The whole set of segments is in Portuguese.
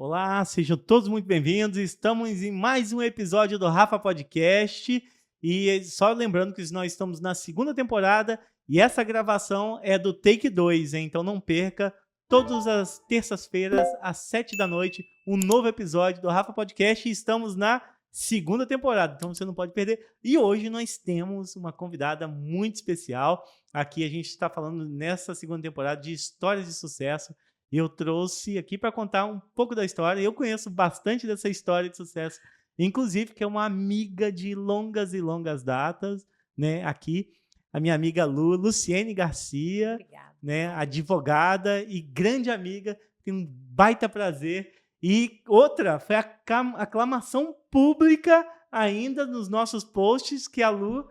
Olá, sejam todos muito bem-vindos. Estamos em mais um episódio do Rafa Podcast. E só lembrando que nós estamos na segunda temporada e essa gravação é do Take 2, hein? Então não perca, todas as terças-feiras, às 7 da noite, um novo episódio do Rafa Podcast. E estamos na segunda temporada, então você não pode perder. E hoje nós temos uma convidada muito especial. Aqui a gente está falando nessa segunda temporada de histórias de sucesso. E eu trouxe aqui para contar um pouco da história. Eu conheço bastante dessa história de sucesso, inclusive que é uma amiga de longas e longas datas, né? Aqui, a minha amiga Luciene Garcia, Obrigada. Né? Advogada e grande amiga, tem um baita prazer. E outra, foi a aclamação pública ainda nos nossos posts que a Lu...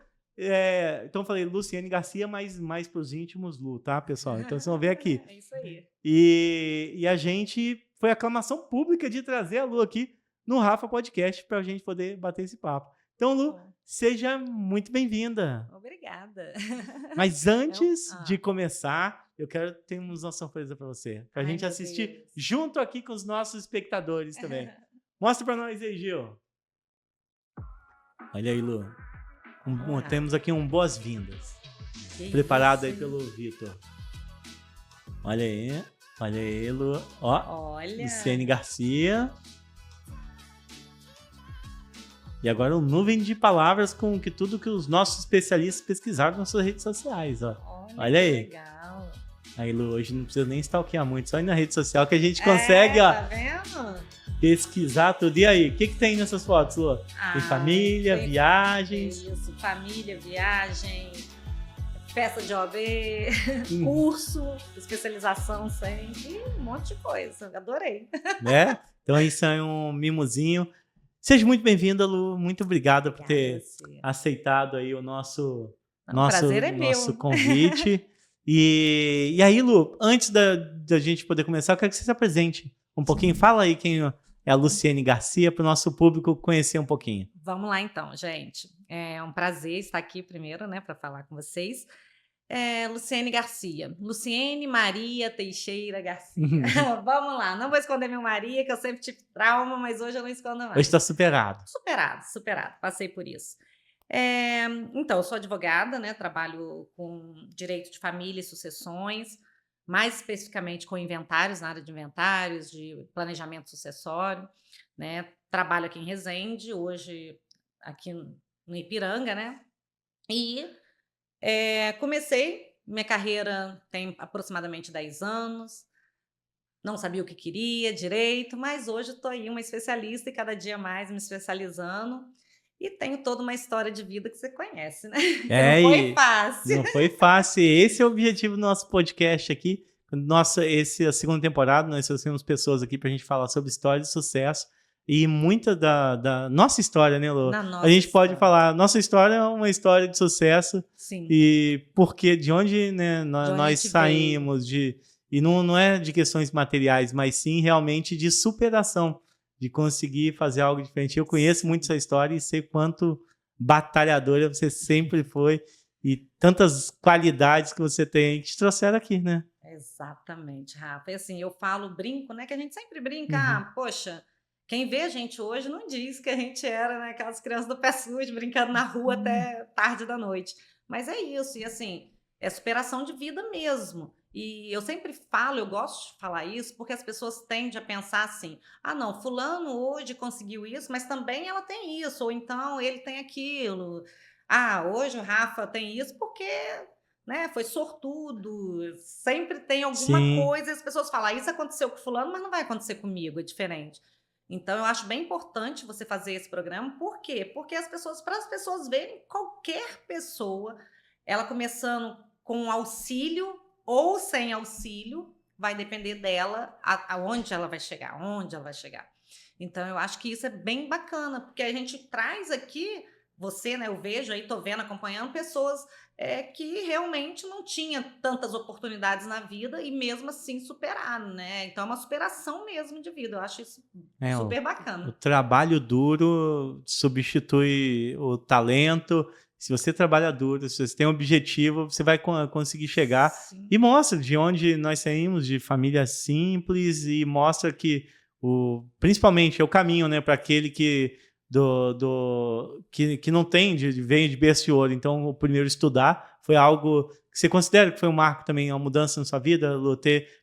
então eu falei Luciene Garcia, mas mais para os íntimos, Lu, tá, pessoal? Então vocês vão ver aqui. É isso aí. E a gente foi aclamação pública de trazer a Lu aqui no Rafa Podcast para a gente poder bater esse papo. Então, Lu, seja muito bem-vinda. Obrigada. Mas antes de começar, eu quero ter uma surpresa para você, para a gente assistir junto aqui com os nossos espectadores também. Mostra para nós aí, Gil. Olha aí, Lu. Temos aqui um boas-vindas. Preparado aí pelo Vitor. Olha aí, Lu. Ó, olha. Luciene Garcia. E agora um nuvem de palavras com tudo que os nossos especialistas pesquisaram nas suas redes sociais, ó. Olha aí. Legal. Aí, Lu, hoje não precisa nem stalkear muito, só ir na rede social que a gente consegue, ó. Tá vendo? Pesquisar tudo. E aí, o que tem nessas fotos, Lu? Tem família, viagens. Isso, família, viagem, festa de OAB, curso, especialização sempre, um monte de coisa. Adorei. Né? Então isso é um mimozinho. Seja muito bem-vinda, Lu. Muito obrigado por ter aceitado aí o nosso prazer é meu. Convite. E aí, Lu, antes da gente poder começar, eu quero que você se apresente um pouquinho. Fala aí quem é a Luciene Garcia para o nosso público conhecer um pouquinho. Vamos lá então, gente. É um prazer estar aqui primeiro, né, para falar com vocês. Luciene Garcia. Luciene Maria Teixeira Garcia. Vamos lá. Não vou esconder meu Maria, que eu sempre tive trauma, mas hoje eu não escondo mais. Hoje está superado. Superado. Passei por isso. Então, eu sou advogada, né? Trabalho com direito de família e sucessões, mais especificamente com inventários, na área de inventários, de planejamento sucessório, né? Trabalho aqui em Resende, hoje aqui no Ipiranga, né? E comecei minha carreira tem aproximadamente 10 anos, não sabia o que queria direito, mas hoje estou aí uma especialista e cada dia mais me especializando. E tenho toda uma história de vida que você conhece, né? Não foi fácil. Não foi fácil. Esse é o objetivo do nosso podcast aqui. A segunda temporada, nós trouxemos pessoas aqui para a gente falar sobre história de sucesso. E muita da nossa história, né, Lu? A gente pode falar, nossa história é uma história de sucesso. Sim. E porque de onde, né, nós saímos, e não é de questões materiais, mas sim realmente de superação, de conseguir fazer algo diferente. Eu conheço muito essa história e sei quanto batalhadora você sempre foi e tantas qualidades que você tem que te trouxeram aqui, né? Exatamente, Rafa. E assim, eu brinco, né, que a gente sempre brinca, poxa, quem vê a gente hoje não diz que a gente era, né, aquelas crianças do pé sujo, brincando na rua até tarde da noite. Mas é isso, e assim, é superação de vida mesmo. E eu sempre falo, eu gosto de falar isso, porque as pessoas tendem a pensar assim, não, fulano hoje conseguiu isso, mas também ela tem isso, ou então ele tem aquilo. Hoje o Rafa tem isso porque, né, foi sortudo, sempre tem alguma coisa, e as pessoas falam, isso aconteceu com fulano, mas não vai acontecer comigo, é diferente. Então, eu acho bem importante você fazer esse programa. Por quê? Porque para as pessoas verem qualquer pessoa, ela começando com auxílio ou sem auxílio, vai depender dela aonde ela vai chegar, Então, eu acho que isso é bem bacana, porque a gente traz aqui, você, né, eu vejo aí, tô vendo, acompanhando pessoas que realmente não tinham tantas oportunidades na vida e mesmo assim superaram, né? Então é uma superação mesmo de vida, eu acho isso super bacana. O trabalho duro substitui o talento. Se você trabalha duro, se você tem um objetivo, você vai conseguir chegar. Sim. E mostra de onde nós saímos, de família simples, e mostra que principalmente é o caminho, né, para aquele que não tem, vem de berço de ouro. Então, o primeiro estudar foi algo que você considera que foi um marco também, uma mudança na sua vida, Lu,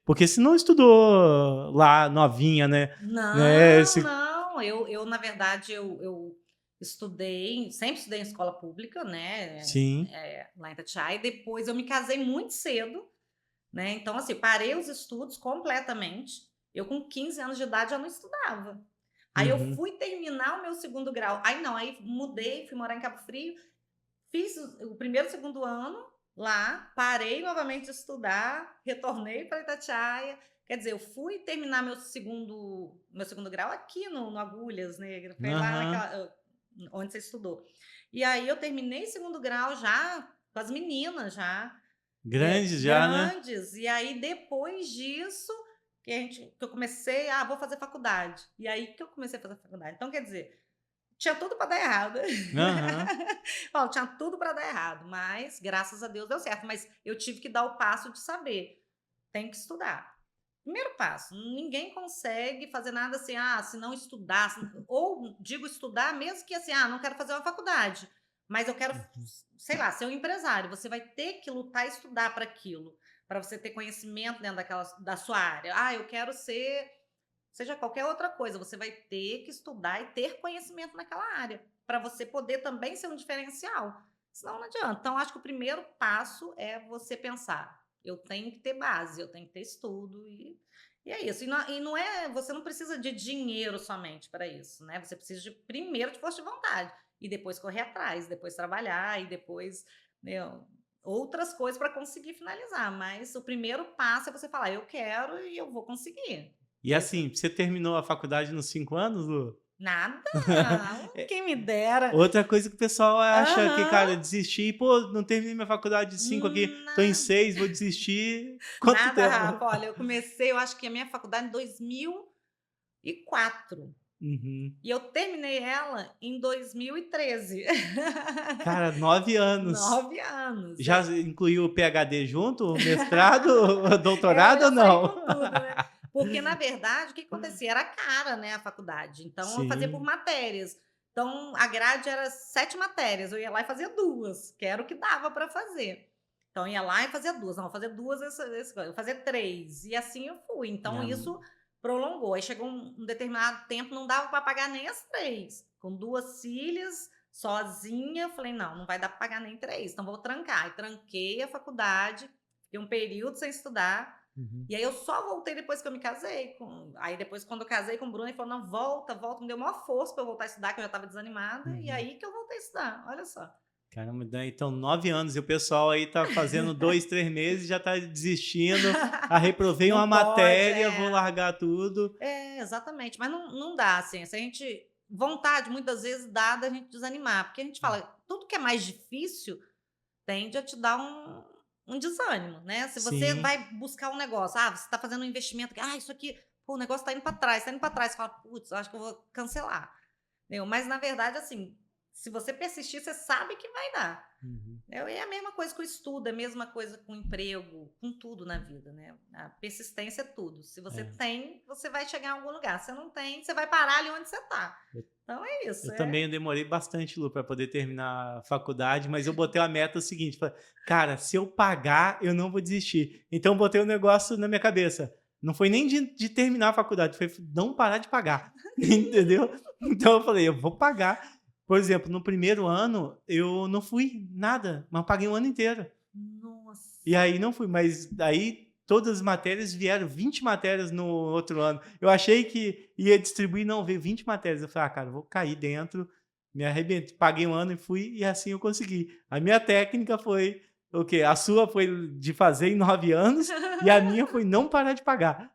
porque se não estudou lá novinha, né? Não, não. Eu na verdade, eu estudei, sempre estudei em escola pública, né? Sim. Lá em Itatiaia, e depois eu me casei muito cedo, né? Então, assim, parei os estudos completamente. Eu, com 15 anos de idade, já não estudava. Aí eu fui terminar o meu segundo grau. Aí não, aí mudei, fui morar em Cabo Frio, fiz o primeiro e segundo ano lá, parei novamente de estudar, retornei para Itatiaia. Quer dizer, eu fui terminar meu segundo grau aqui no Agulhas, né? Foi lá onde você estudou. E aí eu terminei segundo grau já com as meninas já. Grandes já, né? Grandes. E aí, depois disso, que eu comecei, vou fazer faculdade. E aí que eu comecei a fazer faculdade. Então, quer dizer, tinha tudo para dar errado. Aham. Paulo, tinha tudo para dar errado, mas graças a Deus deu certo. Mas eu tive que dar o passo de saber, tem que estudar. Primeiro passo, ninguém consegue fazer nada assim, se não estudar, ou digo estudar, mesmo que assim, não quero fazer uma faculdade, mas eu quero, sei lá, ser um empresário. Você vai ter que lutar e estudar para aquilo, para você ter conhecimento dentro da sua área. Eu quero ser, seja qualquer outra coisa, você vai ter que estudar e ter conhecimento naquela área, para você poder também ser um diferencial. Senão não adianta. Então, acho que o primeiro passo é você pensar: eu tenho que ter base, eu tenho que ter estudo, e é isso. E não é, você não precisa de dinheiro somente para isso, né? Você precisa primeiro de força de vontade, e depois correr atrás, depois trabalhar, e depois, né, outras coisas para conseguir finalizar. Mas o primeiro passo é você falar: eu quero e eu vou conseguir. E assim, você terminou a faculdade nos 5 anos, Lu? Nada, quem me dera. Outra coisa que o pessoal acha que, Aham. cara, desistir, pô, não terminei minha faculdade de 5 aqui, tô em Nada, 6, vou desistir. Quanto nada, tempo? Rafa. Olha, eu acho que a minha faculdade em 2004. Uhum. E eu terminei ela em 2013. Cara, 9 anos. 9 anos. Já incluiu o PhD junto? Mestrado, Eu doutorado ou já saí não? com tudo, né? Porque, na verdade, o que acontecia? Era cara, né, a faculdade. Então, eu fazia por Sim. matérias. Então, a grade era 7 matérias. Eu ia lá e fazia 2, que era o que dava para fazer. Então, eu ia lá e fazia 2. Não, vou fazer 2, eu vou fazer 3. E assim eu fui. Então, Ah, isso prolongou. Aí chegou um determinado tempo, não dava para pagar nem as 3. Com 2 filhas, sozinha, eu falei: não, não vai dar para pagar nem 3. Então, vou trancar. E tranquei a faculdade, fiquei um período sem estudar. uhum. E aí eu só voltei depois que eu me casei. Aí depois, quando eu casei com o Bruno, ele falou: não, volta, volta. Me deu maior força para eu voltar a estudar, que eu já estava desanimada. E Uhum. aí que eu voltei a estudar, olha só. Caramba, então 9 anos e o pessoal aí tá fazendo 2, 3 meses e já tá desistindo. Reprovei uma Não pode, matéria, vou largar tudo. exatamente. Mas não dá, assim. Se a gente. Vontade, muitas vezes, dá da gente desanimar. Porque a gente fala: tudo que é mais difícil tende a te dar um desânimo, né? Se você Sim. vai buscar um negócio, você está fazendo um investimento, isso aqui, pô, o negócio está indo para trás, você fala: putz, acho que eu vou cancelar. Entendeu? Mas, na verdade, assim, se você persistir, você sabe que vai dar. Uhum. É a mesma coisa com o estudo, é a mesma coisa com o emprego, com tudo na vida, né? A persistência é tudo. Se você É. tem, você vai chegar em algum lugar. Se não tem, você vai parar ali onde você está. Então é isso. Eu também demorei bastante, Lu, para poder terminar a faculdade, mas eu botei a meta seguinte: falei, cara, se eu pagar, eu não vou desistir. Então eu botei um negócio na minha cabeça. Não foi nem de terminar a faculdade, foi não parar de pagar. Entendeu? Então eu falei, eu vou pagar. Por exemplo, no primeiro ano, eu não fui nada, mas paguei um ano inteiro. Nossa. E aí não fui, mas aí todas as matérias vieram 20 matérias no outro ano. Eu achei que ia distribuir, não, veio 20 matérias. Eu falei, cara, vou cair dentro, me arrebentei, paguei um ano e fui, e assim eu consegui. A minha técnica foi o quê? A sua foi de fazer em 9 anos e a minha foi não parar de pagar.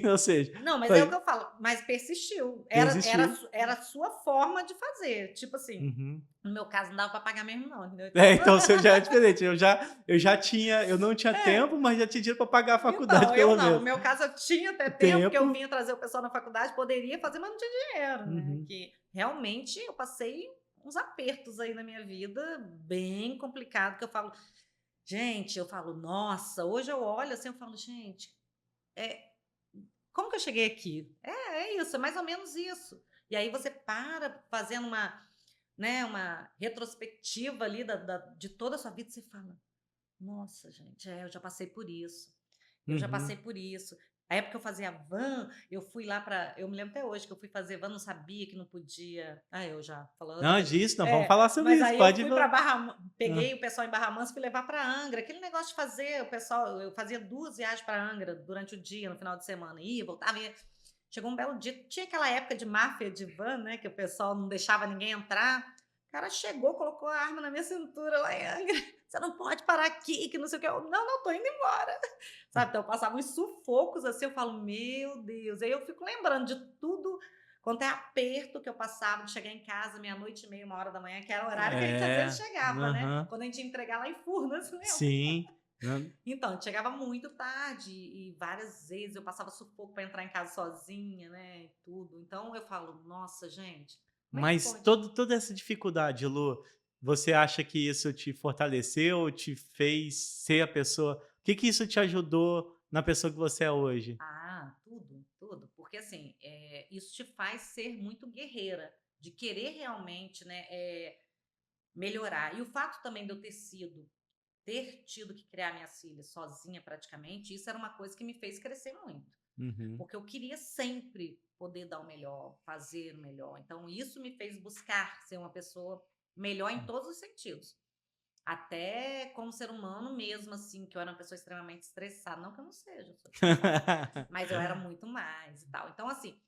Ou seja, Não, mas é o que foi, eu falo, mas persistiu. persistiu. Era a sua forma de fazer. Tipo assim, Uhum. no meu caso, não dava para pagar mesmo, não, entendeu? Então o seu já é diferente. Eu não tinha tempo, mas já tinha dinheiro para pagar a faculdade, Então, eu pelo não. No menos. meu caso, eu tinha até tempo, porque eu Tempo. vinha trazer o pessoal na faculdade, poderia fazer, mas não tinha dinheiro, né? Uhum. Que realmente eu passei uns apertos aí na minha vida, bem complicado, que eu falo, gente, nossa, hoje eu olho assim, eu falo, gente, é, como que eu cheguei aqui? é isso, é mais ou menos isso. E aí você para fazendo uma retrospectiva ali de toda a sua vida, você fala, nossa, gente, eu já passei por isso. Eu já passei Uhum. por isso. A época que eu fazia van, eu fui lá para. Eu me lembro até hoje que eu fui fazer van, não sabia que não podia. Ah, eu já falando outra Não, coisa. disso, não, vamos falar sobre Mas isso, aí eu pode fui para falar. peguei o pessoal em Barra Mansa e fui levar para Angra. Aquele negócio de fazer, o pessoal, eu fazia 2 viagens para Angra durante o dia, no final de semana. Ia, voltava, ia. Chegou um belo dia, tinha aquela época de máfia de van, né? Que o pessoal não deixava ninguém entrar. O cara chegou, colocou a arma na minha cintura lá em Angra. Você não pode parar aqui, que não sei o que. Eu, não, tô indo embora. Sabe? Então eu passava uns sufocos assim, eu falo, meu Deus. Aí eu fico lembrando de tudo, quanto é aperto que eu passava de chegar em casa, meia-noite e meia, 1 hora da manhã, que era o horário que a gente às vezes É, chegava, né? aham, Quando a gente ia entregar lá em Furnas, lembra? sim. Não, Então, a gente chegava muito tarde e várias vezes eu passava sufoco para entrar em casa sozinha, né? E tudo. Então eu falo, nossa, gente, como é que mas pode? toda essa dificuldade, Lu, você acha que isso te fortaleceu, te fez ser a pessoa? O que que isso te ajudou na pessoa que você é hoje? Ah, tudo, tudo. Porque assim, isso te faz ser muito guerreira, de querer realmente, né, melhorar. E o fato também de eu ter tido que criar minhas filhas sozinha praticamente, isso era uma coisa que me fez crescer muito. Uhum. Porque eu queria sempre poder dar o melhor, fazer o melhor. Então, isso me fez buscar ser uma pessoa melhor em todos os sentidos. Até como ser humano mesmo, assim, que eu era uma pessoa extremamente estressada. Não que eu não seja, eu sou estressada, mas eu era muito mais e tal. Então, assim,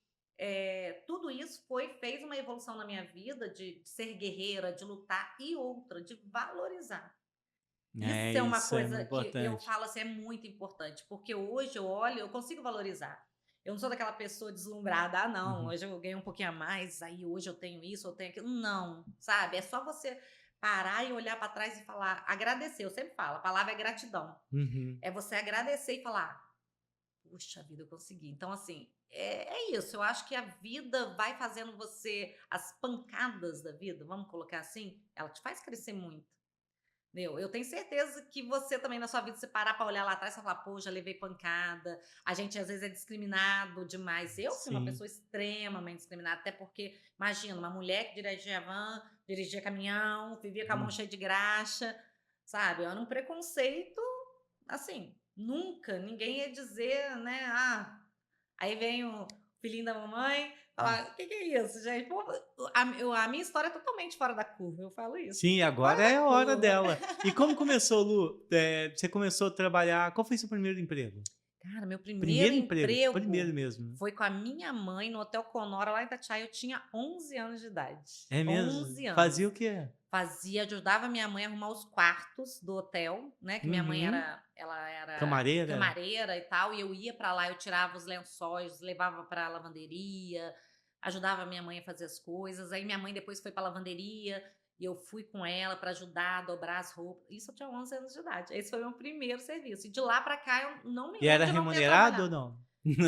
tudo isso fez uma evolução na minha vida de ser guerreira, de lutar e outra, de valorizar. É, Isso é uma isso é muito coisa que eu importante. falo assim, é muito importante, porque hoje eu olho, eu consigo valorizar. Eu não sou daquela pessoa deslumbrada, ah, não, Uhum. hoje eu ganhei um pouquinho a mais, aí hoje eu tenho isso, eu tenho aquilo. Não, sabe? É só você parar e olhar para trás e falar, agradecer. Eu sempre falo, a palavra é gratidão. Uhum. É você agradecer e falar, puxa vida, eu consegui. Então, assim, é isso. Eu acho que a vida vai fazendo você, as pancadas da vida, vamos colocar assim, ela te faz crescer muito. Eu tenho certeza que você também na sua vida, se parar para olhar lá atrás, você vai falar, pô, já levei pancada, a gente às vezes é discriminado demais. Eu fui uma Sim. pessoa extremamente discriminada, até porque, imagina, uma mulher que dirigia van, dirigia caminhão, vivia com a mão Hum. cheia de graxa, sabe? Era um preconceito, assim, nunca ninguém ia dizer, né? Aí vem o filhinho da mamãe, falar: "O que que é isso, gente?". Pô, a minha história é totalmente fora da curva, eu falo isso, Sim, agora fora da é a hora curva. dela. E como começou, Lu? Você começou a trabalhar, qual foi seu primeiro emprego? Cara, meu primeiro Primeiro emprego, primeiro emprego mesmo, né? foi com a minha mãe no Hotel Conora, lá em Itatiaia, eu tinha 11 anos de idade. É mesmo? 11 Fazia anos. o quê? Ajudava minha mãe a arrumar os quartos do hotel, né, que minha mãe Uhum. ela era Camareira? camareira e tal, e eu ia pra lá, eu tirava os lençóis, levava pra lavanderia, ajudava minha mãe a fazer as coisas. Aí minha mãe depois foi pra lavanderia e eu fui com ela pra ajudar a dobrar as roupas. Isso eu tinha 11 anos de idade. Esse foi o meu primeiro serviço. E de lá pra cá eu não me E lembro era de não ter remunerado ou trabalhado. não?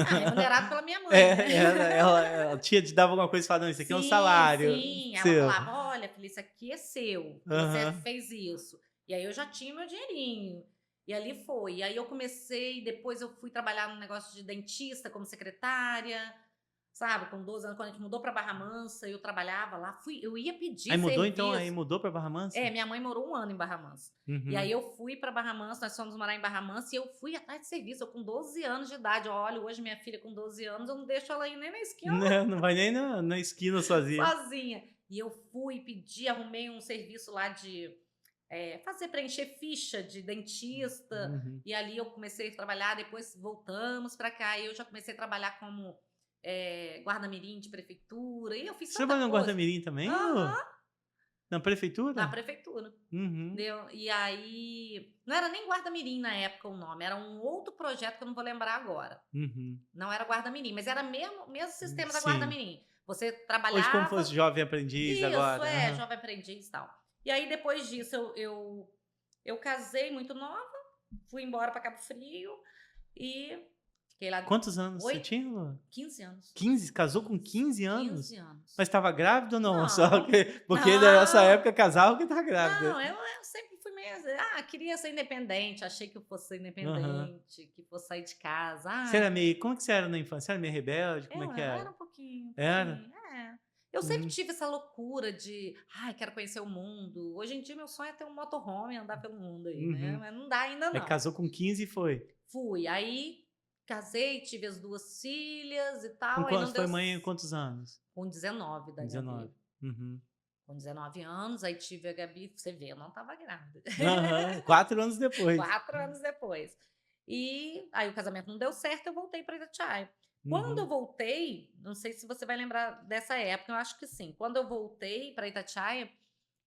Ah, remunerado pela minha mãe, né. É, ela te dava alguma coisa e falava: "Não, isso aqui é um Sim, salário sim. Ela seu". falava: "Olha, filha, isso aqui é seu, você Aham. fez isso". E aí eu já tinha meu dinheirinho. E ali foi. E aí eu comecei, depois eu fui trabalhar num negócio de dentista como secretária, sabe, com 12 anos, quando a gente mudou para Barra Mansa, eu trabalhava lá, eu ia pedir Aí mudou então, aí serviço. mudou pra Barra Mansa? Minha mãe morou 1 ano em Barra Mansa. E aí Uhum. eu fui para Barra Mansa, nós fomos morar em Barra Mansa e eu fui atrás de serviço, eu com 12 anos de idade. Olha, hoje minha filha com 12 anos, eu não deixo ela ir nem na esquina Não vai nem na esquina sozinha. sozinha. E eu fui pedir, arrumei um serviço lá de preencher ficha de dentista. Uhum. E ali eu comecei a trabalhar, depois voltamos para cá. E eu já comecei a trabalhar como guarda-mirim de prefeitura. E eu fiz Você tanta trabalhou no coisa. Guarda-Mirim também, Lu? Aham, Na na prefeitura? prefeitura. Uhum. Entendeu? E aí, não era nem guarda-mirim na época o nome, era um outro projeto que eu não vou lembrar agora. Uhum. Não era guarda-mirim, mas era mesmo sistema da Sim. guarda-mirim. Você Hoje como trabalhava. fosse jovem aprendiz Isso, agora. Aham. jovem aprendiz e tal. E aí depois disso eu casei muito nova, fui embora para Cabo Frio e Fiquei lá Quantos anos você 8, tinha, Lu? 15 anos. 15? Casou com 15 anos? 15 anos. Mas estava grávida ou não? Só Não, porque nessa não, época casava que tá grávida. não, eu sempre fui meio assim, queria ser independente, achei que eu fosse ser Aham. independente, que fosse sair de casa. Você era meio. Como que você era na infância? Você era meio rebelde? Como é que Eu era era? um Era? pouquinho, é. Eu sempre Uhum. tive essa loucura de, quero conhecer o mundo. Hoje em dia meu sonho é ter um motorhome e andar pelo mundo aí, né? Uhum. Mas não dá ainda Aí não. casou com 15 e foi. Fui, aí casei, tive as 2 filhas e Com tal, aí não quantos? deu Foi mãe em quantos anos? com 19 da 19. Gabi. Uhum. Com 19 anos, aí tive a Gabi, você vê, eu não estava grávida. Aham. 4 anos depois. 4 anos depois. E aí o casamento não deu certo, eu voltei para Itatiaia. Quando eu Uhum. voltei, não sei se você vai lembrar dessa época, eu acho que sim. Quando eu voltei para Itatiaia,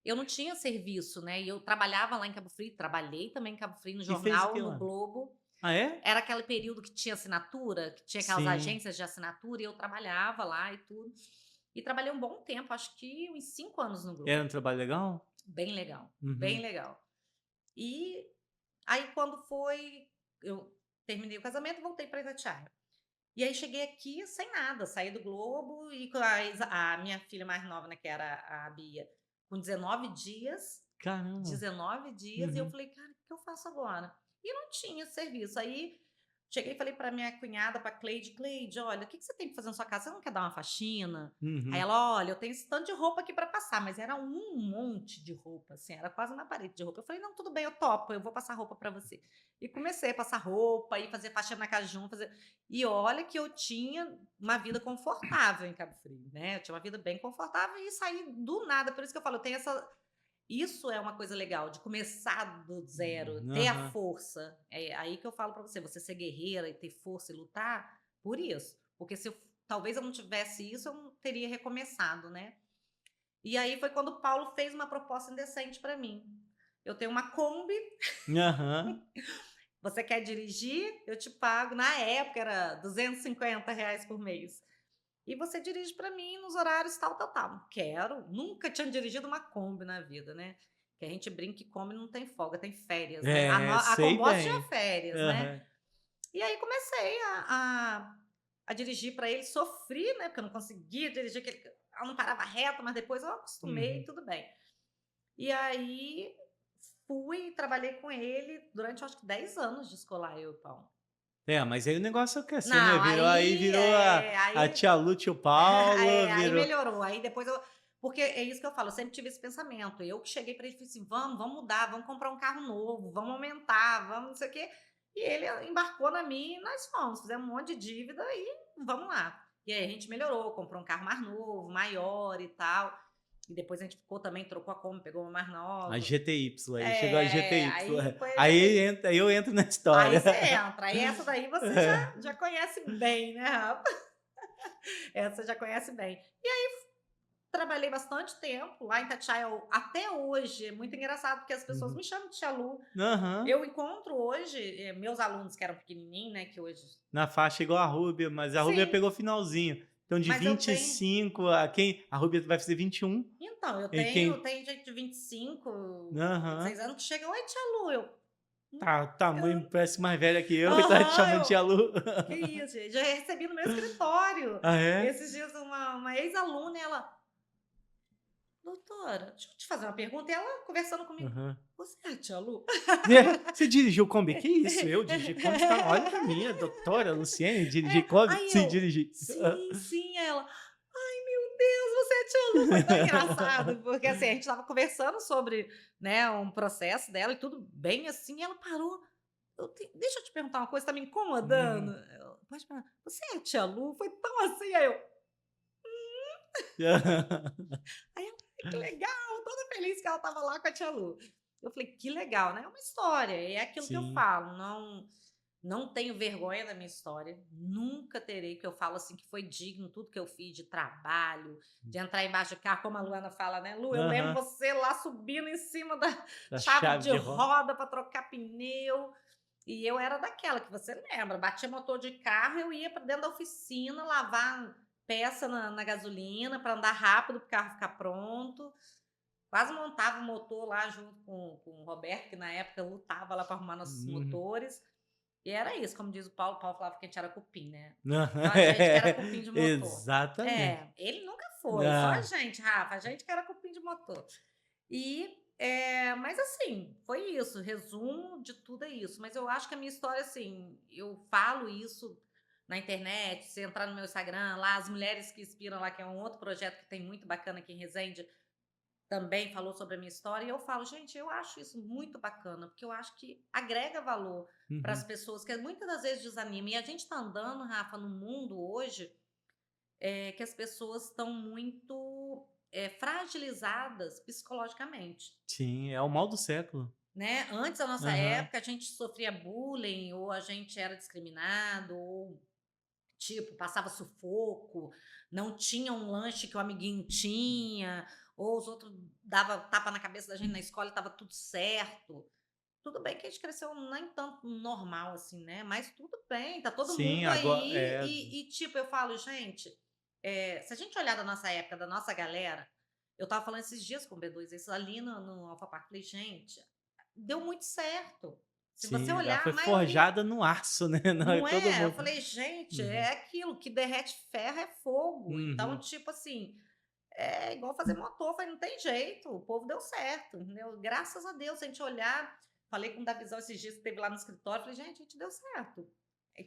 eu não tinha serviço, né? E eu trabalhava lá em Cabo Frio, trabalhei também em Cabo Frio, no E fez o jornal, que no lá? Globo. Ah, é? Era aquele período que tinha assinatura, que tinha aquelas Sim. agências de assinatura, e eu trabalhava lá e tudo. E trabalhei um bom tempo, acho que uns 5 anos no Era Globo. um trabalho legal? Bem legal, bem Uhum. legal. E aí quando foi, eu terminei o casamento, voltei para Itatiaia. E aí cheguei aqui sem nada, saí do Globo e com a minha filha mais nova, né, que era a Bia, com 19 dias, Caramba. 19 dias, e eu Uhum. falei: "Cara, o que eu faço agora?". E não tinha serviço. Aí cheguei e falei para minha cunhada, para Cleide: "Cleide, olha, o que você tem para fazer na sua casa? Você não quer dar uma faxina?". Aí Uhum. ela: "Olha, eu tenho esse tanto de roupa aqui para passar", mas era um monte de roupa, assim, era quase uma parede de roupa. Eu falei: "Não, tudo bem, eu topo, eu vou passar roupa para você". E comecei a passar roupa e fazer faxina na casa de um, fazer e olha que eu tinha uma vida confortável em Cabo Frio, né, eu tinha uma vida bem confortável e saí do nada, por isso que eu falo, eu tenho essa isso é uma coisa legal, de começar do zero, ter a Aham. força. É aí que eu falo pra você, você ser guerreira e ter força e lutar, por isso. Porque se eu talvez eu não tivesse isso, eu não teria recomeçado, né. E aí foi quando o Paulo fez uma proposta indecente pra mim. Eu tenho uma Kombi, Aham. você quer dirigir? Eu te pago. Na época era R$ 250 por mês. E você dirige pra mim nos horários tal, tal, tal. Quero. Nunca tinha dirigido uma Kombi na vida, né? Que a gente brinca que Kombi não tem folga, tem férias, né? É, A sei Combosa tinha bem. férias, né? Aham. E aí comecei a dirigir pra ele. Sofri, né? Porque eu não conseguia dirigir, eu não parava reto, mas depois eu acostumei, Uhum. tudo bem. E aí fui e trabalhei com ele durante, acho que 10 anos de escolar, eu e o Paulo. É, mas aí o negócio cresceu, né? Não, Virou a tia Lu, tio Paulo, aí virou. melhorou. Aí depois eu porque é isso que eu falo, eu sempre tive esse pensamento. Eu que cheguei para ele e falei assim: vamos mudar, vamos comprar um carro novo, vamos aumentar, vamos não sei o quê". E ele embarcou na minha e nós fomos, fizemos um monte de dívida e vamos lá. E aí a gente melhorou, comprou um carro mais novo, maior e tal. E depois a gente ficou também, trocou a Kombi, pegou uma mais A nova. GTY, aí chegou a Aí GTY. foi a Aí GT. entra, eu entro na Aí história. você entra, aí essa daí você já conhece bem, né, Rafa? Essa já conhece bem. E aí trabalhei bastante tempo lá em Itatiaia, até hoje, é muito engraçado porque as pessoas Uhum. me chamam de tia Lu. Aham. Eu encontro hoje, meus alunos que eram pequenininhos, né, que hoje Na faixa igual a Rúbia, mas a Rúbia sim, pegou finalzinho. Então de mas eu tenho 25 a quem? A Rúbia vai fazer 21. então, eu E tenho quem? tem gente de 25, Aham. 26 anos que chega: "Oi, tia Lu", "Hum, Tá, tamanho, eu" parece mais velha que eu e tá te aham, chamando de tia Lu. "Que isso, gente", já recebi no meu escritório. Ah, é? Esses dias uma ex-aluna, ela: "Doutora, deixa eu te fazer uma pergunta", e ela conversando comigo: Aham. "Você é a tia Lu?" É, você dirigiu Kombi? Que isso? Eu dirigi Kombi? Você tá, olha pra mim, a doutora Luciene dirigir Kombi? Aí Sim, eu: dirigi. "Sim, sim", aí ela: "Ai, meu Deus, você é a tia Lu". Foi tão engraçado, porque, assim, a gente estava conversando sobre, né, um processo dela e tudo bem, assim, e ela parou: "Deixa eu te perguntar uma coisa, tá me incomodando?". Uhum. Eu: "Pode perguntar". "Você é a tia Lu?". Foi tão assim, aí eu aí ela: "Ai, que legal", toda feliz que ela estava lá com a tia Lu. Eu falei: "Que legal, né". É uma história, é aquilo que eu Sim. falo, não tenho vergonha da minha história, nunca terei, que eu falo assim que foi digno tudo que eu fiz de trabalho, de entrar embaixo de carro, como a Luana fala, né? Lu, eu lembro Aham. você lá subindo em cima da Da chave chave de de roda. roda para trocar pneu. E eu era daquela que você lembra, batia motor de carro, eu ia para dentro da oficina lavar peça na gasolina para andar rápido para o carro ficar pronto. Quase montava o motor lá junto com o Roberto, que na época lutava lá para arrumar nossos Uhum. motores. E era isso, como diz o Paulo falava que a gente era cupim, né. Então a gente que era É, cupim de motor. exatamente. É, ele nunca foi, só a Ah, gente, Rafa, a gente que era cupim de motor. E, mas assim, foi isso, resumo de tudo é isso. Mas eu acho que a minha história, assim, eu falo isso na internet, se entrar no meu Instagram, lá, As Mulheres que Inspiram lá, que é um outro projeto que tem muito bacana aqui em Resende, também falou sobre a minha história, e eu falo: "Gente, eu acho isso muito bacana", porque eu acho que agrega valor para as uhum. pessoas que muitas das vezes desanima. E a gente está andando, Rafa, no mundo hoje, que as pessoas estão muito, fragilizadas psicologicamente, Sim, é o mal do século. né. Antes da nossa Aham. época, a gente sofria bullying, ou a gente era discriminado, ou, tipo, passava sufoco, não tinha um lanche que o amiguinho tinha, ou os outros dava tapa na cabeça da gente na escola e estava tudo certo. Tudo bem que a gente cresceu nem tanto normal assim, né, mas tudo bem, tá todo Sim, mundo agora aí e tipo, eu falo: "Gente, se a gente olhar da nossa época, da nossa galera", eu estava falando esses dias com o B2 isso ali no Alpha Park, falei: "Gente, deu muito certo". Se você sim, ela olhar, a foi maioria forjada no aço, né, não não todo é? Eu mundo. falei: "Gente, Uhum, é aquilo, que derrete ferro é fogo". Então, uhum. tipo assim, é igual fazer motor, falei: "Não tem jeito, o povo deu certo", entendeu. Graças a Deus, se a gente olhar, falei com o Davizão esses dias que esteve lá no escritório, falei: "Gente, a gente deu certo".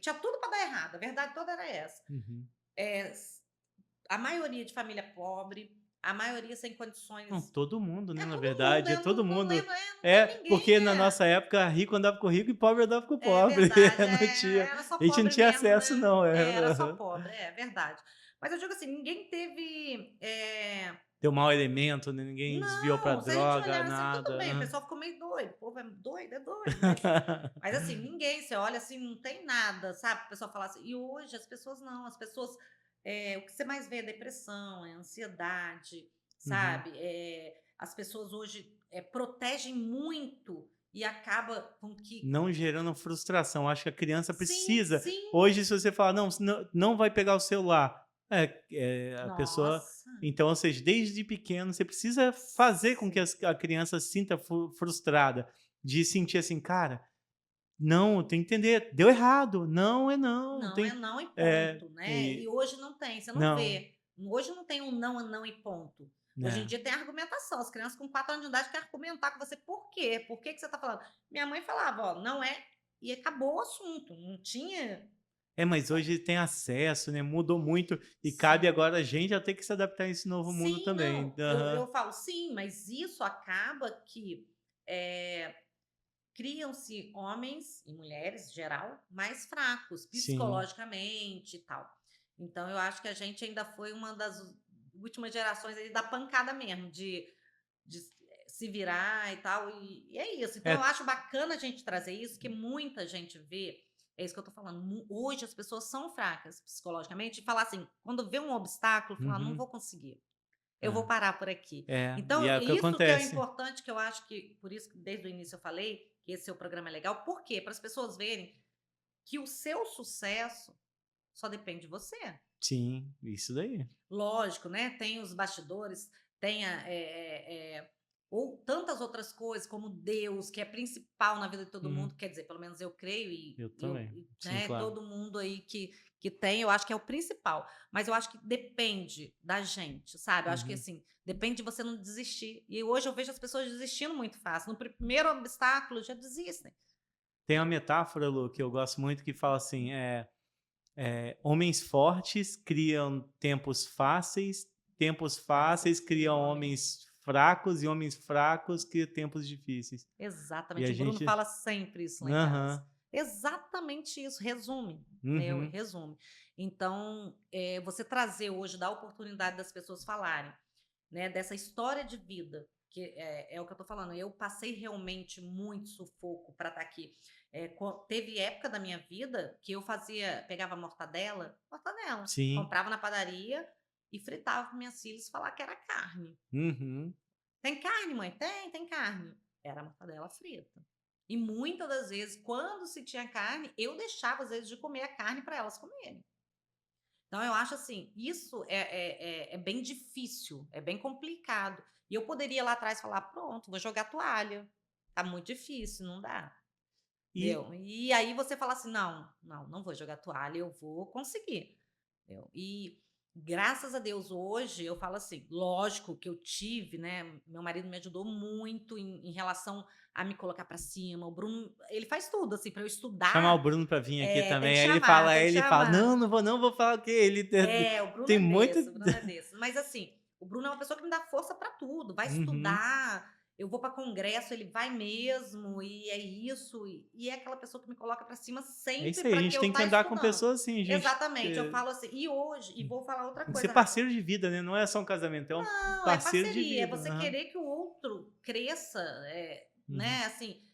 Tinha tudo para dar errado, a verdade toda era essa. Uhum. S A maioria de família pobre, a maioria sem Não, condições, todo mundo, né, é na todo mundo, verdade, é todo mundo. não É, tem ninguém, porque na né. nossa época rico andava com rico e pobre andava com É pobre, verdade, não tinha, era só a gente não pobre tinha mesmo, acesso né. não, Era só aham. pobre, é verdade. Mas eu digo assim, ninguém teve, Deu mau elemento, né, ninguém desviou pra não, se a gente droga, olhar assim, tudo bem, o nada. pessoal ficou meio doido, o povo é doido, mas assim, ninguém, você olha assim, não tem nada, sabe, o pessoal fala assim, e hoje as pessoas não, as pessoas, o que você mais vê é depressão, é ansiedade, Uhum. sabe, as pessoas hoje, protegem muito e acaba com que Não gerando frustração, acho que a criança sim, precisa. sim, Hoje, se você falar: "Não, não vai pegar o celular", a pessoa, nossa, então, ou seja, desde pequeno você precisa fazer com que sim. a criança se sinta frustrada, de sentir assim: "Cara, não, tem que entender, deu errado, não é não", Não é tem não e é, ponto, né. E e hoje não tem, você não não, vê. Hoje não tem um não é não e ponto. Hoje em né. dia tem argumentação, as crianças com 4 anos de idade querem argumentar com você por quê? Por que que você está falando? Minha mãe falava: "Ó, não é", e acabou o assunto, não tinha É, mas hoje tem acesso, né, mudou muito e cabe sim. agora a gente a ter que se adaptar a esse novo mundo Sim, também. não, eu Aham. falo: "Sim", mas isso acaba que, eh, criam-se homens e mulheres, geral, mais fracos Sim. psicologicamente e tal. Então eu acho que a gente ainda foi uma das últimas gerações aí da pancada mesmo, de se virar e tal, e é isso. Então eu É. acho bacana a gente trazer isso, que muita gente vê, é isso que eu tô falando, hoje as pessoas são fracas psicologicamente, e falar assim, quando vê um obstáculo, falar: "Não Uhum. vou conseguir, eu vou É. parar por aqui". É, e Então, é o que isso que é acontece. importante, que eu acho que por isso que desde o início eu falei que esse seu programa é legal, por quê? Para as pessoas verem que o seu sucesso só depende de você. Sim, isso daí. Lógico, né, tem os bastidores, tem ou tantas outras coisas, como Deus, que é principal na vida de todo Hum, mundo, quer dizer, pelo menos eu creio eu e eu também. Sim, né, claro. todo mundo aí que tem, eu acho que é o principal, mas eu acho que depende da gente, sabe, eu acho que, Uhum. assim, depende de você não desistir, e hoje eu vejo as pessoas desistindo muito fácil, no primeiro obstáculo já desistem. Tem uma metáfora, Lu, que eu gosto muito que fala assim, homens fortes criam tempos fáceis criam homens fracos e homens fracos criam tempos difíceis. E Exatamente, a o Bruno gente fala sempre isso lá em casa. aham. Exatamente isso, resume, meu, Uhum. resume. Então, você trazer hoje, dar a oportunidade das pessoas falarem, né, dessa história de vida, que é o que eu tô falando, eu passei realmente muito sufoco para estar aqui. Teve época da minha vida que eu pegava mortadela, Sim. comprava na padaria e fritava para minhas filhas e falar que era carne. Uhum. "Tem carne, mãe?", Tem carne". Era mortadela frita. E muitas das vezes, quando se tinha carne, eu deixava, às vezes, de comer a carne para elas comerem. Então eu acho assim, isso é bem difícil, é bem complicado. E eu poderia lá atrás falar: "Pronto, vou jogar toalha, tá muito difícil, não dá". E entendeu? E aí você fala assim: "Não, não, não vou jogar toalha, eu vou conseguir", entendeu? E graças a Deus hoje eu falo assim, lógico que eu tive, né, meu marido me ajudou muito em relação a me colocar pra cima, o Bruno, ele faz tudo, assim, pra eu chamar o estudar, Bruno pra vir aqui tem que também, aí chamar, tem que ele fala: chamar. "Não, não vou não, vou falar o quê?" Ele É, o Bruno tem é muito desse, o Bruno é desse. Mas assim, o Bruno é uma pessoa que me dá força pra tudo, vai Uhum. estudar, eu vou pra congresso, ele vai mesmo, e é isso, e é aquela pessoa que me coloca pra cima É sempre isso aí, a pra que gente eu tem que tá andar com estudando. pessoas assim, a gente Exatamente, eu falo assim, e hoje, e vou falar outra tem que ser coisa, Rafa. parceiro de vida, né, não é só um casamento, é um Não, é parceiro de parceria, é vida. você Aham. querer que o outro cresça, Uhum. né, assim,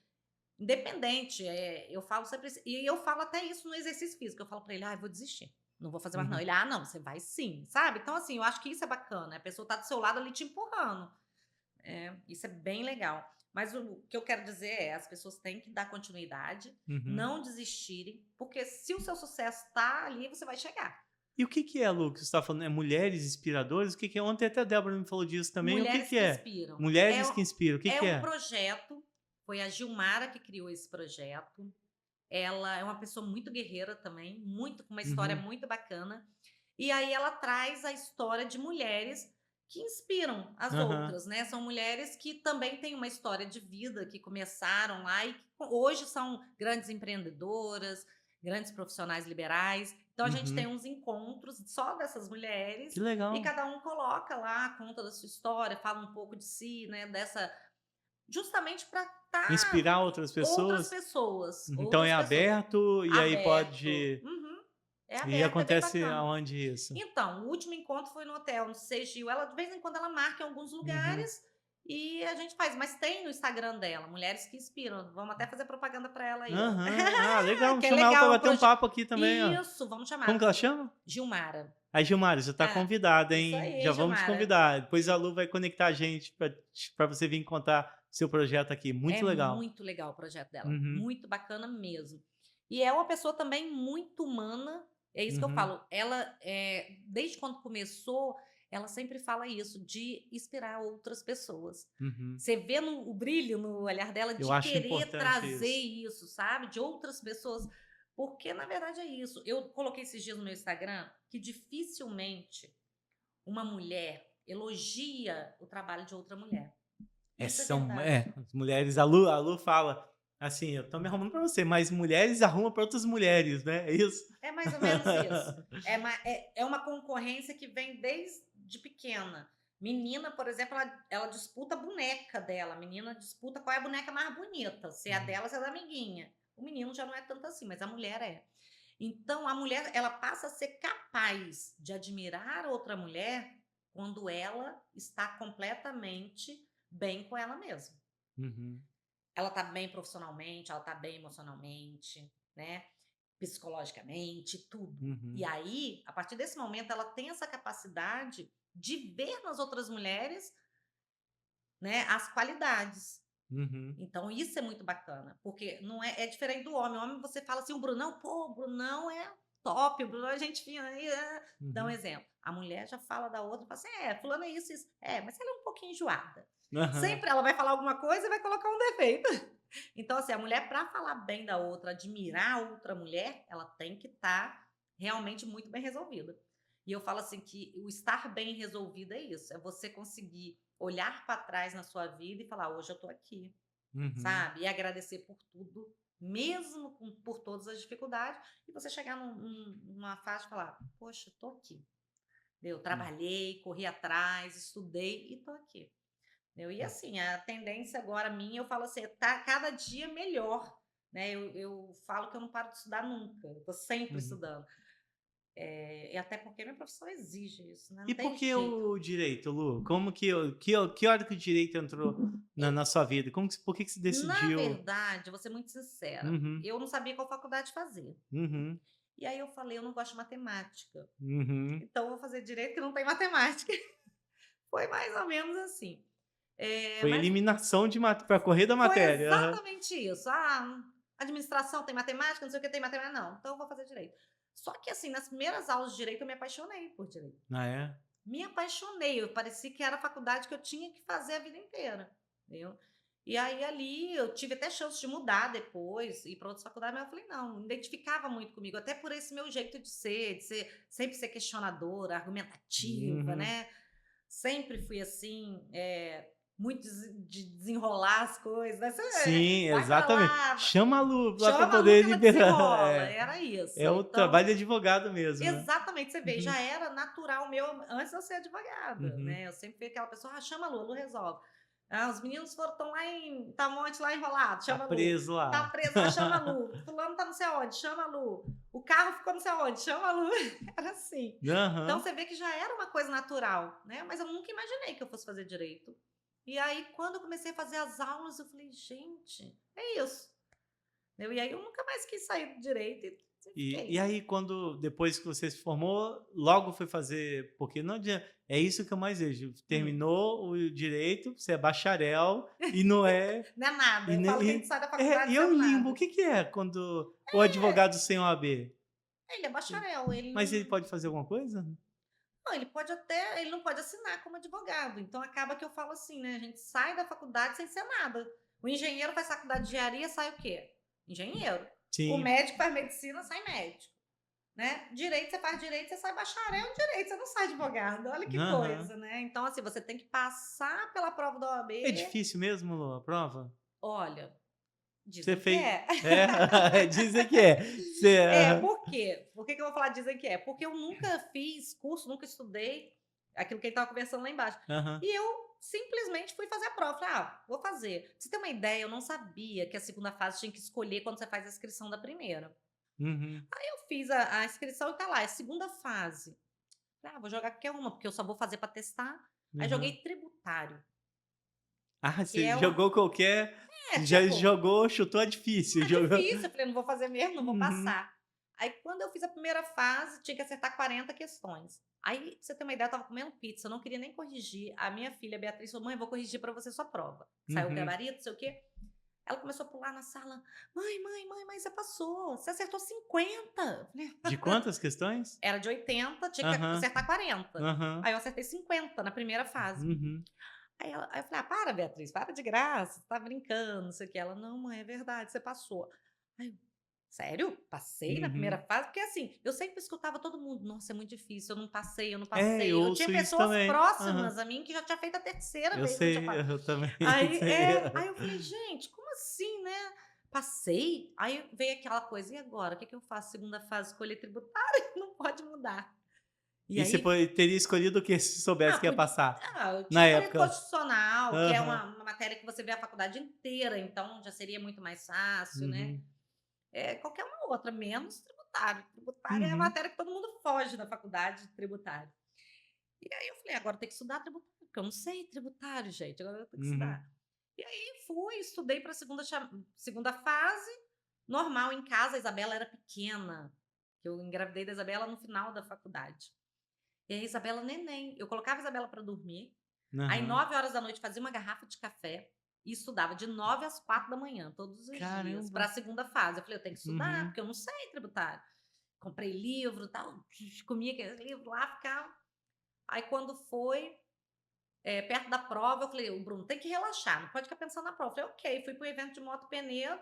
independente, eu falo sempre assim, e eu falo até isso no exercício físico, eu falo pra ele: "Ai, vou desistir, não vou fazer mais não". Uhum. Ele: "Ah, não, você vai sim", sabe. Então assim, eu acho que isso é bacana, a pessoa tá do seu lado ali te empurrando. Isso é bem legal. Mas o que eu quero dizer é, as pessoas têm que dar continuidade, Uhum. não desistirem, porque se o seu sucesso tá ali, você vai chegar. E o que que é, Lu, que você está falando? É mulheres inspiradoras? O que que é? Ontem até a Débora me falou disso também. O que Mulheres que que é? inspiram. Mulheres que inspiram. O que É que um é? projeto, foi a Gilmara que criou esse projeto. Ela é uma pessoa muito guerreira também, muito com uma história Uhum. muito bacana. E aí ela traz a história de mulheres que inspiram as Aham. outras, né? São mulheres que também têm uma história de vida, que começaram lá e que hoje são grandes empreendedoras, grandes profissionais liberais. Então a gente tem Uhum. uns encontros só dessas mulheres Que e legal. cada um coloca lá, conta da sua história, fala um pouco de si, né? Dessa justamente para estar Inspirar outras outras pessoas? pessoas, Então é outras pessoas. aberto e aí Aberto. pode Uhum. É e aberto, é bem acontece bacana. aonde isso? Então, o último encontro foi no hotel, no Segil. Ela, de vez em quando, ela marca em alguns Uhum. lugares e a gente faz. Mas tem no Instagram dela, Mulheres que Inspiram. Vamos até fazer propaganda para ela aí, ó. Aham. Ah, legal, vamos Que é chamar ela para legal o bater um projeto. papo aqui também, ó. Isso, vamos Como que chamar. ela chama? Gilmara. A Gilmara, já tá Ah, convidada, isso hein? aí, Já vamos te Gilmara. convidar. Depois a Lu vai conectar a gente para você vir contar seu projeto aqui. É Muito legal. muito legal o projeto dela, Uhum, muito bacana mesmo. E é uma pessoa também muito humana, é isso que eu uhum, falo, ela, desde quando começou, ela sempre fala isso, de inspirar outras pessoas. uhum. Você vê o brilho no olhar dela Eu de acho querer importante trazer isso. isso, sabe, de outras pessoas, porque na verdade é isso. Eu coloquei esses dias no meu Instagram que dificilmente uma mulher elogia o trabalho de outra mulher. Isso é verdade. As mulheres, a Lu fala assim, eu tô me arrumando para você, mas mulheres arrumam para outras mulheres, né? É isso? É mais ou menos isso. É uma concorrência que vem desde pequena. Menina, por exemplo, ela disputa a boneca dela. A menina disputa qual é a boneca mais bonita. Se é a Uhum, dela, se é da amiguinha. O menino já não é tanto assim, mas a mulher é. Então, a mulher, ela passa a ser capaz de admirar outra mulher quando ela está completamente bem com ela mesma. uhum, Ela tá bem profissionalmente, ela tá bem emocionalmente, né? Psicologicamente, tudo. E uhum, aí, a partir desse momento, ela tem essa capacidade de ver nas outras mulheres, né, as qualidades. uhum, Então, isso é muito bacana, porque não é diferente do homem. O homem, você fala assim, o Brunão, pô, o Brunão é top, o Brunão é gente fina. Aí, dá um uhum. exemplo. A mulher já fala da outra, fala assim, fulano é isso, isso. Mas ela é um pouquinho enjoada. Aham. Sempre ela vai falar alguma coisa e vai colocar um defeito. Então, assim, a mulher, para falar bem da outra, admirar a outra mulher, ela tem que estar realmente muito bem resolvida. E eu falo assim que o estar bem resolvido é isso, é você conseguir olhar para trás na sua vida e falar: "Hoje eu estou aqui", Uhum. sabe? E agradecer por tudo, mesmo por todas as dificuldades, e você chegar numa fase de falar: "Poxa, estou aqui. Eu Hum. trabalhei, corri atrás, estudei e estou aqui". E assim, a tendência agora minha, eu falo assim, tá cada dia melhor, né? Eu falo que eu não paro de estudar nunca, eu tô sempre Uhum. estudando. E até porque minha profissão exige isso, né? Não E por tem que jeito. o direito, Lu? Como que hora que o direito entrou na sua vida? Por que que você Na decidiu? verdade, eu vou ser muito sincera, Uhum, eu não sabia qual faculdade fazer. uhum, E aí eu falei, eu não gosto de matemática, uhum. então eu vou fazer direito que não tem matemática. Foi mais ou menos assim. Foi Mas eliminação de para correr da foi matéria. Aham. exatamente isso. Ah, administração tem matemática, não sei o que tem matemática. Não, então eu vou fazer direito. Só que assim, nas primeiras aulas de direito, eu me apaixonei por direito. Ah, é? Me apaixonei. Eu parecia que era a faculdade que eu tinha que fazer a vida inteira. Entendeu? E aí ali eu tive até chance de mudar depois, ir para outras faculdades, mas eu falei: "Não", me identificava muito comigo, até por esse meu jeito de sempre ser questionadora, argumentativa, Uhum. né. Sempre fui assim, muito de desenrolar as coisas, né, Sim, "Vai pra exatamente. lá, Chama a Lu lá para chama a Lu poder que ela liberar. desenrola", era É isso. o trabalho de Então advogado mesmo, né. exatamente, você vê, Uhum, já era natural meu antes de eu ser advogada, uhum. né, eu sempre fui aquela pessoa: "Ah, chama a Lu resolve". "Ah, os meninos foram estão lá em Tamonte, lá enrolado, Tá chama a Lu". preso "Tá lá. preso lá, chama a Lu". "Fulano tá não sei aonde, chama a Lu". "O carro ficou não sei aonde, chama a Lu". Era assim. Então Aham. você vê que já era uma coisa natural, né, mas eu nunca imaginei que eu fosse fazer direito. E aí quando eu comecei a fazer as aulas, eu falei: "Gente, é isso". E aí eu nunca mais quis sair do direito e E fiquei. aí quando depois que você se formou, logo foi fazer porque não adianta é isso que eu mais vejo, Hum. terminou o direito, você é bacharel e não é Não é nada, e eu ne falo que a gente sai da faculdade e é o sendo limbo, o nada. que que é quando o advogado sem OAB? Ele é bacharel, ele Mas ele não pode fazer alguma coisa? não, ele não pode assinar como advogado, então acaba que eu falo assim, né, a gente sai da faculdade sem ser nada. O engenheiro faz faculdade de engenharia, sai o quê? Engenheiro. O Sim. médico faz medicina, sai médico, né. Direito, você faz direito, você sai bacharel em direito, você não sai advogado, olha que Aham. coisa, né. Então, assim, você tem que passar pela prova da OAB. É difícil mesmo, Lu, a prova? Olha, Você dizem que fez é. é? Dizem que é. Você É, aham. por quê? Por que que eu vou falar dizem que é? Porque eu nunca fiz curso, nunca estudei aquilo que a gente estava conversando lá embaixo. Aham. E eu simplesmente fui fazer a prova. Falei: "Ah, vou fazer". Pra você ter uma ideia, eu não sabia que a segunda fase tinha que escolher quando você faz a inscrição da primeira. Uhum. Eu fiz a inscrição e tá lá, é segunda fase. Falei: "Ah, vou jogar qualquer uma, porque eu só vou fazer para testar". Aí Aham. joguei tributário, Ah, que você é uma jogou qualquer já tipo, jogou, chutou a difícil, é jogou difícil, eu falei: "Não vou fazer mesmo, não vou uhum, passar". Aí quando eu fiz a primeira fase, tinha que acertar 40 questões. Aí, pra você ter uma ideia, eu estava comendo pizza, eu não queria nem corrigir, a minha filha Beatriz falou: "Mãe, eu vou corrigir pra você sua prova". Saiu o uhum. gabarito, não sei o quê, ela começou a pular na sala: "Mãe, mãe, mãe, mãe, você passou, você acertou 50". Eu falei: De quantas questões? era de 80, tinha que Aham, acertar 40. aham, Aí eu acertei 50 na primeira fase. uhum. Aí eu falei: "Ah, para Beatriz, para de graça, você tá brincando, não sei o quê". Ela: "Não mãe, é verdade, você passou". Aí eu: "Sério? Passei na primeira Uhum. fase?" Porque assim, eu sempre escutava todo mundo: "Nossa, é muito difícil, eu não passei, eu não É, eu passei". Eu tinha ouço isso pessoas também. Aham. próximas a mim que já tinha feito a terceira Eu vez que não tinha sei, passado. eu também Aí sei. aí eu falei: "Gente, como assim, né? Passei?". Aí veio aquela coisa: "E agora, o que que eu faço? Segunda fase, escolher tributário, não pode mudar". E E você aí teria escolhido o que se soubesse que ia podia passar? eu Na tinha escolhido época? constitucional, que é Aham. uma matéria que você vê a faculdade inteira, então já seria muito mais fácil, né. Uhum. Qualquer uma outra, menos tributário. Tributário é a Uhum. matéria que todo mundo foge da faculdade, tributário. E aí eu falei: "Agora tem que estudar tributário, porque eu não sei tributário, gente, agora eu tenho que Uhum. estudar". E aí fui, estudei para a segunda fase, normal em casa, a Isabela era pequena, que eu engravidei da Isabela no final da faculdade. E a Isabela neném, eu colocava a Isabela para dormir, aí Aham. 9 horas da noite fazia uma garrafa de café e estudava de 9 às 4 da manhã todos os dias, para Caramba. a segunda fase. Eu falei: "Eu tenho que estudar, Uhum. porque eu não sei tributário". Comprei livro, tal, comia aquele livro lá, ficava. Aí quando foi, perto da prova, eu falei: "O Bruno, tem que relaxar, não pode ficar pensando na prova". Eu falei: "Ok". Fui para o evento de moto Penedo,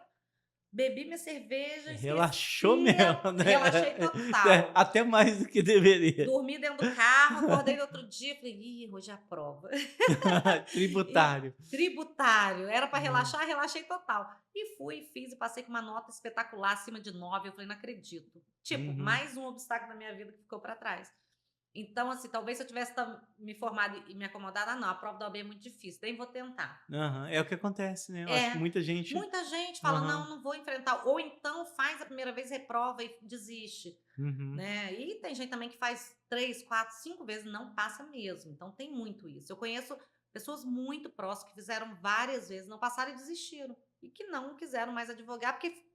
bebi minha cerveja, Relaxou esqueci, mesmo, né? relaxei total. Até mais do que deveria. Dormi dentro do carro, acordei no outro dia, falei: "Ih, hoje é a prova". E Tributário. tributário, era para Hum. relaxar, relaxei total. E fui, fiz e passei com uma nota espetacular, acima de 9. Eu falei: "Não acredito". Tipo, Uhum. mais um obstáculo da minha vida que ficou para trás. Então, assim, talvez se eu tivesse me formado e me acomodado: "Ah, não, a prova da OAB é muito difícil, nem vou tentar". Aham. É o que acontece, né, eu acho que É, muita gente muita gente fala: aham. "Não, não vou enfrentar", ou então faz a primeira vez, reprova e desiste. Uhum. Né, e tem gente também que faz 3, 4, 5 vezes, não passa mesmo, então tem muito isso. Eu conheço pessoas muito próximas que fizeram várias vezes, não passaram e desistiram, e que não quiseram mais advogar, porque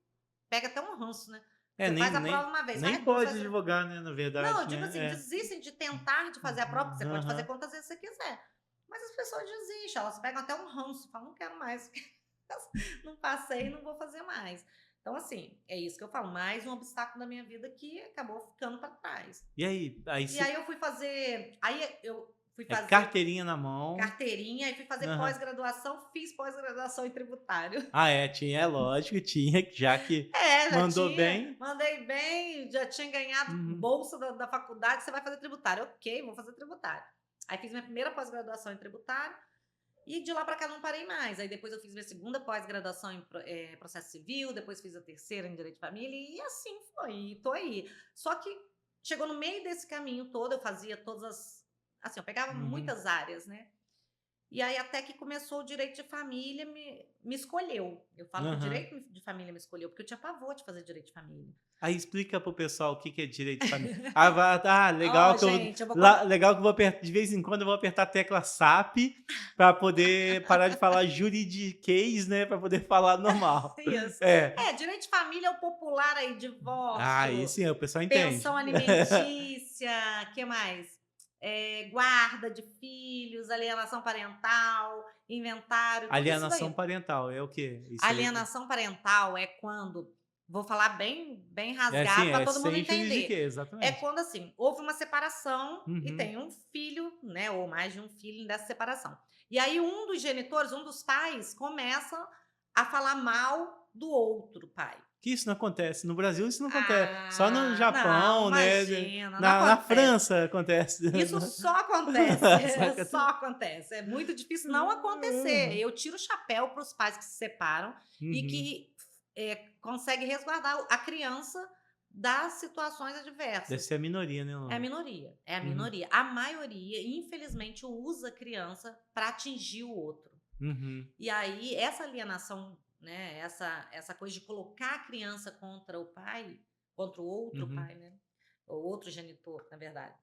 pega até um ranço, né. É, Você nem faz a prova nem uma vez, nem faz 2, pode faz advogar, né, na não, verdade, eu digo né. assim, É. desistem de tentar de fazer a prova, porque você pode fazer Aham. quantas vezes você quiser, mas as pessoas desistem, elas pegam até um ranço, falam: "Não quero mais, não passei, não vou fazer mais". Então assim, é isso que eu falo, mais um obstáculo da minha vida que acabou ficando para trás. E aí? Aí E você aí eu fui fazer, aí eu Fui É fazer carteirinha na mão. carteirinha e fui fazer Aham. pós-graduação, fiz pós-graduação em tributário. Ah, é, tinha, é lógico, tinha, já que É, já mandou tinha, bem. mandei bem, já tinha ganhado Uhum. bolsa da faculdade, você vai fazer tributário. Ok, vou fazer tributário. Aí fiz minha primeira pós-graduação em tributário e de lá para cá não parei mais. Aí depois eu fiz minha segunda pós-graduação em processo civil, depois fiz a terceira em direito de família e assim foi, e tô aí. Só que chegou no meio desse caminho todo, eu fazia todas as, assim, eu pegava Uhum. muitas áreas, né? E aí até que começou o direito de família, me escolheu. Eu falo que o Aham. direito de família me escolheu, porque eu tinha pavor de fazer direito de família. Aí explica pro pessoal o que que é direito de família. Ó, Legal que eu gente, eu vou contar. legal que eu vou de vez em quando eu vou apertar a tecla SAP para poder parar de falar juridiquês, né, para poder falar normal. Isso. É. É, direito de família é o popular aí, Aí divórcio, sim, o pessoal pensão entende. alimentícia, que mais? Guarda de filhos, alienação parental, inventário, tudo isso Alienação daí. parental é o quê? Isso aí Alienação parental é quando, vou falar bem é assim, rasgado para é todo mundo sem entender. juridiquês, É exatamente. quando assim, houve uma separação e Uhum. tem um filho, né, ou mais de um filho dessa separação. E aí um dos genitores, um dos pais, começa a falar mal do outro pai. Que isso não acontece. No Brasil isso não acontece. Só no Ah, não, Japão, né, imagina, não na acontece. França acontece. Isso só acontece, Só acontece. só acontece. É muito difícil não acontecer. Eu tiro o chapéu para os pais que se separam e Uhum. que conseguem resguardar a criança das situações Deve adversas. ser a minoria, né, É a Luana? minoria, é a Uhum. minoria. A maioria, infelizmente, usa a criança para atingir o outro. Uhum. E aí, essa alienação, né, essa coisa de colocar a criança contra o pai, contra o outro Uhum. pai, né, o outro genitor, na verdade.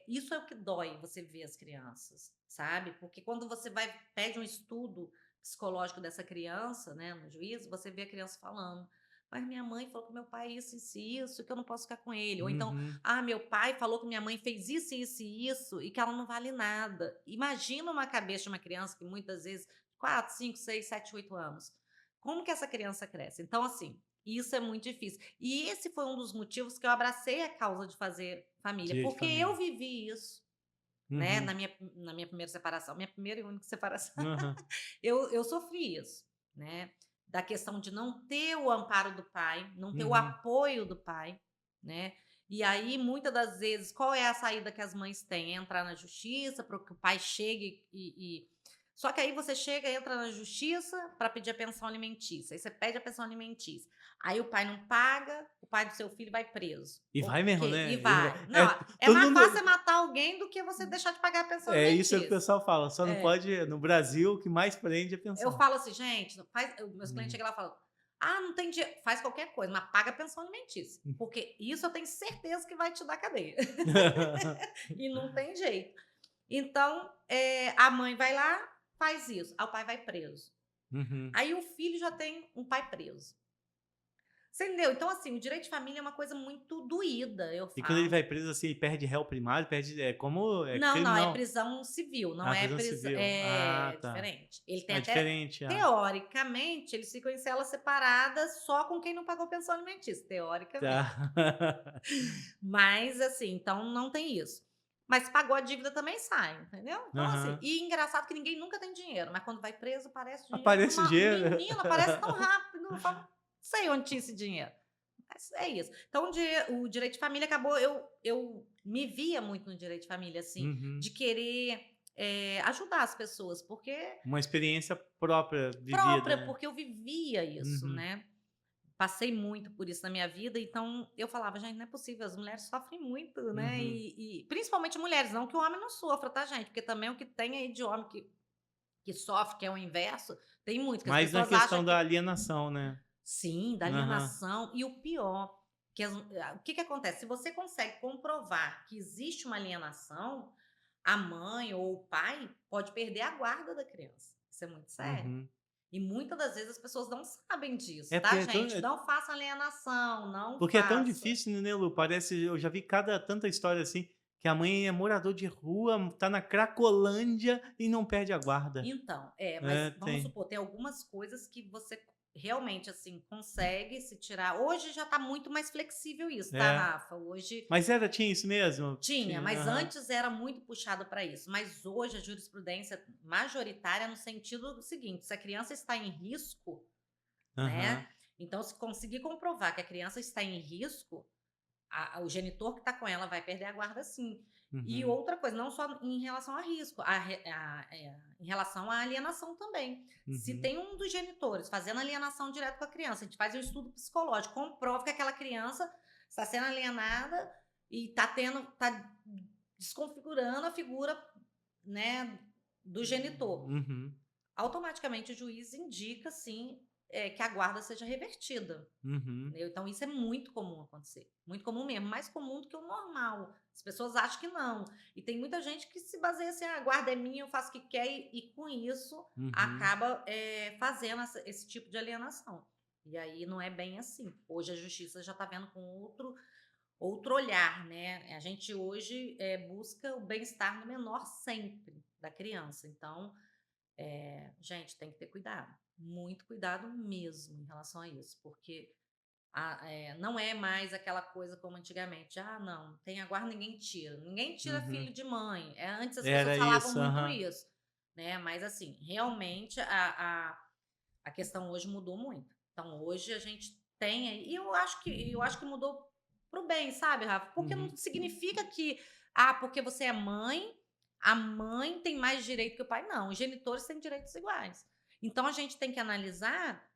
Isso é o que dói você ver as crianças, sabe? Porque quando você vai, pede um estudo psicológico dessa criança, né, no juízo, você vê a criança falando. Mas minha mãe falou que meu pai isso, isso, que eu não posso ficar com ele. Ou então, Uhum. meu pai falou que minha mãe fez isso, isso e isso, e que ela não vale nada. Imagina uma cabeça de uma criança que muitas vezes 4, 5, 6, 7, 8 anos. Como que essa criança cresce? Então, assim, isso é muito difícil. E esse foi um dos motivos que eu abracei a causa de fazer família, Direito de porque eu família. vivi isso, né, Uhum. na minha primeira separação, minha primeira e única separação. Aham. Eu sofri isso, né, da questão de não ter o amparo do pai, não ter o Uhum. apoio do pai, né. E aí, muitas das vezes, qual é a saída que as mães têm? É entrar na justiça para que o pai chegue só que aí você chega, entra na justiça para pedir a pensão alimentícia, aí você pede a pensão alimentícia, aí o pai não paga, o pai do seu filho vai preso. E vai mesmo, Ok, e né? vai. É, Não, é todo mais fácil mundo você matar alguém do que você deixar de pagar a pensão é isso que o alimentícia. pessoal fala, só não É. pode no Brasil, o que mais prende é Eu pensão. falo assim: "Gente, não faz", meus clientes Uhum. chegam lá e falam: "Ah, não tem dinheiro", faz qualquer coisa, mas paga a pensão alimentícia, porque isso eu tenho certeza que vai te dar cadeia. E não tem jeito. Então, a mãe vai lá, faz isso, aí o pai vai preso. Uhum. Aí o filho já tem um pai preso. Você entendeu? Então, assim, o direito de família é uma coisa muito doída, eu E quando ele vai falo. preso, assim, ele perde réu primário, perde como é Não, não, é criminal. prisão civil, não Ah, é prisão prisão, civil. Ah, é tá. diferente. Ele tem É até, diferente, ah. teoricamente, eles ficam em celas separadas só com quem não pagou pensão alimentícia, Tá. teoricamente. Mas, assim, então não tem isso. Mas pagou a dívida também sai, entendeu? Então, assim, Aham. e engraçado que ninguém nunca tem dinheiro, mas quando vai preso, aparece dinheiro Aparece o numa dinheiro. menina, aparece tão rápido, eu falo, não sei onde tinha esse dinheiro. Mas é isso. Então, o direito de família acabou, eu me via muito no direito de família, assim, de Uhum. querer ajudar as pessoas, porque Uma experiência própria, vivida, própria, né. porque eu vivia isso, Uhum. né? Passei muito por isso na minha vida, então eu falava: "Gente, não é possível, as mulheres sofrem muito, né", Uhum. e principalmente mulheres, não que o homem não sofra, tá, gente, porque também o que tem aí de homem que sofre, que é o inverso, tem muito, que as Mais na pessoas acham questão da que alienação, né. sim, da Aham. alienação e o pior, o que que acontece, se você consegue comprovar que existe uma alienação, a mãe ou o pai pode perder a guarda da criança, isso é muito sério. Uhum. E muitas das vezes as pessoas não sabem disso, É porque tá, gente? Não façam alienação, não é tão faça. difícil, né, Lu, parece eu já vi cada tanta história assim, que a mãe é morador de rua, tá na Cracolândia e não perde a guarda. Então, É, mas vamos tem. supor, tem algumas coisas que você realmente, assim, consegue se tirar. Hoje já tá muito mais flexível isso, tá, É. Rafa? Hoje Mas tinha isso mesmo? tinha, mas Aham, antes era muito puxado para isso. Mas hoje a jurisprudência majoritária no sentido do seguinte: se a criança está em risco, aham. né? Então, se conseguir comprovar que a criança está em risco, o genitor que está com ela vai perder a guarda, sim. E Uhum, outra coisa, não só em relação a risco, em relação à alienação também. Se uhum, tem um dos genitores fazendo alienação direto com a criança, a gente faz um estudo psicológico, comprova que aquela criança está sendo alienada e está desconfigurando a figura, né, do genitor. uhum, Automaticamente o juiz indica, sim, que a guarda seja revertida. uhum. Entendeu? Então isso é muito comum acontecer, muito comum mesmo, mais comum do que o normal. As pessoas acham que não. E tem muita gente que se baseia assim: a guarda é minha, eu faço o que quer, e com isso Uhum, acaba fazendo esse tipo de alienação. E aí não é bem assim. Hoje a justiça já está vendo com outro olhar, né? A gente hoje busca o bem-estar do menor sempre, da criança. Então, gente, tem que ter cuidado, muito cuidado mesmo em relação a isso, porque não é mais aquela coisa como antigamente. Ah, não, tem a guarda, ninguém tira uhum. filho de mãe. Antes as pessoas Era falavam isso, muito aham. isso, né? Mas assim, realmente a questão hoje mudou muito. Então hoje a gente tem aí, e eu acho que mudou pro bem, sabe, Rafa? Porque não Uhum, significa que, porque você é mãe, a mãe tem mais direito que o pai. Não, os genitores têm direitos iguais. Então a gente tem que analisar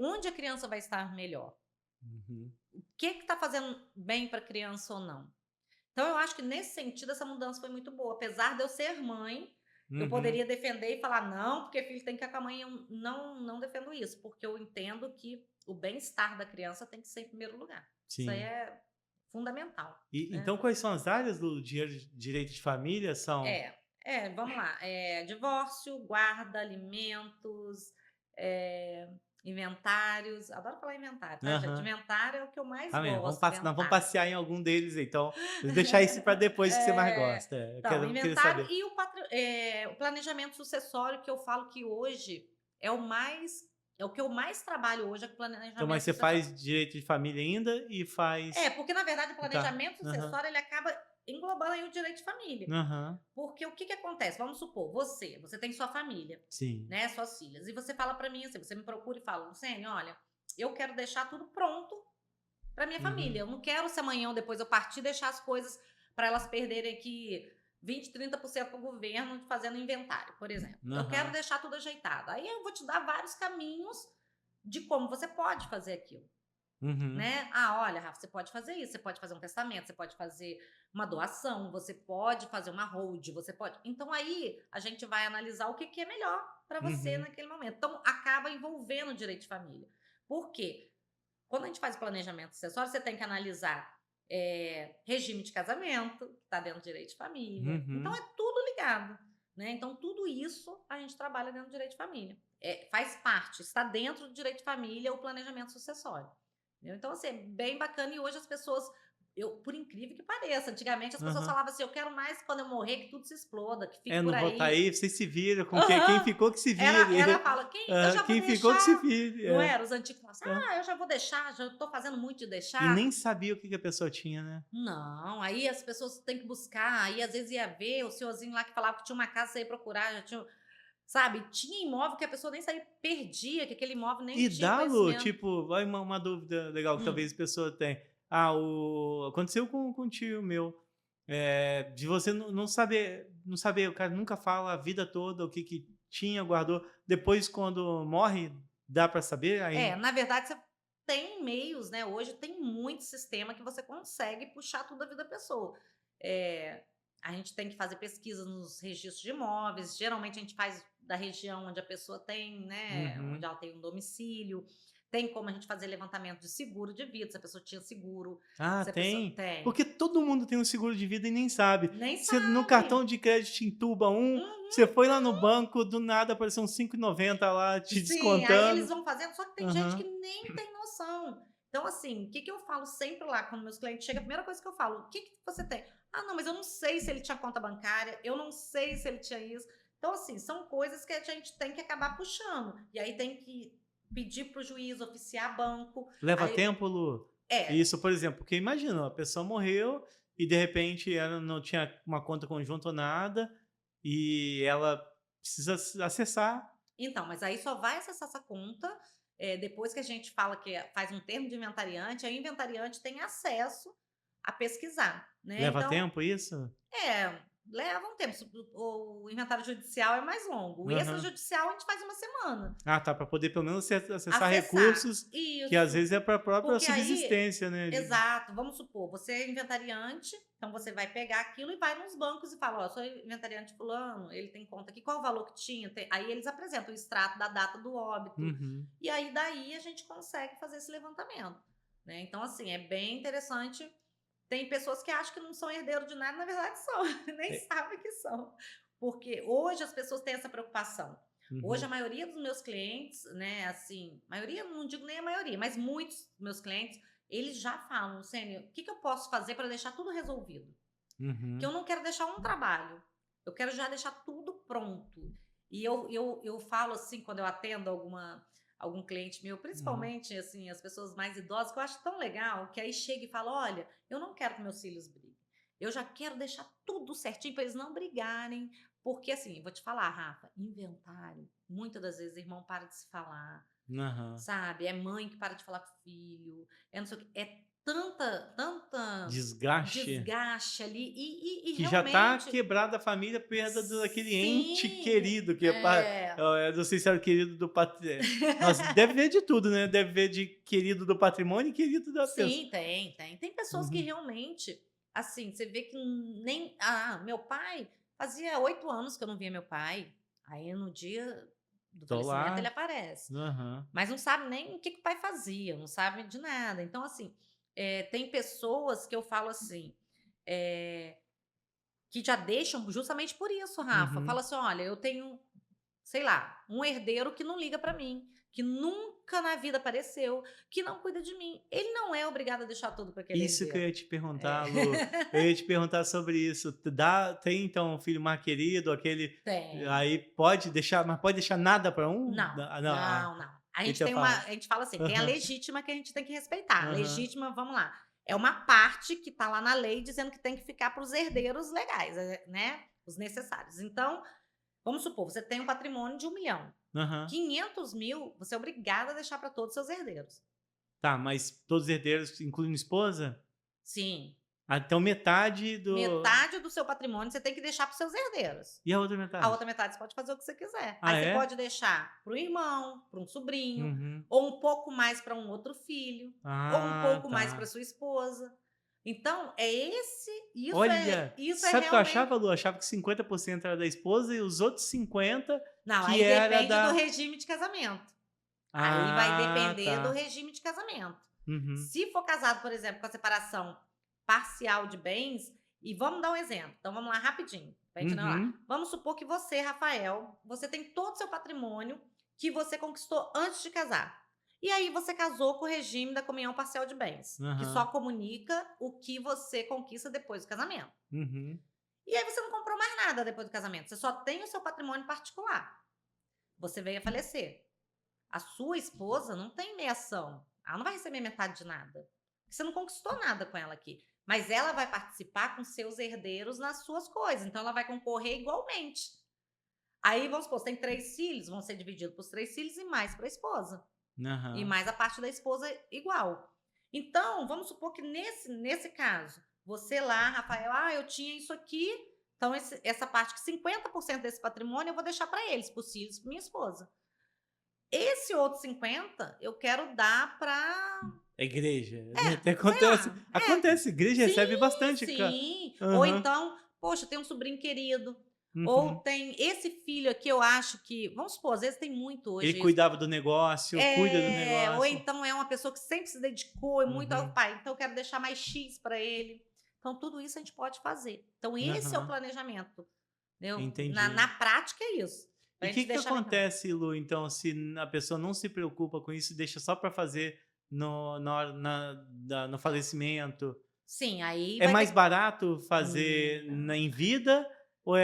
onde a criança vai estar melhor. uhum, O que está fazendo bem para a criança ou não. Então eu acho que nesse sentido essa mudança foi muito boa. Apesar de eu ser mãe, eu uhum. poderia defender e falar: "Não, porque filho tem que ficar com a mãe". Eu não defendo isso, porque eu entendo que o bem-estar da criança tem que ser em primeiro lugar. Isso aí Sim. é fundamental, Então né. quais são as áreas do direito de família? São Vamos lá, divórcio, guarda, alimentos, eh, inventários. Adoro falar inventário, tá, gente? aham. Inventário é o que eu mais Tá vendo? gosto, Nós vamos inventário. passear em algum deles, então. Vou deixar isso para depois que você mais É, gosta. Eu então, queria inventário saber. e o planejamento sucessório, que eu falo que hoje é o que eu mais trabalho hoje, é com Então, mas planejamento você sucessório. faz direito de família ainda e faz. Porque na verdade o Tá. planejamento Aham. sucessório ele acaba englobando aí o direito de família. Aham. Porque o que acontece? Vamos supor, você tem sua família, Sim. né, suas filhas, e você fala para mim assim, você me procura e fala: "Luciene, olha, eu quero deixar tudo pronto para minha família. Uhum. Eu não quero se amanhã ou depois eu partir deixar as coisas para elas perderem aqui 20, 30% para o governo fazendo inventário, por exemplo. Eu quero Aham. deixar tudo ajeitado. Aí eu vou te dar vários caminhos de como você pode fazer aquilo, Uhum. né? Ah, olha, Rafa, você pode fazer isso, você pode fazer um testamento, você pode fazer uma doação, você pode fazer uma hold, você pode. Então aí a gente vai analisar o que é melhor para você Uhum. naquele momento. Então acaba envolvendo o direito de família. Por quê? Quando a gente faz planejamento sucessório, você tem que analisar regime de casamento, que está dentro do direito de família. Então Uhum. é tudo ligado, né? Então tudo isso a gente trabalha dentro do direito de família. Faz parte, está dentro do direito de família o planejamento sucessório. Entendeu? Então, assim, é bem bacana. E hoje as pessoas, por incrível que pareça, antigamente as pessoas Aham. falavam assim: eu quero mais quando eu morrer que tudo se exploda, que fique É, por não vou estar aí. aí, vocês se viram com quem Aham. ficou que se Era vire. fala: "Eu já vou Quem ficou que se deixar", vire. não É. era? Os antigos falavam assim: É. "Ah, eu já vou deixar, já estou fazendo muito de E deixar". nem sabia o que a pessoa tinha, né? Não, aí as pessoas têm que buscar, aí às vezes ia ver o senhorzinho lá que falava que tinha uma casa, você ia procurar, já tinha, sabe, tinha imóvel que a pessoa nem sabia, perdia, que aquele imóvel nem E tinha dá, Lu, conhecimento. tipo, vai uma dúvida legal que Hum. talvez a pessoa tenha. Aconteceu com um tio meu, de você não saber, o cara nunca fala a vida toda o que tinha, guardou. Depois, quando morre, dá para saber? Aí, Na verdade você tem meios, né, hoje tem muito sistema que você consegue puxar tudo da vida da pessoa. Eh, a gente tem que fazer pesquisa nos registros de imóveis, geralmente a gente faz da região onde a pessoa tem, né, onde uhum. ela tem um domicílio, tem como a gente fazer levantamento de seguro de vida, se a pessoa tinha seguro, Ah, se a pessoa tem? tem. Porque todo mundo tem um seguro de vida e nem sabe. Nem Você, no sabe. cartão de crédito entuba você Uhum. foi lá no banco, do nada apareceu uns 5,90 lá te Sim, aí eles descontando. vão fazendo, só que tem gente que Aham. nem tem noção. Então, assim, o que eu falo sempre lá quando meus clientes chegam, a primeira coisa que eu falo, o que você tem? Ah, não, mas eu não sei se ele tinha conta bancária, eu não sei se ele tinha isso. Então, assim, são coisas que a gente tem que acabar puxando. E aí tem que pedir para o juiz oficiar banco. Leva Aí, tempo, Lu? é, Isso, por exemplo, porque imagina, a pessoa morreu e de repente ela não tinha uma conta conjunta ou nada e ela precisa acessar. então, mas aí só vai acessar essa conta depois que a gente fala que faz um termo de inventariante, aí o inventariante tem acesso a pesquisar, né? Leva Então, tempo isso? leva um tempo. O inventário judicial é mais longo. O Aham. extrajudicial a gente faz uma semana. Ah, tá, para poder pelo menos acessar Acessar. recursos que às Isso. vezes é para a própria Porque aí, subsistência, né? exato, vamos supor, você é inventariante, então você vai pegar aquilo e vai nos bancos e fala, ó, sou inventariante fulano, ele tem conta aqui, qual o valor que tinha? Aí eles apresentam o extrato da data do óbito. Uhum. E aí daí a gente consegue fazer esse levantamento, né? Então, assim, é bem interessante. Tem pessoas que acham que não são herdeiros de nada, na verdade são, nem É. sabem que são. Porque hoje as pessoas têm essa preocupação. Hoje a Uhum. maioria dos meus clientes, né, assim, maioria, não digo nem a maioria, mas muitos dos meus clientes, eles já falam, Sênia, o que eu posso fazer para deixar tudo resolvido? Que Uhum. eu não quero deixar um trabalho, eu quero já deixar tudo pronto. E eu falo assim, quando eu atendo algum cliente meu, Uhum. principalmente assim, as pessoas mais idosas, que eu acho tão legal, que aí chega e fala: olha, eu não quero que meus filhos briguem. Eu já quero deixar tudo certinho para eles não brigarem. Porque, assim, vou te falar, Rafa, inventário, muitas das vezes o irmão para de se falar, Aham. sabe? É mãe que para de falar com o filho, é não sei o quê. É tanta Desgaste desgaste ali e que já tá realmente quebrada a família, perda daquele ente sim, querido, que é não sei se era o querido do patrimônio. Nossa, deve ver de tudo, né? Deve ver de querido do patrimônio e querido da pessoa. sim, tem. Tem pessoas que Uhum. realmente, assim, você vê que nem meu pai fazia 8 anos que eu não via meu pai, aí no dia do Tô falecimento ele lá. aparece, Aham. mas não sabe nem o que o pai fazia, não sabe de nada. Então, assim, tem pessoas que eu falo assim, eh que já deixam justamente por isso, Rafa. Fala Uhum. assim: "Olha, eu tenho, sei lá, um herdeiro que não liga pra mim, que nunca na vida apareceu, que não cuida de mim". Ele não é obrigado a deixar tudo para aquele Isso que eu herdeiro. ia te É. perguntar, Lu. Eu ia te perguntar sobre isso. Tem então um filho mais querido, aquele Tem. aí pode deixar, mas pode deixar nada para um? Não, Não, não, não. A gente então tem uma fala. a gente fala assim, tem a Aham, legítima que a gente tem que respeitar. aham. Legítima, vamos lá, é uma parte que tá lá na lei dizendo que tem que ficar para os herdeiros legais, né, os necessários. Então, vamos supor, você tem um patrimônio de 1.000.000. Aham. 500.000 você é obrigada a deixar para todos os seus herdeiros. Tá, mas todos os herdeiros, incluindo esposa? Sim, Ah, então metade do. metade do seu patrimônio você tem que deixar para os seus herdeiros. E a outra A metade? outra metade você pode fazer o que você quiser. Aí Ah, você é? pode deixar para o irmão, para um sobrinho, Uhum. ou um pouco mais para um outro filho, ou um Ah, pouco mais para tá. sua esposa. Então, Olha, isso é sabe o que eu realmente. achava, Lu? Eu achava que 50% era da esposa e os outros 50 Não, que aí era depende do da. regime de casamento. Aí vai Ah, depender do tá. regime de casamento. Uhum. Se for casado, por exemplo, com a separação parcial de bens, e vamos dar um exemplo. Então vamos lá rapidinho, pra gente não lá. Uhum. Vamos supor que você, Rafael, você tem todo o seu patrimônio que você conquistou antes de casar. E aí você casou com o regime da comunhão parcial de bens, que só Aham. comunica o que você conquista depois do casamento. Uhum. E aí você não comprou mais nada depois do casamento, você só tem o seu patrimônio particular. Você veio a falecer. A sua esposa não tem meiação. Ela não vai receber metade de nada. Você não conquistou nada com ela aqui. Mas ela vai participar com seus herdeiros nas suas coisas. Então ela vai concorrer igualmente. Aí, vamos supor, você tem 3 filhos, vão ser divididos para os 3 filhos e mais para a esposa. E Aham. mais a parte da esposa igual. Então, vamos supor que nesse caso, você lá, Rafael, eu tinha isso aqui. Então, essa parte que 50% desse patrimônio eu vou deixar para eles, para os filhos, para minha esposa. Esse outro 50 eu quero dar para, A igreja. Até sei acontece. lá, Acontece, a igreja recebe sim, bastante. sim. Ou Aham. então, poxa, tem um sobrinho querido, ou Uhum. tem esse filho aqui, eu acho que, vamos supor, às vezes tem muito Ele hoje isso. cuidava do negócio, cuida do Ou negócio. então é uma pessoa que sempre se dedicou e muito ao Uhum. pai, então eu quero deixar mais X para ele. Então, tudo isso a gente pode fazer. Então, esse é o Aham. planejamento. Entendeu? Na Entendi. prática é isso. E Pra o gente que deixar legal. acontece, Lu, então, se a pessoa não se preocupa com isso e deixa só para fazer no falecimento. Sim, aí É vai mais ter. barato fazer Não. em vida ou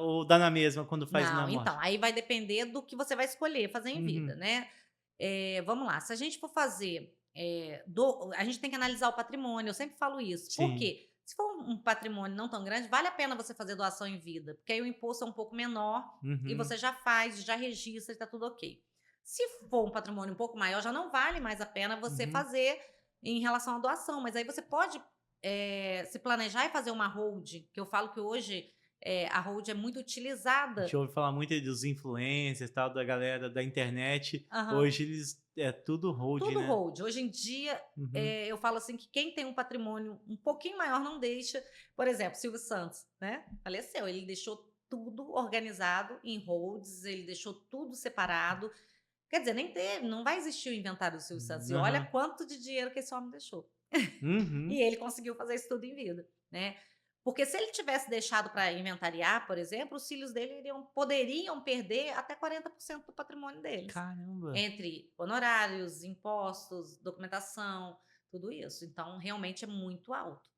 ou dá na mesma quando faz na Não, então, morte? aí vai depender do que você vai escolher fazer em vida, Uhum. né. Vamos lá, se a gente for fazer, a gente tem que analisar o patrimônio, eu sempre falo isso. Por Sim. quê? Se for um patrimônio não tão grande, vale a pena você fazer doação em vida, porque aí o imposto é um pouco menor e Uhum. você já faz, já registra e tá tudo ok. Se for um patrimônio um pouco maior, já não vale mais a pena você Uhum. fazer em relação à doação, mas aí você pode, se planejar e fazer uma hold, que eu falo que hoje, a hold é muito A gente utilizada. ouve falar muito aí dos influencers, tal, da galera da internet. Aham. Hoje eles é tudo hold, Tudo né? hold. Hoje em dia, Uhum. eu falo assim que quem tem um patrimônio um pouquinho maior não deixa. Por exemplo, Silvio Santos, né, faleceu, ele deixou tudo organizado em holds, ele deixou tudo separado. Quer dizer, nem teve, não vai existir o inventário do Silvio Santos. E olha Aham. quanto de dinheiro que esse homem deixou. E Uhum. ele conseguiu fazer isso tudo em vida, né. Porque se ele tivesse deixado para inventariar, por exemplo, os filhos dele poderiam perder até 40% do patrimônio deles. Caramba. Entre honorários, impostos, documentação, tudo isso. Então, realmente é muito alto,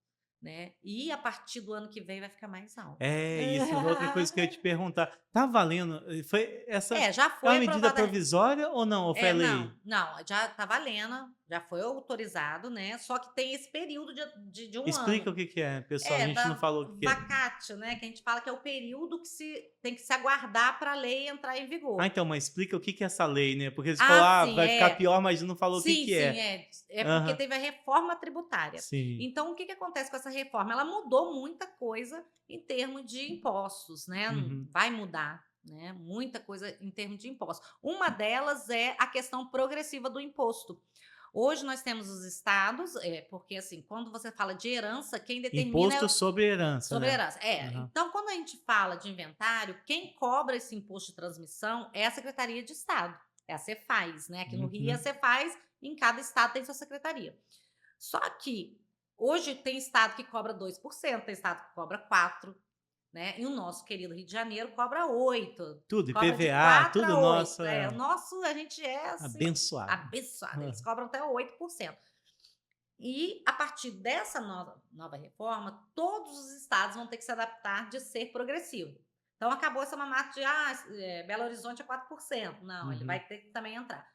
né. E a partir do ano que vem vai ficar mais alto. É isso, outra coisa que eu ia te perguntar, tá valendo? Foi essa Já é foi uma medida aprovada. provisória ou não? Ou foi Não, lei? não, já tá valendo, já foi autorizado, né, só que tem esse período de 1 Explica ano. o que que é, pessoal, a gente não Da falou o que que é. vacatio, né, que a gente fala que é o período que se tem que se aguardar para a lei entrar em Ah, vigor. então, mas explica o que que é essa lei, né, porque você falou: "Ah, Sim, vai ficar pior", mas não falou o que Sim, que sim, é. é porque Aham, teve a reforma tributária. sim. Então, o que que acontece com essa reforma? Ela mudou muita coisa em termos de impostos, né, Uhum. vai mudar, né, muita coisa em termos de impostos. Uma delas é a questão progressiva do imposto. Hoje nós temos os estados, porque, assim, quando você fala de herança, quem determina Imposto sobre herança, sobre né. herança. Aham. Então quando a gente fala de inventário, quem cobra esse imposto de transmissão é a Secretaria de Estado, é a Cefaz, né, aqui no Rio é a Uhum. Cefaz, em cada estado tem sua secretaria. Só que hoje tem estado que cobra 2%, tem estado que cobra 4%, né, e o nosso querido Rio de Janeiro cobra 8%, Tudo, cobra de IPVA, 4 tudo a nosso 8. O é nosso a gente é, assim, abençoado. abençoado, eles Hã. cobram até 8%. E a partir dessa nova reforma, todos os estados vão ter que se adaptar de ser progressivo. Então acabou essa mamata de Belo Horizonte é 4%. Não, ele Uhum. vai ter que também entrar.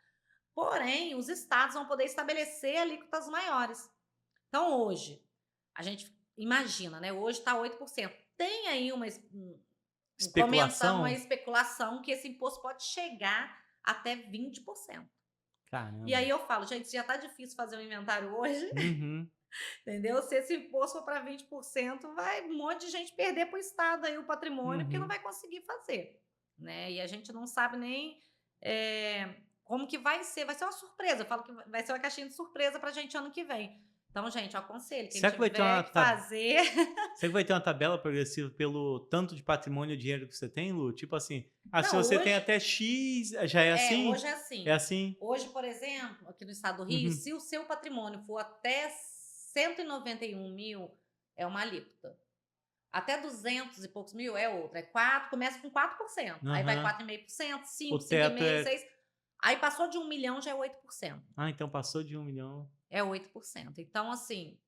Porém, os estados vão poder estabelecer alíquotas maiores. Então hoje, a gente imagina, né? Hoje está 8%. Tem aí um comentário, uma Especulação? especulação que esse imposto pode chegar até 20%. E Caramba. aí eu falo, gente, já está difícil fazer um inventário hoje. Uhum, Entendeu? Se esse imposto for para 20%, vai um monte de gente perder para o Estado aí o patrimônio, porque não uhum. vai conseguir fazer, né? E a gente não sabe nem como que vai ser uma surpresa. Eu falo que vai ser uma caixinha de surpresa para a gente ano que vem. Então, gente, eu aconselho, quem Será que vai ter tiver uma que fazer. será que vai ter uma tabela progressiva pelo tanto de patrimônio e dinheiro que você tem, Lu? Tipo assim, se Não, você tem até X, já é assim? hoje é É assim. assim? Hoje, por exemplo, aqui no estado do Rio, Uhum. se o seu patrimônio for até 191 mil, é uma alíquota. Até 200 e poucos mil é outra, é 4, começa com 4%, aí vai Aham. 4,5%, O 5, teto 5,5, é 6, aí passou de 1 milhão já é 8%, então passou de 1 milhão. é 8%. Então assim,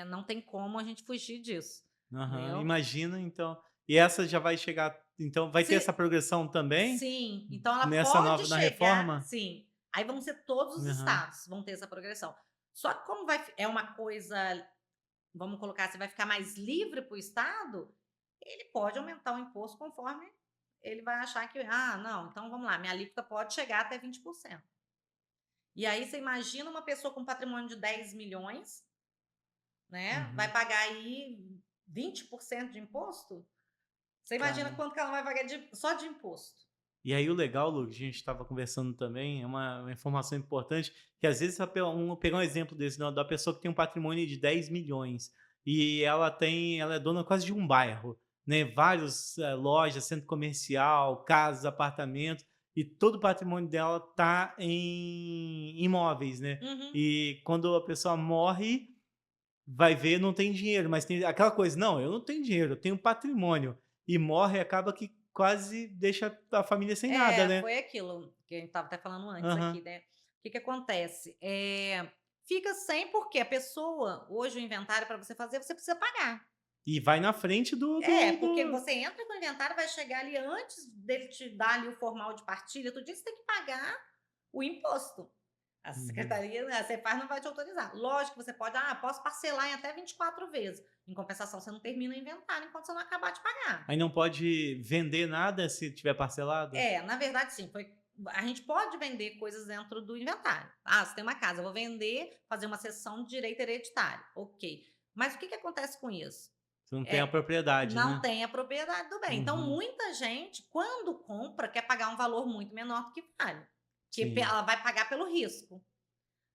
não tem como a gente fugir disso, né. Aham. Imagina então e essa já vai chegar então vai ter essa Se progressão também? Sim, então ela Nessa pode nova na chegar, reforma? sim, aí vão ser todos os Aham. estados, vão ter essa progressão. Só que como é uma coisa, vamos colocar, você vai ficar mais livre para o estado, ele pode aumentar o imposto conforme ele vai achar que, não, então vamos lá, minha alíquota pode chegar até 20%. E aí você imagina uma pessoa com patrimônio de 10 milhões, né, vai Uhum. pagar aí 20% de imposto? Você imagina Cara. quanto que ela vai pagar só de imposto. E aí o legal, Lu, que a gente estava conversando também, é uma informação importante, que às vezes pegar um exemplo desse, da pessoa que tem um patrimônio de 10 milhões e ela é dona quase de um bairro, né? Vários lojas, centro comercial, casas, apartamentos, e todo o patrimônio dela tá em imóveis, né? Uhum. E quando a pessoa morre, vai ver, não tem dinheiro, mas tem aquela coisa, não, eu não tenho dinheiro, eu tenho patrimônio. E morre, acaba que quase deixa a família sem nada, né? Foi aquilo que a gente estava até falando antes aqui, Aham. né. que acontece? Fica sem, porque a pessoa, hoje o inventário para você fazer, você precisa pagar. E vai na frente Porque você entra com o inventário, vai chegar ali antes dele te dar ali o formal de partilha, tudo isso, você tem que pagar o imposto. A secretaria, a Cefaz não vai te autorizar. Lógico que você pode, posso parcelar em até 24 vezes. Em compensação, você não termina o inventário enquanto você não acabar de pagar. Aí não pode vender nada se tiver parcelado? Na verdade, sim. A gente pode vender coisas dentro do inventário. Você tem uma casa, eu vou vender, fazer uma cessão de direito hereditário. Ok. Mas o que acontece com isso? Você não tem a propriedade, Não né? tem a propriedade do bem. Então, muita gente, quando compra, quer pagar um valor muito menor do que vale. Porque Sim. ela vai pagar pelo risco,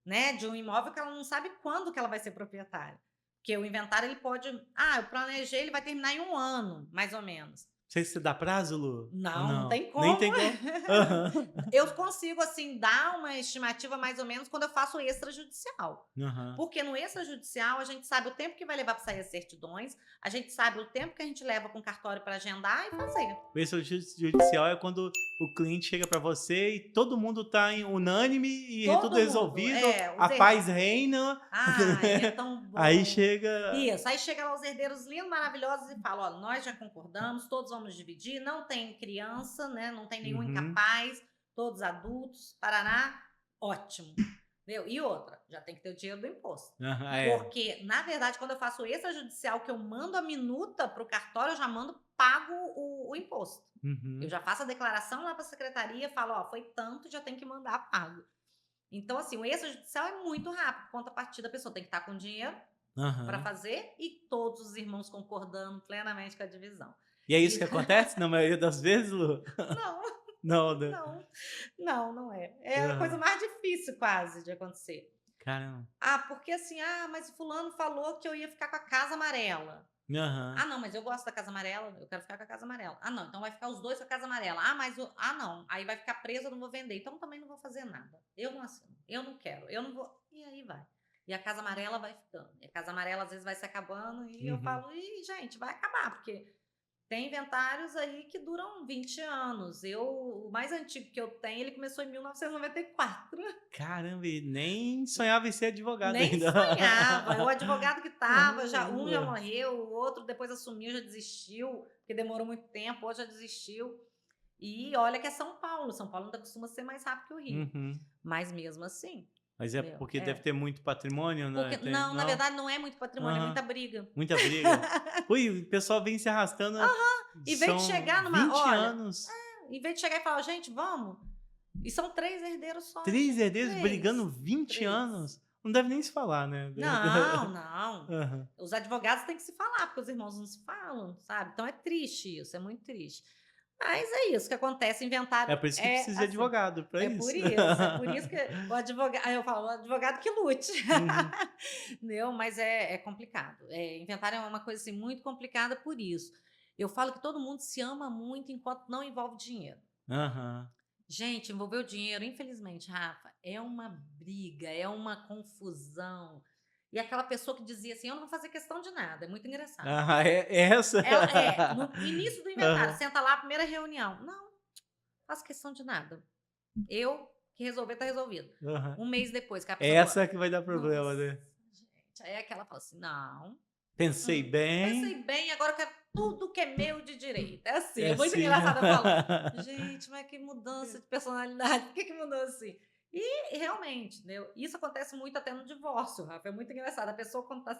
né? De um imóvel que ela não sabe quando que ela vai ser proprietária. Porque o inventário, ele pode... eu planejei, ele vai terminar em 1 ano, mais ou menos. Não sei se você dá prazo, Lu? Não tem como. Nem tem como? Eu consigo, assim, dar uma estimativa mais ou menos quando eu faço extrajudicial. Porque no extrajudicial a gente sabe o tempo que vai levar para sair as certidões, a gente sabe o tempo que a gente leva com o cartório para agendar e fazer. O extrajudicial é quando o cliente chega para você e todo mundo tá em unânime e tudo resolvido, a paz reina. É tão bom. Aí chega... Isso, aí chega lá os herdeiros lindos, maravilhosos e falam, olha, nós já concordamos, todos vamos dividir, não tem criança, né? Não tem nenhum incapaz, todos adultos, paraná, ótimo. Entendeu? E outra, já tem que ter o dinheiro do imposto. Porque, na verdade, quando eu faço extrajudicial, que eu mando a minuta para o cartório, eu já pago o imposto. Eu já faço a declaração lá para a secretaria, falo, foi tanto, já tem que mandar pago. Então, assim, o extrajudicial é muito rápido. Contrapartida, a pessoa tem que estar com dinheiro para fazer e todos os irmãos concordando plenamente com a divisão. E é isso que acontece na maioria das vezes, Lu? Não, não é. É a coisa mais difícil quase de acontecer. Caramba. Porque assim, mas o fulano falou que eu ia ficar com a casa amarela. Não, mas eu gosto da casa amarela, eu quero ficar com a casa amarela. Não, então vai ficar os dois com a casa amarela. Não, aí vai ficar preso, eu não vou vender. Então também não vou fazer nada. Eu não assino, eu não quero, eu não vou. E aí vai. E a casa amarela vai ficando. E a casa amarela às vezes vai se acabando e eu falo, gente, vai acabar, porque tem inventários aí que duram 20 anos. O mais antigo que eu tenho, ele começou em 1994. Caramba, e nem sonhava em ser advogado nem ainda. Nem sonhava. O advogado que estava, um já morreu, o outro depois assumiu, já desistiu, porque demorou muito tempo, outro já desistiu. E olha que é São Paulo. São Paulo ainda costuma ser mais rápido que o Rio. Mas mesmo assim... Mas é porque deve ter muito patrimônio, né? Não, na verdade não é muito patrimônio, é muita briga. Muita briga. Ui, o pessoal vem se arrastando. E vem de chegar numa... 20 anos. Em vez de chegar e falar, gente, vamos. E são 3 herdeiros só. 3 herdeiros brigando 20 anos? Não deve nem se falar, né? Não. Os advogados têm que se falar, porque os irmãos não se falam, sabe? Então é triste isso, é muito triste. Mas é isso que acontece, inventário. É por isso que precisa de advogado, para isso. É por isso que o advogado, eu falo, o advogado que lute. Não, mas é complicado. Inventário é uma coisa assim, muito complicada por isso. Eu falo que todo mundo se ama muito enquanto não envolve dinheiro. Gente, envolver o dinheiro, infelizmente, Rafa, é uma briga, é uma confusão. E aquela pessoa que dizia assim, eu não vou fazer questão de nada, é muito engraçado. Essa? No início do inventário, senta lá, primeira reunião. Não faço questão de nada. Eu que resolver, tá resolvido. Um mês depois, que a pessoa essa que vai dar problema, né? Gente, aí aquela fala assim, não. Pensei bem, agora eu quero tudo que é meu de direito. É assim, é muito engraçado. Eu falo, gente, mas que mudança de personalidade, por que mudou assim? E realmente, entendeu? Isso acontece muito até no divórcio, Rafa. É muito engraçado. A pessoa, quando tá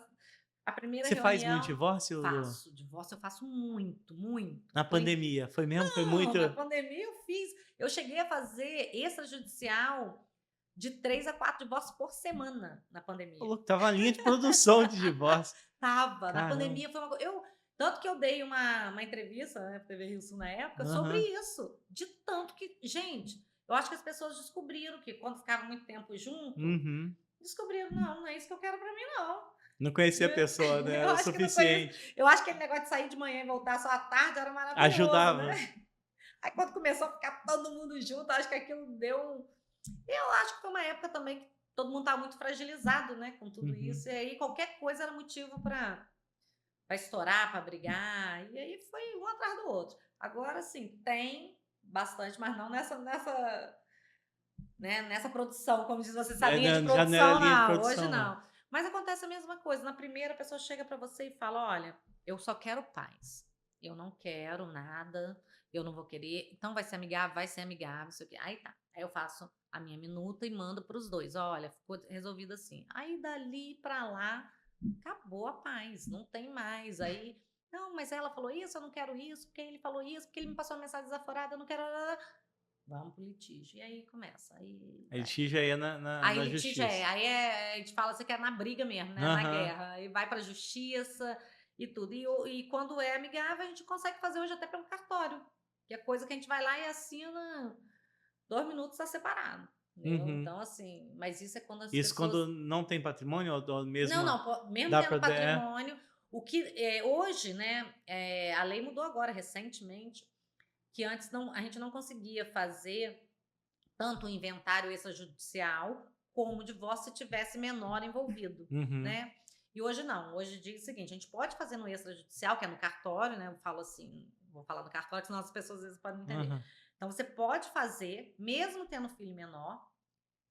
a primeira reunião... Você faz muito divórcio? Faço. Divórcio eu faço muito, muito. Na pandemia, foi mesmo? Não, foi muito... na pandemia eu fiz. Eu cheguei a fazer extrajudicial de 3 a 4 divórcios por semana na pandemia. Tava a linha de produção de divórcio. Tava. Na pandemia foi uma coisa... Tanto que eu dei uma entrevista, né, pra TV Rio Sul na época, sobre isso. De tanto que... Gente... Eu acho que as pessoas descobriram que quando ficavam muito tempo junto, descobriram, não é isso que eu quero pra mim, não. Não conhecia a pessoa, né? Era o suficiente. Eu acho que aquele negócio de sair de manhã e voltar só à tarde era maravilhoso. Ajudava. Né? Aí quando começou a ficar todo mundo junto, acho que aquilo deu... Eu acho que foi uma época também que todo mundo estava muito fragilizado, né, com tudo isso. E aí qualquer coisa era motivo para estourar, para brigar. E aí foi um atrás do outro. Agora, sim, tem... bastante, mas não né, nessa produção, como diz você, essa linha de Já não era produção, linha de não, hoje produção, não. não. Mas acontece a mesma coisa. Na primeira, a pessoa chega para você e fala: olha, eu só quero paz. Eu não quero nada, eu não vou querer. Então vai ser amigável, não sei o quê. Aí tá. Aí eu faço a minha minuta e mando para os dois. Olha, ficou resolvido assim. Aí dali para lá, acabou a paz, não tem mais. Aí, não, mas ela falou isso, eu não quero isso, porque ele falou isso, porque ele me passou uma mensagem desaforada, eu não quero. Vamos pro litígio. E aí começa. Aí A vai. litígio aí é na Aí litígio justiça. aí a gente fala assim que é na briga mesmo, né? Na Aham. guerra. E vai pra justiça e tudo. E quando é amigável, a gente consegue fazer hoje até pelo cartório. Que é coisa que a gente vai lá e assina 2 minutos, tá separado. Entendeu? Uhum. Então, assim, mas isso é quando as Isso pessoas. quando não tem patrimônio ou Não, mesmo não, mesmo dá tendo para patrimônio, o que hoje, né? A lei mudou agora recentemente, que antes não, a gente não conseguia fazer tanto o inventário extrajudicial como o divórcio se tivesse menor envolvido, Uhum. né? E hoje não, hoje diz o seguinte, a gente pode fazer no extrajudicial, que é no cartório, né? Eu falo assim, vou falar no cartório, senão as pessoas às vezes podem não entender. Aham. Então você pode fazer, mesmo tendo filho menor,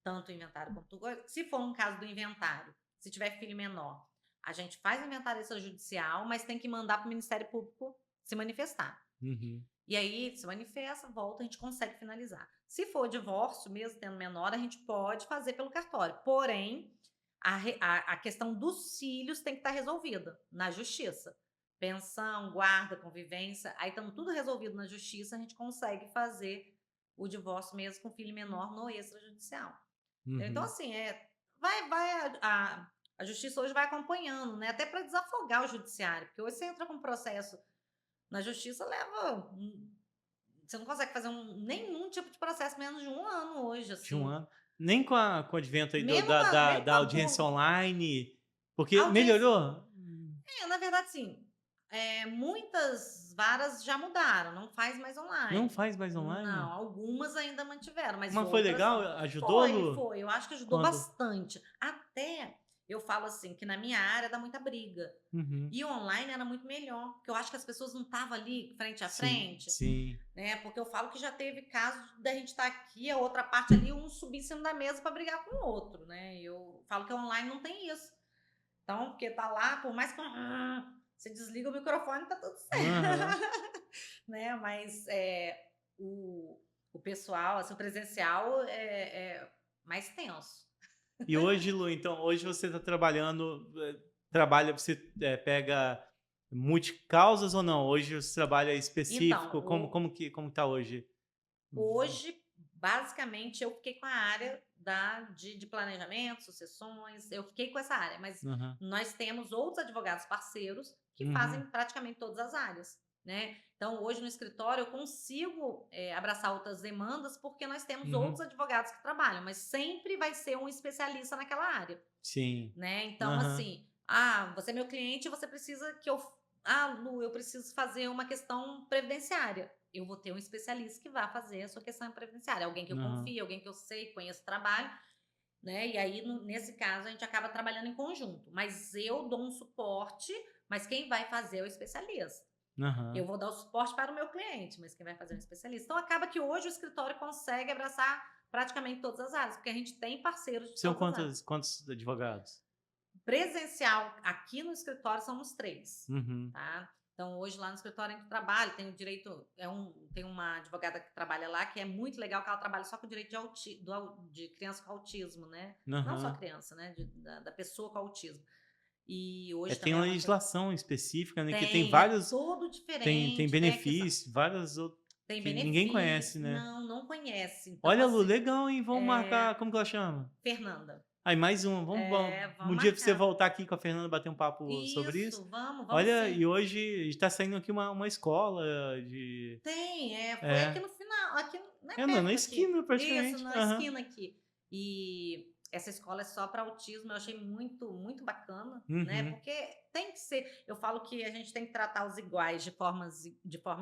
tanto o inventário quanto se for um caso do inventário, se tiver filho menor, a gente faz o inventário extrajudicial, mas tem que mandar para o Ministério Público se manifestar. Uhum. E aí se manifesta, volta, a gente consegue finalizar. Se for divórcio, mesmo tendo menor, a gente pode fazer pelo cartório. Porém, a questão dos filhos tem que estar resolvida na justiça. Pensão, guarda, convivência, aí estamos tudo resolvido na justiça, a gente consegue fazer o divórcio mesmo com filho menor no extrajudicial. Então, Uhum. assim, a justiça hoje vai acompanhando, né? Até para desafogar o judiciário, porque hoje você entra com um processo na justiça, você não consegue fazer nenhum tipo de processo menos de 1 ano hoje, De um assim. ano. Nem com o advento aí Mesmo da com a audiência online, a porque audiência. melhorou? Na verdade, sim. Muitas varas já mudaram, não faz mais Não online. faz mais online? Não, algumas ainda mantiveram, mas Mas foi outras legal? não. Ajudou, Foi, Lu? foi. Eu acho que ajudou Quando? bastante. Até eu falo assim, que na minha área dá muita briga. Uhum. E online era muito melhor, porque eu acho que as pessoas não estavam ali frente a Sim, frente, sim. né? Porque eu falo que já teve casos da gente estar aqui, a outra parte ali, um subir em cima da mesa para brigar com o outro, né? Eu falo que online não tem isso. Então, porque tá lá, por mais que você desliga o microfone, tá tudo certo, Aham. né? Mas o pessoal, assim, o presencial é mais tenso. E hoje, Lu, então, hoje você está trabalhando, trabalha, você pega multicausas ou não? Hoje você trabalha Então, específico? Como tá hoje? hoje, basicamente, eu fiquei com a área de planejamento, sucessões, eu fiquei com essa área, mas Aham. nós temos outros advogados parceiros que Uhum. fazem praticamente todas as áreas, né? Então, hoje no escritório, eu consigo abraçar outras demandas porque nós temos Uhum. outros advogados que trabalham, mas sempre vai ser um especialista naquela área, Sim. né? Então, Aham. assim, você é meu cliente, você precisa que eu. Lu, eu preciso fazer uma questão previdenciária. Eu vou ter um especialista que vai fazer a sua questão previdenciária. Alguém que eu Aham. confio, alguém que eu sei, conheço o trabalho, né? E aí, nesse caso, a gente acaba trabalhando em conjunto. Mas eu dou um suporte, mas quem vai fazer é o especialista. Eu Aham. vou dar o suporte para o meu cliente, mas quem vai fazer é o especialista. Então, acaba que hoje o escritório consegue abraçar praticamente todas as áreas, porque a gente tem parceiros de São todas as áreas. quantos advogados? Presencial aqui no escritório somos 3, Uhum. tá? Então, hoje lá no escritório a gente trabalha, tem o direito, tem uma advogada que trabalha lá que é muito legal, que ela trabalha só com o direito de criança com autismo, né? Não só Aham. criança, né? Da pessoa com autismo. E hoje Tem também uma ela legislação específica, né, que tem tem, é vários, todo tem diferente, tem a questão, benefícios, várias outras tem que ninguém conhece, benefício, né. não conhece. Então, Olha, Lu, assim, legal, hein, vamos marcar, como que ela chama? Fernanda, Aí mais uma, vamos um dia pra você marcar. voltar aqui com a Fernanda, bater um papo sobre isso. Isso, vamos Olha, sim. e hoje está saindo aqui uma escola de Tem, foi aqui é, no final, aqui, não é na perto aqui. esquina Isso, praticamente. na Aham. esquina aqui. E essa escola é só para autismo, eu achei muito, muito bacana, né? Uhum. Porque tem que ser, eu falo que a gente tem que tratar os iguais de forma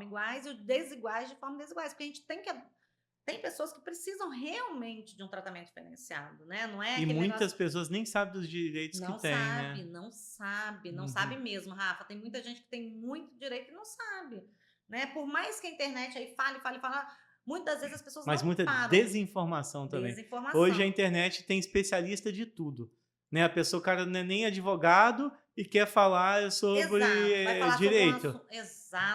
iguais e os desiguais de forma desiguais, porque a gente tem pessoas que precisam realmente de um tratamento diferenciado, né? Não é E aquele muitas negócio. pessoas nem sabem dos direitos que Não têm, sabe, né. não sabe, não sabe Uhum. mesmo, Rafa. Tem muita gente que tem muito direito e não sabe, né? Por mais que a internet aí fale, fale, fale. muitas das vezes as pessoas Mas não muita param. desinformação também. Desinformação. Hoje a internet tem especialista de tudo. Né? A pessoa, o cara não é nem advogado e quer falar sobre Exato, vai falar sobre um direito. assunto.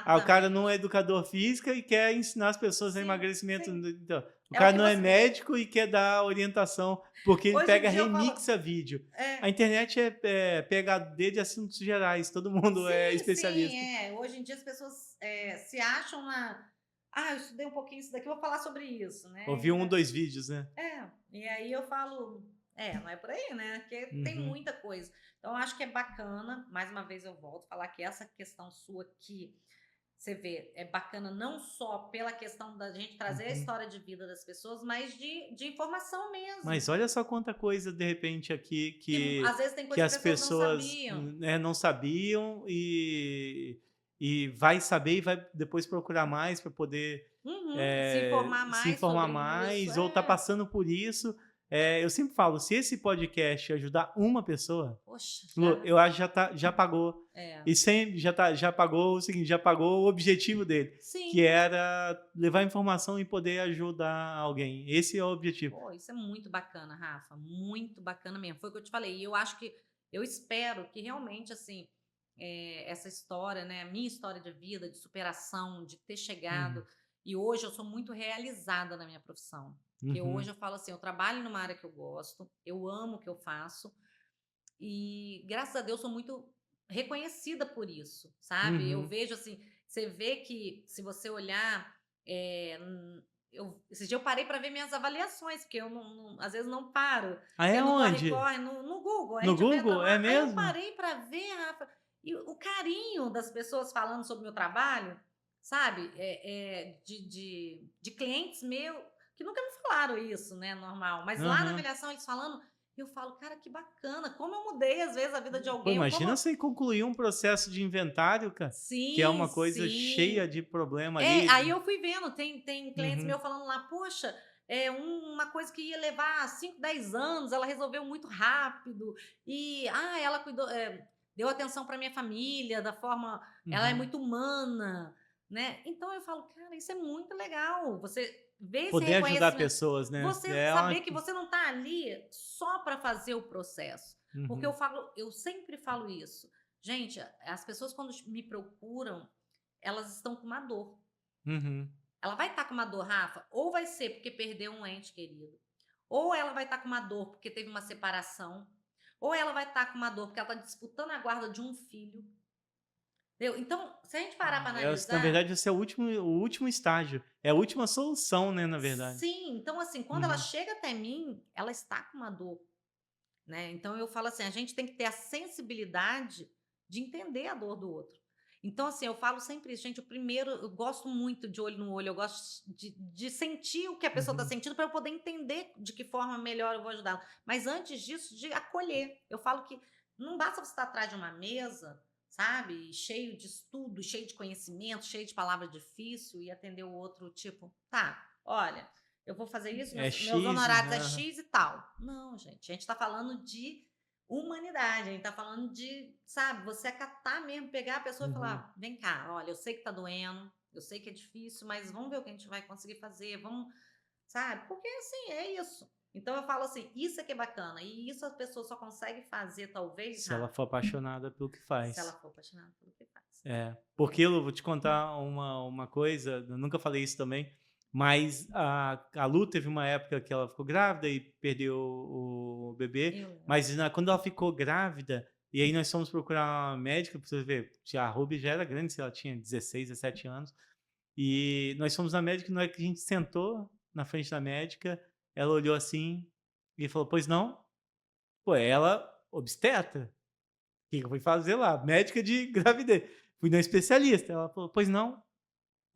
Ah, o cara não é Exatamente. educador físico e quer ensinar as pessoas a Sim, emagrecimento. sim. Então, o É o cara que não é você. médico e quer dar orientação, porque ele Hoje em pega dia eu falo. remixa vídeo. A É, internet é PhD de assuntos gerais, todo mundo é sim, sim, especialista. Hoje em dia as pessoas se acham na. Ah, eu estudei um pouquinho isso daqui, vou falar sobre isso, né? Ouviu um, dois vídeos, né? E aí eu falo, não é por aí, né? Porque tem Uhum, muita coisa. Então, eu acho que é bacana, mais uma vez eu volto a falar que essa questão sua aqui, você vê, é bacana não só pela questão da gente trazer a uhum. história de vida das pessoas, mas de informação Mas mesmo. olha só quanta coisa, de repente, aqui Que às vezes tem que coisa que as pessoas não pessoas sabiam. né, não sabiam e vai saber e vai depois procurar mais para poder Uhum, se informar se mais informar sobre isso. mais ou tá passando por isso. Eu sempre falo, se esse podcast ajudar uma pessoa, Poxa, Lu, já. eu acho que já pagou. É. E sempre já pagou o seguinte, já pagou o objetivo dele, que Sim. era levar informação e poder ajudar alguém. Esse é o objetivo. Pô, isso é muito bacana, Rafa. Muito bacana mesmo. Foi o que eu te falei. E eu acho que, eu espero que realmente, assim, essa história, né? A minha história de vida, de superação, de ter Uhum, chegado. E hoje eu sou muito realizada na minha profissão. Porque uhum, hoje eu falo assim, eu trabalho numa área que eu gosto, eu amo o que eu faço. E graças a Deus sou muito reconhecida por isso, sabe? Eu uhum. vejo assim, você vê que se você olhar, esse dia eu parei para ver minhas avaliações, porque eu às vezes não paro, Ah, que é é no onde? corre-corre, no Google, a No gente vê Google? É lá, aí eu mesmo? parei para ver, Rafa, e o carinho das pessoas falando sobre o meu trabalho, sabe? De clientes meus que nunca me falaram isso, né? Normal, mas lá na Aham. avaliação eles falando. Eu falo: "Cara, que bacana, como eu mudei às vezes a vida de Pô, alguém, ou como". imagina você concluir um processo de inventário, cara, que é Sim, uma coisa cheia sim. de problema ali. Aí eu fui vendo, tem clientes Uhum. meus falando lá: "Poxa, uma coisa que ia levar 5, 10 anos, ela resolveu muito rápido, e, ela cuidou, deu atenção para minha família da forma, ela é Uhum. muito humana", né. Então eu falo: "Cara, isso é muito legal, você ver esse Poder ajudar reconhecimento". pessoas, né? Você saber que você não está ali só para fazer o processo, porque Uhum. eu sempre falo isso: "Gente, as pessoas quando me procuram, elas estão com uma dor. Uhum. Ela vai estar com uma dor, Rafa, ou vai ser porque perdeu um ente querido, ou ela vai estar com uma dor porque teve uma separação, ou ela vai estar com uma dor porque ela está disputando a guarda de um filho, entendeu? Então, se a gente parar para Na analisar. verdade, esse é o último estágio. É a última solução, né, na verdade. Sim, então assim, quando ela Uhum. chega até mim, ela está com uma dor, né? Então eu falo assim, a gente tem que ter a sensibilidade de entender a dor do outro. Então, assim, eu falo sempre isso, gente. O primeiro, eu gosto muito de olho no olho, eu gosto de sentir o que a pessoa está Uhum. sentindo para eu poder entender de que forma melhor eu vou ajudá-la. Mas antes disso, de acolher. Eu falo que não basta você estar atrás de uma mesa, sabe? Cheio de estudo, cheio de conhecimento, cheio de palavra difícil e atender o outro, tipo, tá, olha, eu vou fazer isso, É meus X, honorários é aham. X e tal. Não, gente, a gente está falando de humanidade, a gente tá falando de, sabe, você acatar mesmo, pegar a pessoa e Uhum. falar: "Vem cá, olha, eu sei que tá doendo, eu sei que é difícil, mas vamos ver o que a gente vai conseguir fazer, vamos", sabe, porque assim, é isso. Então eu falo assim, isso é que é bacana, e isso a pessoa só consegue fazer talvez, Se ela Rafa, for apaixonada pelo que se ela faz. for apaixonada pelo que faz. É, porque eu vou te contar uma coisa, eu nunca falei isso também, mas a Lu teve uma época que ela ficou grávida e perdeu o bebê, Eu lembro. mas quando ela ficou grávida, e aí nós fomos procurar uma médica, pra você ver, a Ruby já era grande, se ela tinha 16, 17 anos, e nós fomos na médica, e na hora que a gente sentou na frente da médica, ela olhou assim e falou, pois não? Pô, ela, obstetra, que eu fui fazer lá? Médica de gravidez. Fui na especialista. Ela falou, pois não?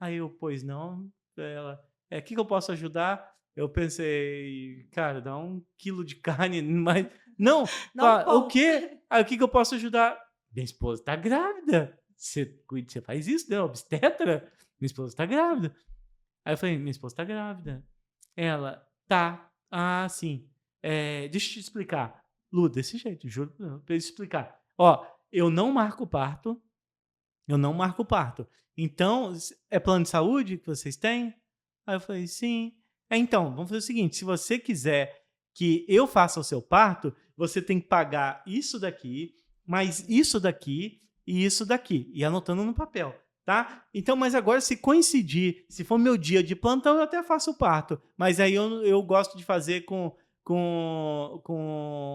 Aí eu, pois não? Ela, o que que eu posso ajudar? Eu pensei, cara, dá 1 quilo de carne, mas. Não! Não Fala, o como. quê? Aí o que que eu posso ajudar? Minha esposa tá grávida. Você faz isso, né? Obstetra? Minha esposa tá grávida. Aí eu falei, minha esposa tá grávida. Ela, tá. Ah, sim. Deixa eu te explicar. Lu, desse jeito, juro pra eu explicar. Ó, eu não marco parto, eu não marco parto. Então, é plano de saúde que vocês têm? Aí eu falei, sim. Então, vamos fazer o seguinte, se você quiser que eu faça o seu parto, você tem que pagar isso daqui, mais isso daqui e isso daqui. E anotando no papel, tá? Então, mas agora se coincidir, se for meu dia de plantão, eu até faço o parto. Mas aí eu gosto de fazer com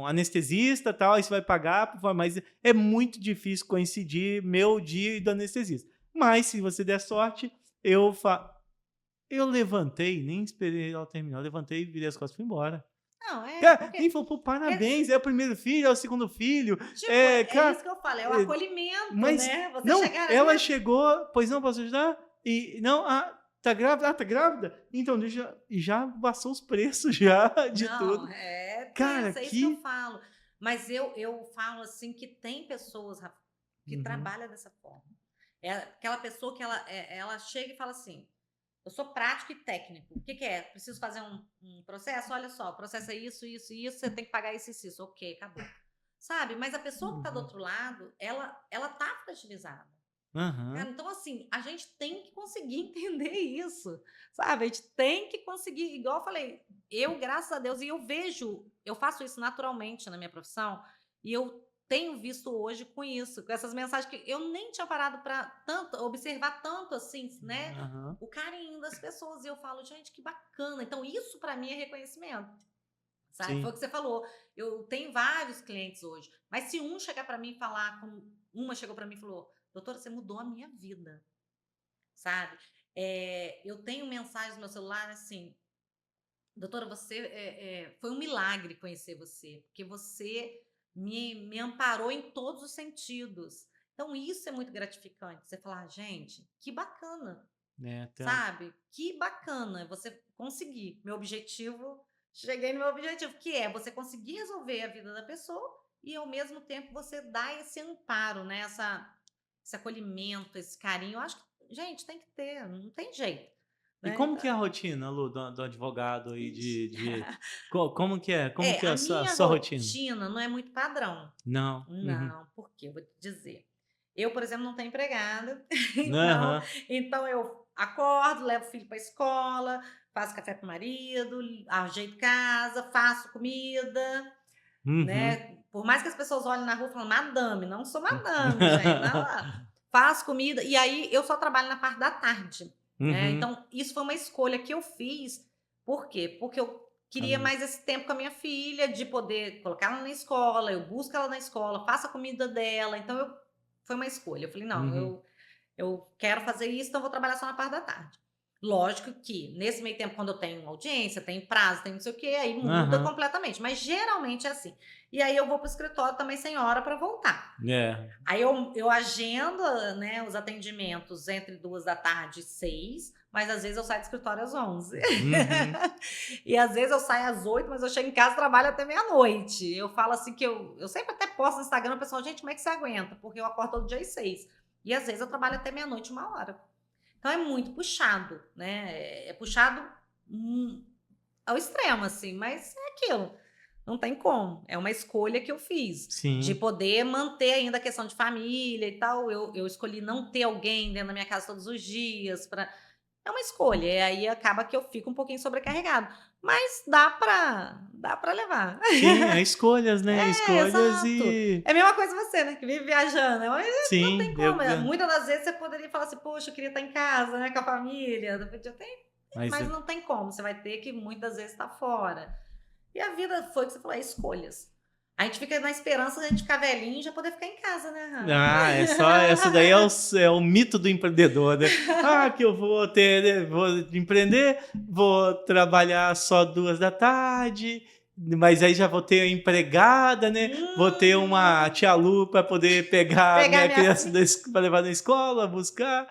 anestesista e tal, aí você vai pagar, mas é muito difícil coincidir meu dia e do anestesista. Mas, se você der sorte, eu levantei, nem esperei ela terminar, eu levantei, virei as costas e fui embora. Não, Cara, porque nem falou, pô, parabéns, é o primeiro filho, é o segundo filho. tipo, é Cara, isso que eu falo, é o acolhimento, mas, né? Você não, chegar ali ela chegou, pois não, posso ajudar? E, não, tá grávida? Tá grávida? Então, já passou os preços já de não, tudo. é Cara, tenso, é isso que eu falo. Mas eu falo assim que tem pessoas, Rafa, que Uhum. trabalham dessa forma. É aquela pessoa que ela chega e fala assim: eu sou prático e técnico. O que, que é? Preciso fazer um processo? Olha só, o processo é isso, isso, isso, você tem que pagar isso, isso, isso. Ok, acabou. Sabe? Mas a pessoa que está do Uhum. outro lado, ela tá fragilizada. Aham. Cara, então assim, a gente tem que conseguir entender isso, sabe? A gente tem que conseguir, igual eu falei, eu, graças a Deus, e eu vejo, eu faço isso naturalmente na minha profissão, e eu tenho visto hoje com isso, com essas mensagens que eu nem tinha parado para tanto observar tanto assim, né? Aham. O carinho das pessoas, e eu falo, gente, que bacana. Então, isso para mim é reconhecimento. Sabe? Foi o Sim. que você falou. Eu tenho vários clientes hoje, mas se um chegar para mim e falar, como uma chegou para mim e falou: doutora, você mudou a minha vida, sabe? Eu tenho mensagens no meu celular assim: doutora, você foi um milagre conhecer você, porque você me amparou em todos os sentidos. Então, isso é muito gratificante. Você falar, gente, que bacana, É, tá. sabe? Que bacana você conseguir. Meu objetivo, cheguei no meu objetivo, que é você conseguir resolver a vida da pessoa e ao mesmo tempo você dar esse amparo, né? Esse acolhimento, esse carinho. Eu acho que, gente, tem que ter, não tem jeito, E né? como Então, que é a rotina, Lu, do advogado aí como que é? Como que é a a minha sua rotina? rotina não é muito padrão. Não. Uhum. Não, porque eu vou te dizer. Eu, por exemplo, não tenho empregada, então, Aham. então eu acordo, levo o filho para a escola, faço café para o marido, ajeito casa, faço comida, Uhum. né? Por mais que as pessoas olhem na rua e falem, madame, não sou madame, gente. Não, faço comida, e aí eu só trabalho na parte da tarde, né? Uhum. Então, isso foi uma escolha que eu fiz. Por quê? Porque eu queria Hum. mais esse tempo com a minha filha, de poder colocar ela na escola, eu busco ela na escola, faço a comida dela. Então, foi uma escolha. Eu falei, não, Uhum. eu quero fazer isso, então eu vou trabalhar só na parte da tarde. Lógico que nesse meio tempo, quando eu tenho audiência, tenho prazo, tenho não sei o quê, aí muda Aham. completamente. Mas geralmente é assim. E aí eu vou para o escritório também sem hora para voltar. É. Aí eu agendo, né, os atendimentos entre 2 da tarde e 6, mas às vezes eu saio do escritório às 11. Uhum. E às vezes eu saio às 8, mas eu chego em casa e trabalho até meia-noite. Eu falo assim que eu sempre até posto no Instagram, o pessoal, gente, como é que você aguenta? Porque eu acordo todo dia às 6. E às vezes eu trabalho até meia-noite, 1 hora. Então é muito puxado, né? É puxado ao extremo, assim, mas é aquilo. Não tem como. É uma escolha que eu fiz. De Sim. poder manter ainda a questão de família e tal. Eu escolhi não ter alguém dentro da minha casa todos os dias. É uma escolha. E aí acaba que eu fico um pouquinho sobrecarregado. Mas dá pra levar. Sim, é escolhas, né? É, Escolhas exato. e É a mesma coisa você, né? Que vive viajando. Mas não sim, tem como. Muitas das vezes você poderia falar assim, poxa, eu queria estar em casa, né? Com a família. mas Mas não tem como. Você vai ter que muitas vezes estar fora. E a vida foi o que você falou, é escolhas. A gente fica na esperança de a gente ficar velhinho e já poder ficar em casa, né, é só, essa daí é o mito do empreendedor, né? Que eu vou vou empreender, vou trabalhar só 2 da tarde, mas aí já vou ter a empregada, né? Vou ter uma Uhum. tia Lu para poder pegar a Pegar minha minha criança filha. para levar na escola, buscar,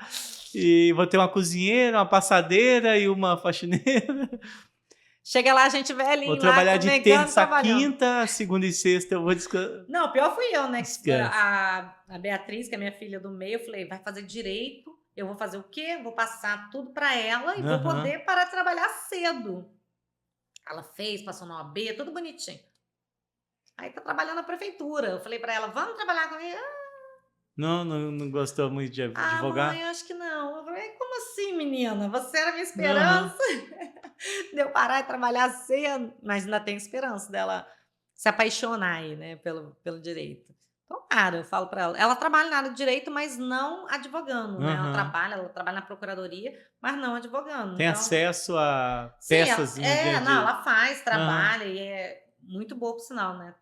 e vou ter uma cozinheira, uma passadeira e uma faxineira. Chega lá, a gente Vou velhinho lá, trabalhar de comegando, terça a trabalhando. quinta, segunda e sexta eu vou descansar. Não, pior fui eu, né? Esquece. A Beatriz, que é minha filha do meio, eu falei, vai fazer direito. Eu vou fazer o quê? Vou passar tudo para ela e vou Aham. poder parar de trabalhar cedo. Ela fez, passou na OAB, tudo bonitinho. Aí tá trabalhando na prefeitura. Eu falei para ela, vamos trabalhar comigo? Não gostou muito de Ah, mãe, advogar? acho que não. Eu falei, como assim? assim, menina? Você era minha Aham. esperança. De eu parar de trabalhar cedo, mas ainda tem esperança dela se apaixonar aí, né, pelo direito. Tomara, eu falo para ela. Ela trabalha na área de direito, mas não advogando, né, Aham. ela trabalha na procuradoria, mas não advogando, Tem então acesso a sim, peças no dia não, de ela faz, aham. trabalha e é muito boa por sinal, né.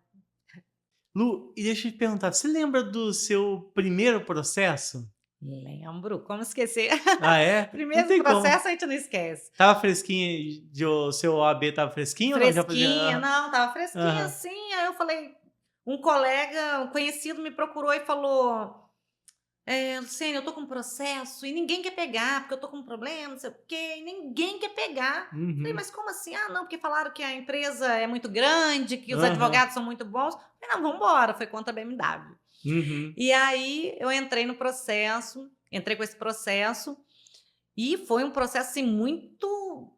Lu, e deixa eu te perguntar, você lembra do seu primeiro processo? Lembro, como esquecer? Ah, é? Não Primeiro tem como. processo a gente não esquece. Estava fresquinho de o seu OAB estava fresquinho ou não? Já fazia Fresquinha, aham. não, estava fresquinha Aham. assim, aí eu falei um colega, um conhecido me procurou e falou: Luciene, eu tô com um processo e ninguém quer pegar, porque eu tô com um problema, não sei o quê, e ninguém quer pegar". Falei: Uhum. "Mas como assim?". "Ah, não, porque falaram que a empresa é muito grande, que os Aham. advogados são muito bons". Falei: "Não, vamos embora", foi contra a BMW. Uhum. E aí eu entrei no processo, entrei com esse processo, e foi um processo, assim, muito,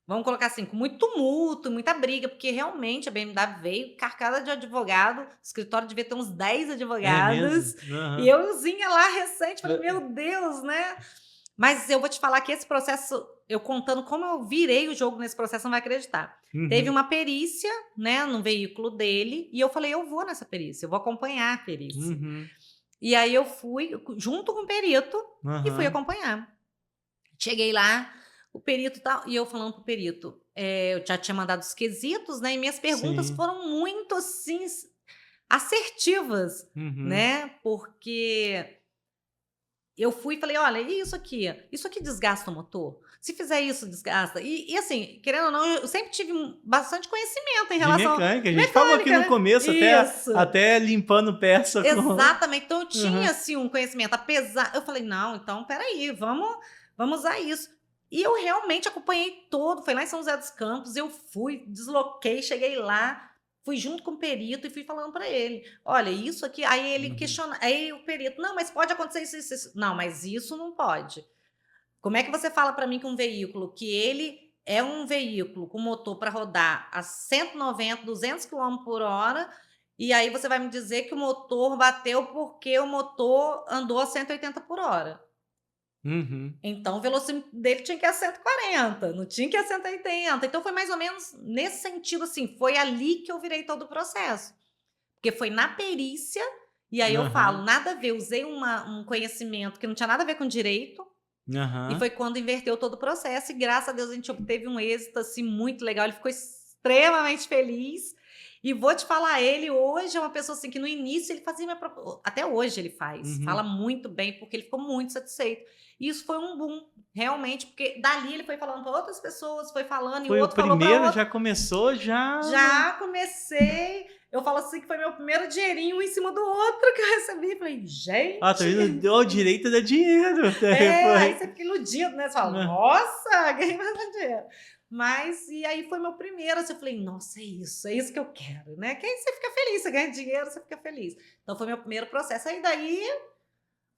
vamos colocar assim, com muito tumulto, muita briga, porque realmente a BMW veio carcada de advogado, o escritório devia ter uns 10 É mesmo? advogados, e Aham. euzinha lá recente, falei: Hã. "Meu Deus", né. Mas eu vou te falar que esse processo, eu contando como eu virei o jogo nesse processo, não vai acreditar. Teve Uhum. uma perícia, né, no veículo dele, e eu falei: "Eu vou nessa perícia, eu vou acompanhar a perícia". Uhum. E aí eu fui junto com o perito e fui Aham. acompanhar. Cheguei lá, o perito tal, e eu falando para o perito, eu já tinha mandado os quesitos, né, e minhas perguntas Sim. foram muito, assim, assertivas, Uhum. né, porque eu fui e falei: "Olha, e isso aqui? Isso aqui desgasta o motor? Se fizer isso, desgasta?". E assim, querendo ou não, eu sempre tive bastante conhecimento em De relação à mecânica, a gente falou aqui mecânica, no né. começo, Isso. até limpando peça com Exatamente, então eu tinha, aham. assim, um conhecimento, apesar eu falei: "Não, então espera aí, vamos usar isso". E eu realmente acompanhei todo, foi lá em São José dos Campos, eu fui, desloquei, cheguei lá, fui junto com o perito e fui falando para ele: "Olha, isso aqui", aí ele Uhum. questiona, aí o perito: "Não, mas pode acontecer isso, isso, isso". "Não, mas isso não pode. Como é que você fala para mim que um veículo, que ele é um veículo com motor para rodar a 190, 200 quilômetros por hora, e aí você vai me dizer que o motor bateu porque o motor andou a 180 por hora. Uhum. Então o velocímetro dele tinha que ir a 140, não tinha que ir a 180". Então foi mais ou menos nesse sentido, assim, foi ali que eu virei todo o processo. Porque foi na perícia, e aí eu falo, Aham. nada a ver, usei um conhecimento que não tinha nada a ver com direito, e Aham. foi quando inverteu todo o processo e graças a Deus a gente obteve um êxito, assim, muito legal, ele ficou extremamente feliz. E vou te falar, ele hoje é uma pessoa, assim, que no início ele fazia até hoje ele faz, fala Uhum. muito bem, porque ele ficou muito satisfeito. E isso foi um boom, realmente, porque dali ele foi falando para outras pessoas, foi falando e o Foi o outro falou para primeiro, outro. já começou já no Já comecei, eu falo assim que foi meu primeiro dinheirinho um em cima do outro que eu recebi, falei: ah, tá "Gente". vendo? Ó, o direito dá dinheiro. Aí Foi. você fica iludido, né, você fala: Hã. "Nossa, ganhei bastante dinheiro". Mas e aí foi meu primeiro, assim, eu falei: "Nossa, é isso que eu quero", né, que aí você fica feliz, você ganha dinheiro, você fica feliz. Então foi meu primeiro processo, aí daí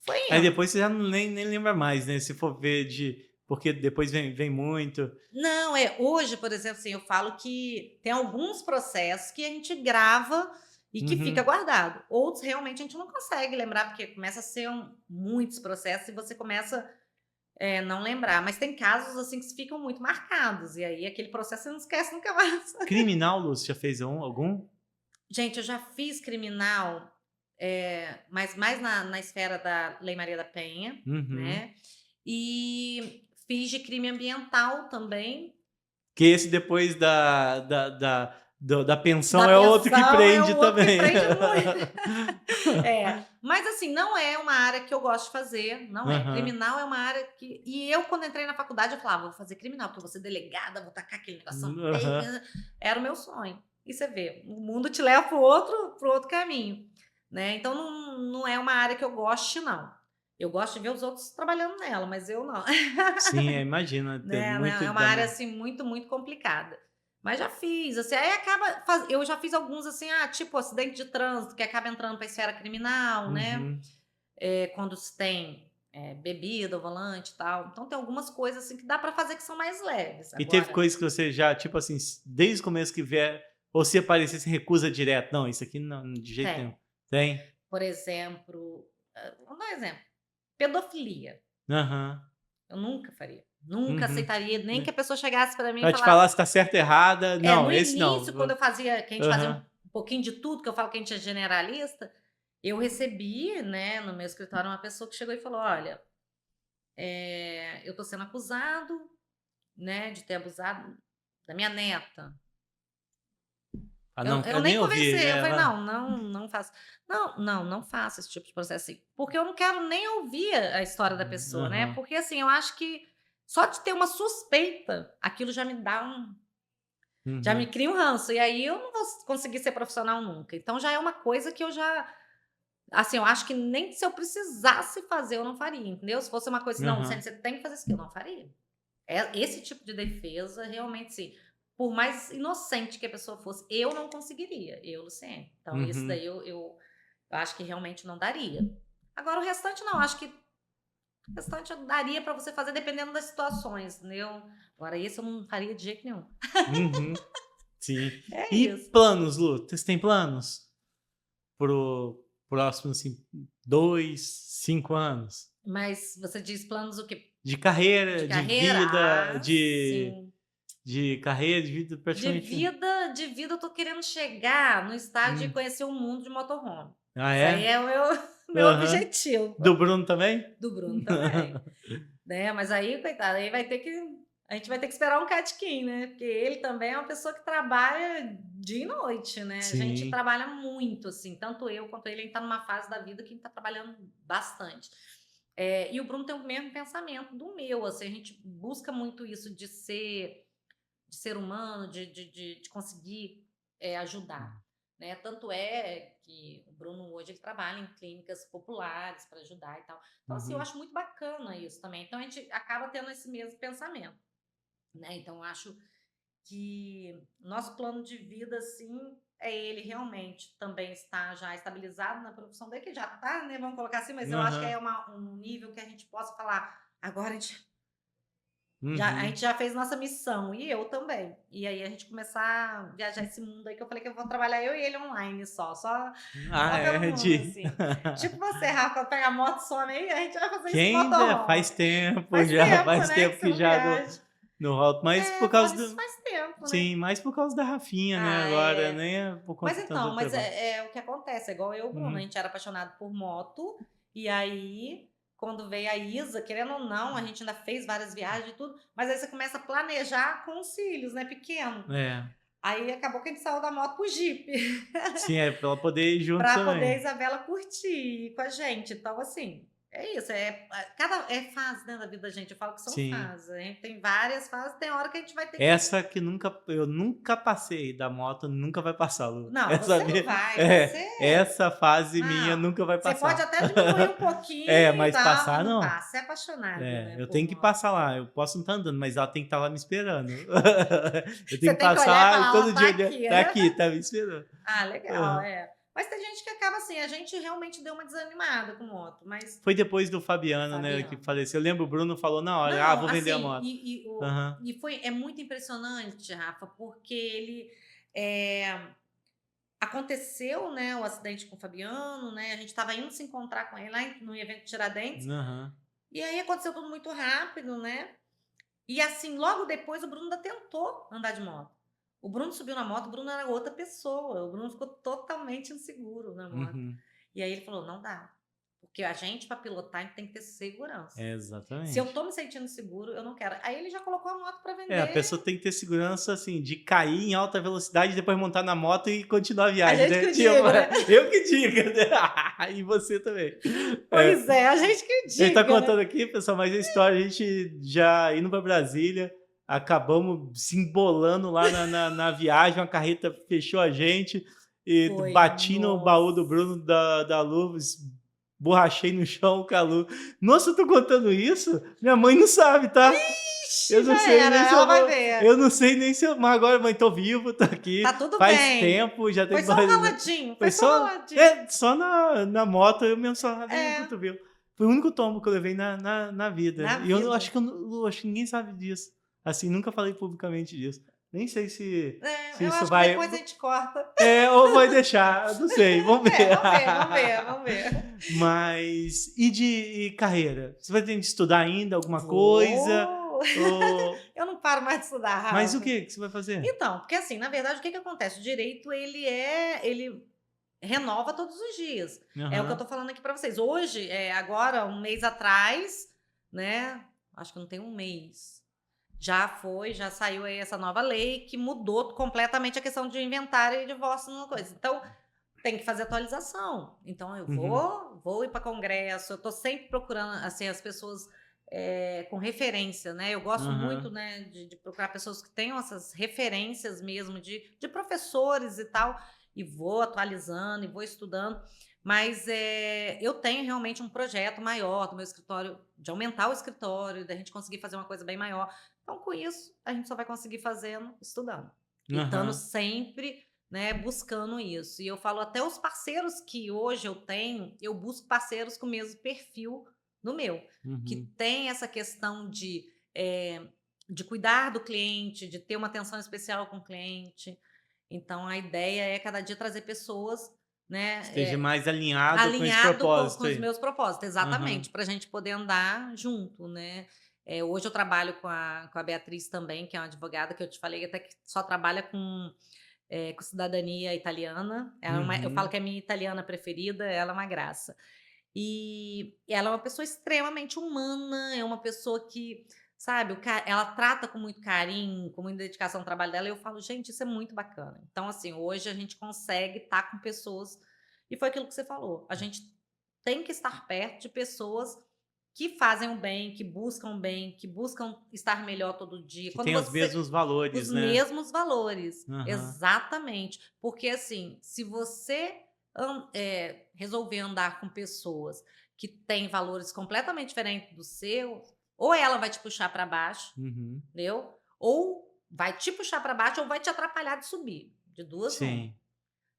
foi Aí indo. depois você já nem lembra mais, né, se for ver de porque depois vem muito. Não, hoje, por exemplo, assim, eu falo que tem alguns processos que a gente grava e que fica Uhum. guardado. Outros realmente a gente não consegue lembrar, porque começa a ser muitos processos e você começa, não lembrar. Mas tem casos assim que ficam muito marcados, e aí aquele processo você não esquece nunca mais. Criminal, Lúcio, já fez algum? Gente, eu já fiz criminal, mas mais na esfera da Lei Maria da Penha, Uhum. né? E fiz de crime ambiental também. Que esse depois da Da pensão é outro que pensão é prende o outro que também. prende muito. Mas assim, não é uma área que eu gosto de fazer, não é. Aham. Criminal é uma área que, e eu quando entrei na faculdade eu falava: "Vou fazer criminal, porque eu vou ser delegada, vou tacar aquele negocinho feio", Aham. era o meu sonho. E você vê, o mundo te leva para o outro caminho, né. Então não é uma área que eu goste não. Eu gosto de ver os outros trabalhando nela, mas eu não. Sim, imagina, tem Né, muito é uma da área, assim, muito, muito complicada. Mas já fiz, assim, aí acaba eu já fiz alguns, assim, tipo acidente de trânsito, que acaba entrando para a esfera criminal, né, uhum. quando se tem, bebida ao volante e tal. Então tem algumas coisas, assim, que dá para fazer que são mais leves. E teve Agora coisas que você já, tipo assim, desde o começo que vier, ou se aparecer, você recusa direto? "Não, isso aqui não, de jeito nenhum". tem, Tem? por exemplo, vamos dar um exemplo, pedofilia. Aham. Eu nunca faria. Nunca Uhum. aceitaria nem que a pessoa chegasse para mim e Pra te falasse. falar se tá certo ou errada, não, No esse não. início, quando eu fazia, que a gente fazia Aham. um pouquinho de tudo, que eu falo que a gente é generalista, eu recebi, né, no meu escritório uma pessoa que chegou e falou: "Olha, eu tô sendo acusado, né, de ter abusado da minha neta". Ah, Eu não eu quero nem nem ouvir, conversei, eu né, falei: ela "Não faço, não faça esse tipo de processo assim", porque eu não quero nem ouvir a história da pessoa, né, aham. porque, assim, eu acho que só de ter uma suspeita, aquilo já me Uhum. cria um ranço, e aí eu não vou conseguir ser profissional nunca. Então já é uma coisa que eu já, assim, eu acho que nem se eu precisasse fazer eu não faria, entendeu? Se fosse uma coisa assim: "Não, Aham. você tem que fazer isso aqui", eu não faria. Esse tipo de defesa, realmente, sim, por mais inocente que a pessoa fosse, eu não conseguiria, eu, Luciene. Então isso Uhum. daí eu acho que realmente não daria. Agora o restante não, acho que o restante daria pra você fazer dependendo das situações, entendeu? Agora isso eu não faria de jeito nenhum. Uhum. Sim. É E isso. planos, Lu? Você tem planos pro próximo, assim, 2, 5 anos? Mas você diz planos o quê? De De carreira, de carreira? vida, Ah, de sim. de carreira, de vida praticamente De vida eu tô querendo chegar no estágio de hum. conhecer o mundo de motorhome. Ah, Isso aí é? é o meu meu Aham. objetivo. Do Bruno também? Do Bruno também, né, mas aí coitado, aí vai ter que a gente vai ter que esperar um catiquinho, né, porque ele também é uma pessoa que trabalha dia e noite, né, a gente Sim. trabalha muito, assim, tanto eu quanto ele, a gente tá numa fase da vida que a gente tá trabalhando bastante. E o Bruno tem o mesmo pensamento do meu, assim, a gente busca muito isso de ser humano, de conseguir, ajudar, né. Tanto é que o Bruno hoje ele trabalha em clínicas populares para ajudar e tal. Então, assim, eu Uhum. acho muito bacana isso também. Então a gente acaba tendo esse mesmo pensamento, né. Então eu acho que nosso plano de vida, assim, é ele realmente também estar já estabilizado na profissão dele, que já está, né, vamos colocar assim, mas eu acho que Aham. é um nível que a gente possa falar: "Agora a Uhum. gente já fez nossa missão", e eu também. E aí a gente começar a viajar esse mundo aí que eu falei que eu vou trabalhar eu e ele online só Ah, pelo é mundo, de assim. Tipo você, Rafa, quando pega a moto, some aí, a gente vai fazer isso com o quem já motorhome. faz tempo Faz já, tempo, faz né, que tempo você que não já viaja. no alto, mas por causa Maurício, do faz tempo, né. sim, mais por causa da Rafinha, né, Ah, agora, é. nem é por Mas conta tanto então, do mas trabalho. é o que acontece, é igual eu e o Bruno, a Uhum. gente era apaixonado por moto, e aí, quando veio a Isa, querendo ou não, a gente ainda fez várias viagens e tudo, mas aí você começa a planejar com os filhos, né, pequeno. É. Aí acabou que a gente saiu da moto pro Jeep, Sim, é pra ela poder ir junto pra poder a também. Isabela curtir ir com a gente. Então, assim, é isso, é fase, né, da vida da gente, eu falo que são Sim. fases, a gente tem várias fases, tem hora que a gente vai ter que. Essa que eu nunca passei da moto, nunca vai passar, Lu. Não, Essa você não minha vai, você essa fase minha não, nunca vai você pode passar. até diminuir um É, pouquinho e mas tal, passar mas não não. passa. Você é apaixonado, É, né, eu por tenho que moto. passar lá, eu posso não estar andando, mas ela tem que estar lá me esperando. Eu tenho Você que tem que olhar e passar e falar: "Ó, todo tá dia olhar, aqui". tá aqui, tá me esperando. Ah, legal, Aham. é. Mas tem gente que acaba assim, a gente realmente deu uma desanimada com moto, mas Foi depois do o Fabiano, né, que Fabiano. faleceu. Eu lembro o Bruno falou na hora: "Ah, Não, vou vender a assim, moto". e o Aham. e foi é muito impressionante, Rafa, porque ele, eh, aconteceu, né, o acidente com o Fabiano, né, a gente estava indo se encontrar com ele lá no evento de Tiradentes, Aham. e aí aconteceu tudo muito rápido, né. E assim, logo depois o Bruno ainda tentou andar de moto. O Bruno subiu na moto, o Bruno era outra pessoa, o Bruno ficou totalmente inseguro na moto. Uhum. E aí ele falou: "Não dá, porque a gente para pilotar a gente tem que ter segurança. Se eu Exatamente. tô me sentindo seguro, eu não quero". Aí ele já colocou a moto para É, a vender, pessoa tem que ter segurança, assim, de cair em alta velocidade, depois montar na moto e continuar a a viagem, gente né. que o Tipo, diga, né. eu que diga, né. E você também. É. Pois é, a gente que Ele tá diga, né. contando aqui, pessoal, mas a história, a gente já indo pra Brasília, acabamos se embolando lá na viagem, uma carreta fechou a gente, e Foi, bati no baú do nossa. Bruno, da Lu, borrachei no chão com a Lu. Nossa, eu tô contando isso? Minha mãe não sabe, tá? Ixi, Eu não já sei era, nem se ela eu vai vou. ver. Eu não sei nem se eu. Mas agora, mãe, tô vivo, tô aqui. Tá tudo Faz bem. tempo, já tem. Foi só um raladinho, foi Foi só um só. raladinho. É, só na moto eu mesmo só ralei o É, cotovelo. Foi o único tombo que eu levei na vida. na E eu vida. acho que, acho que ninguém sabe disso. Assim, nunca falei publicamente disso. Nem sei se Eu isso acho que vai. depois a gente corta. Ou vai deixar, não sei, vamos ver. Vamos ver. Mas, e carreira? Você vai ter que estudar ainda alguma coisa? Vou! Ou... Eu não paro mais de estudar, Mas o Rafa. que você vai fazer? Então, porque assim, na verdade, o que acontece? O direito, ele renova todos os dias. É o que eu Aham. tô falando aqui para vocês. Hoje, agora, um mês atrás, né? Acho que não tem um mês. Já saiu aí essa nova lei que mudou completamente a questão de inventário e divórcio numa coisa. Então, tem que fazer atualização. Então, eu Uhum. vou ir para congresso, eu tô sempre procurando, assim, as pessoas com referência, né? Eu gosto muito, Aham. né, de procurar pessoas que tenham essas referências mesmo de professores e tal, e vou atualizando e vou estudando. Mas eu tenho realmente um projeto maior do meu escritório, de aumentar o escritório, da gente conseguir fazer uma coisa bem maior. Então, com isso, a gente só vai conseguir fazendo estudando. E estando Aham. sempre, né, buscando isso. E eu falo até os parceiros que hoje eu tenho, eu busco parceiros com o mesmo perfil do meu, que Uhum. tem essa questão de cuidar do cliente, de ter uma atenção especial com o cliente. Então, a ideia é cada dia trazer pessoas, né, Esteja mais alinhado com esse alinhado com propósito os aí. meus propósitos, Aham. exatamente, para a gente poder andar junto, né. Hoje eu trabalho com a Beatriz também, que é uma advogada que eu te falei até que só trabalha com cidadania italiana. Eu falo Uhum. que é a minha italiana preferida, ela é uma graça. E ela é uma pessoa extremamente humana, é uma pessoa que, sabe, ela trata com muito carinho, com muita dedicação ao trabalho dela, e eu falo: "Gente, isso é muito bacana". Então, assim, hoje a gente consegue estar com pessoas e foi aquilo que você falou, a gente tem que estar perto de pessoas que fazem o bem, que buscam estar melhor todo dia. Que Quando tem os você mesmos os valores, né? mesmos valores, Aham. exatamente. Porque, assim, se você resolver andar com pessoas que têm valores completamente diferentes dos seus, ou ela vai te puxar para baixo, Uhum. entendeu? Ou vai te puxar para baixo ou vai te atrapalhar de subir. De duas, uma. Sim.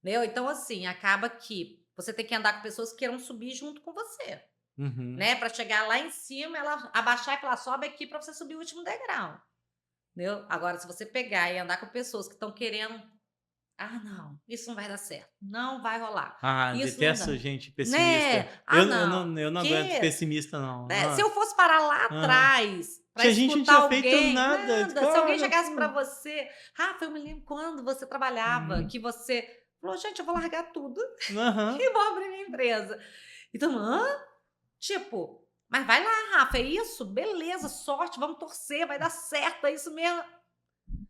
Entendeu? Então, assim, acaba que você tem que andar com pessoas que queiram subir junto com você, Uhum. né? Para chegar lá em cima, ela abaixar e falar: sobe aqui para você subir o último degrau. Entendeu? Agora, se você pegar e andar com pessoas que estão querendo: "Ah, não, isso não vai dar certo, não vai rolar, Ah, isso não dá", detesto gente pessimista. né? "Ah, não, Eu não aguento que", pessimista, não. né, se Ah, eu fosse parar lá aham. atrás para Que a gente não escutar tinha feito alguém, nada. nada, se alguém Cara, chegasse para pô. você: "Rafa, eu me lembro quando você trabalhava, Uhum. que você", falou: "Gente, eu vou largar tudo Aham. e vou abrir minha empresa". Então, hã? Tipo, "Mas vai lá, Rafa, é isso? Beleza, sorte, vamos torcer, vai dar certo, é isso mesmo".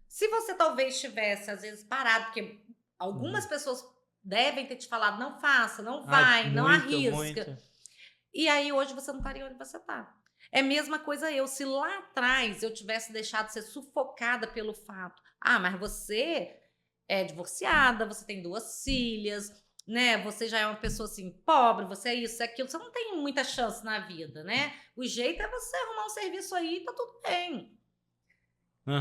Se você talvez tivesse, às vezes, parado, porque algumas Uhum. pessoas devem ter te falado: "Não faça, não Ah, vai, não muito, arrisca". muito. E aí hoje você não estaria onde você está. É a mesma coisa eu, se lá atrás eu tivesse deixado ser sufocada pelo fato: "Ah, mas você é divorciada, você tem 2 filhas, né, você já é uma pessoa, assim, pobre, você é isso, é aquilo, você não tem muita chance na vida, né. O jeito é você arrumar um serviço aí e tá tudo bem".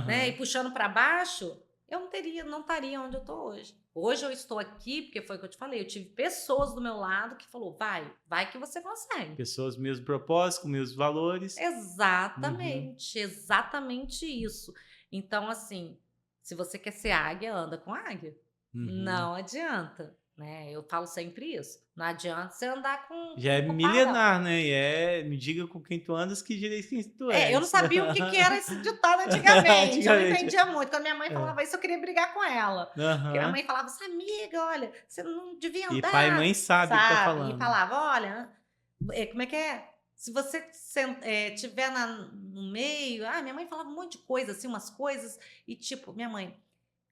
Né, e Aham. puxando para baixo, eu não estaria onde eu estou hoje. Hoje eu estou aqui, porque foi o que eu te falei, eu tive pessoas do meu lado que falou: vai que você consegue". Pessoas mesmo propósito, com mesmos valores. Uhum. Exatamente, exatamente isso. Então, assim, se você quer ser águia, anda com águia. Uhum. Não adianta, né, eu falo sempre isso, não adianta você andar Já é com pardal. milenar, né? Me diga com quem tu andas que direi quem tu Eu não és. sabia o que que era esse ditado antigamente, eu não Antigamente. entendia muito. Quando minha mãe É. falava isso, eu queria brigar com ela. Porque minha Aham. mãe falava assim: "Amiga, olha, você não devia E pai e andar", mãe sabe o que tá sabe. E falando. falava: "Olha, como é que é? Se você tiver no meio", minha mãe falava um monte de coisa, assim, umas coisas, e tipo, minha mãe: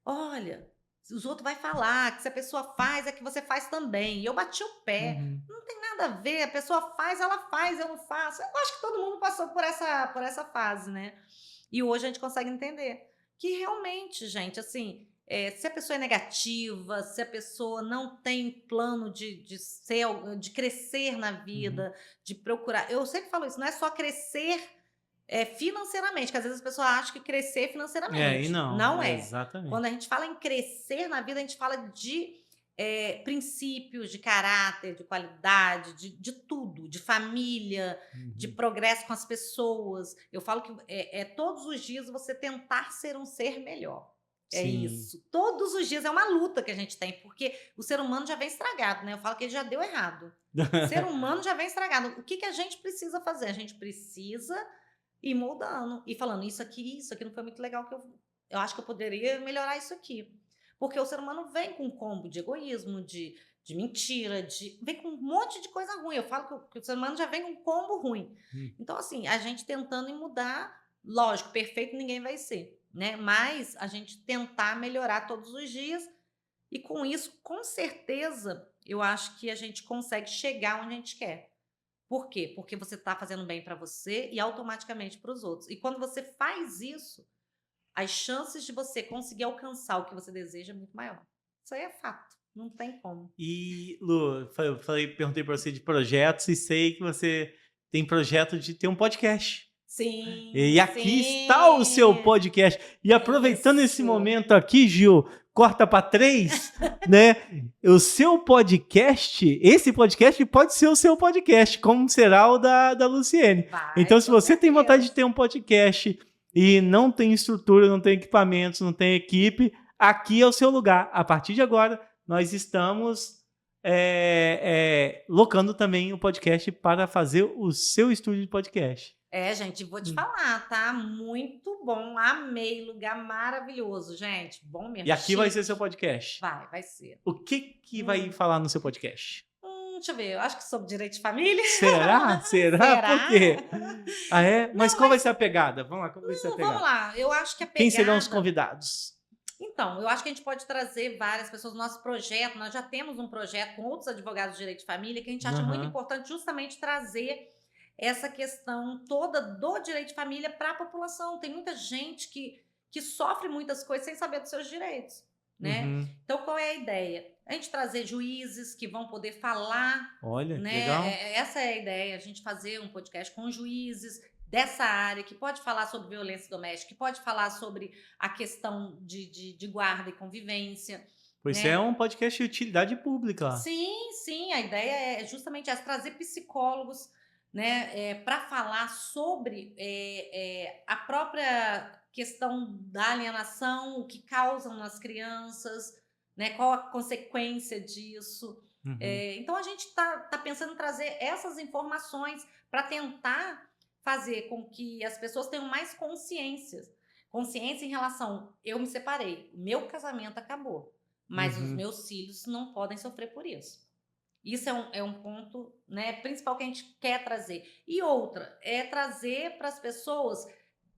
"Olha, os outros vai falar que se a pessoa faz, é que você faz também". E eu bati o pé. Uhum. Não tem nada a ver, a pessoa faz, ela faz, eu não faço. Eu acho que todo mundo passou por essa fase, né. E hoje a gente consegue entender que realmente, gente, assim, se a pessoa é negativa, se a pessoa não tem plano de crescer na Uhum. vida, de procurar, eu sempre falo isso, não é só crescer, financeiramente, que às vezes a pessoa acha que crescer E financeiramente, não, não é. Quando a exatamente. gente fala em crescer na vida, a gente fala de, princípios, de caráter, de qualidade, de tudo, de família, de Uhum. progresso com as pessoas. Eu falo que todos os dias você tentar ser um ser melhor. É Sim. isso. Todos os dias é uma luta que a gente tem, porque o ser humano já vem estragado, né? Eu falo que ele já deu errado. O ser humano já vem estragado. O que a gente precisa fazer? A gente precisa ir moldando e falando isso aqui não foi muito legal, que eu acho que eu poderia melhorar isso aqui. Porque o ser humano vem com um combo de egoísmo, de mentira, vem com um monte de coisa ruim. Eu falo que o ser humano já vem com um combo ruim. Então, assim, a gente tentando em mudar, lógico, perfeito ninguém vai ser, né? Mas a gente tentar melhorar todos os dias e com isso, com certeza, eu acho que a gente consegue chegar onde a gente quer. Por quê? Porque você está fazendo bem para você e automaticamente para os outros. E quando você faz isso, as chances de você conseguir alcançar o que você deseja é muito maior. Isso aí é fato, não tem como. E, Lu, perguntei para você de projetos e sei que você tem projeto de ter um podcast. Sim, E aqui está o seu podcast. E aproveitando esse momento aqui, Gil, corta para 3, né? O seu podcast, esse podcast pode ser o seu podcast, como será o da Luciene. Então, se você tem vontade de ter um podcast e não tem estrutura, não tem equipamentos, não tem equipe, aqui é o seu lugar. A partir de agora, nós estamos locando também o podcast para fazer o seu estúdio de podcast. Gente, vou te falar, tá? Muito bom, amei, lugar maravilhoso, gente. Bom mesmo. E aqui vai ser seu podcast? Vai ser. O que vai falar no seu podcast? Deixa eu ver, eu acho que sobre direito de família. Será? Por quê? Ah, é? Mas qual vai ser a pegada? Vamos lá, qual vai ser a pegada? Vamos lá, eu acho que a pegada... Quem serão os convidados? Então, eu acho que a gente pode trazer várias pessoas no nosso projeto. Nós já temos um projeto com outros advogados de direito de família que a gente acha muito importante justamente trazer essa questão toda do direito de família para a população. Tem muita gente que sofre muitas coisas sem saber dos seus direitos, né? Então, qual é a ideia? A gente trazer juízes que vão poder falar. Olha, né? legal. Essa é a ideia, a gente fazer um podcast com juízes dessa área, que pode falar sobre violência doméstica, que pode falar sobre a questão de guarda e convivência. Pois é um podcast de utilidade pública. Sim, a ideia é justamente essa, trazer psicólogos, né, para falar sobre a própria questão da alienação, o que causam nas crianças, né, qual a consequência disso. Então, a gente tá pensando em trazer essas informações para tentar fazer com que as pessoas tenham mais consciência em relação, eu me separei, meu casamento acabou, mas os meus filhos não podem sofrer por isso. Isso é um ponto, né, principal que a gente quer trazer. E outra, é trazer para as pessoas,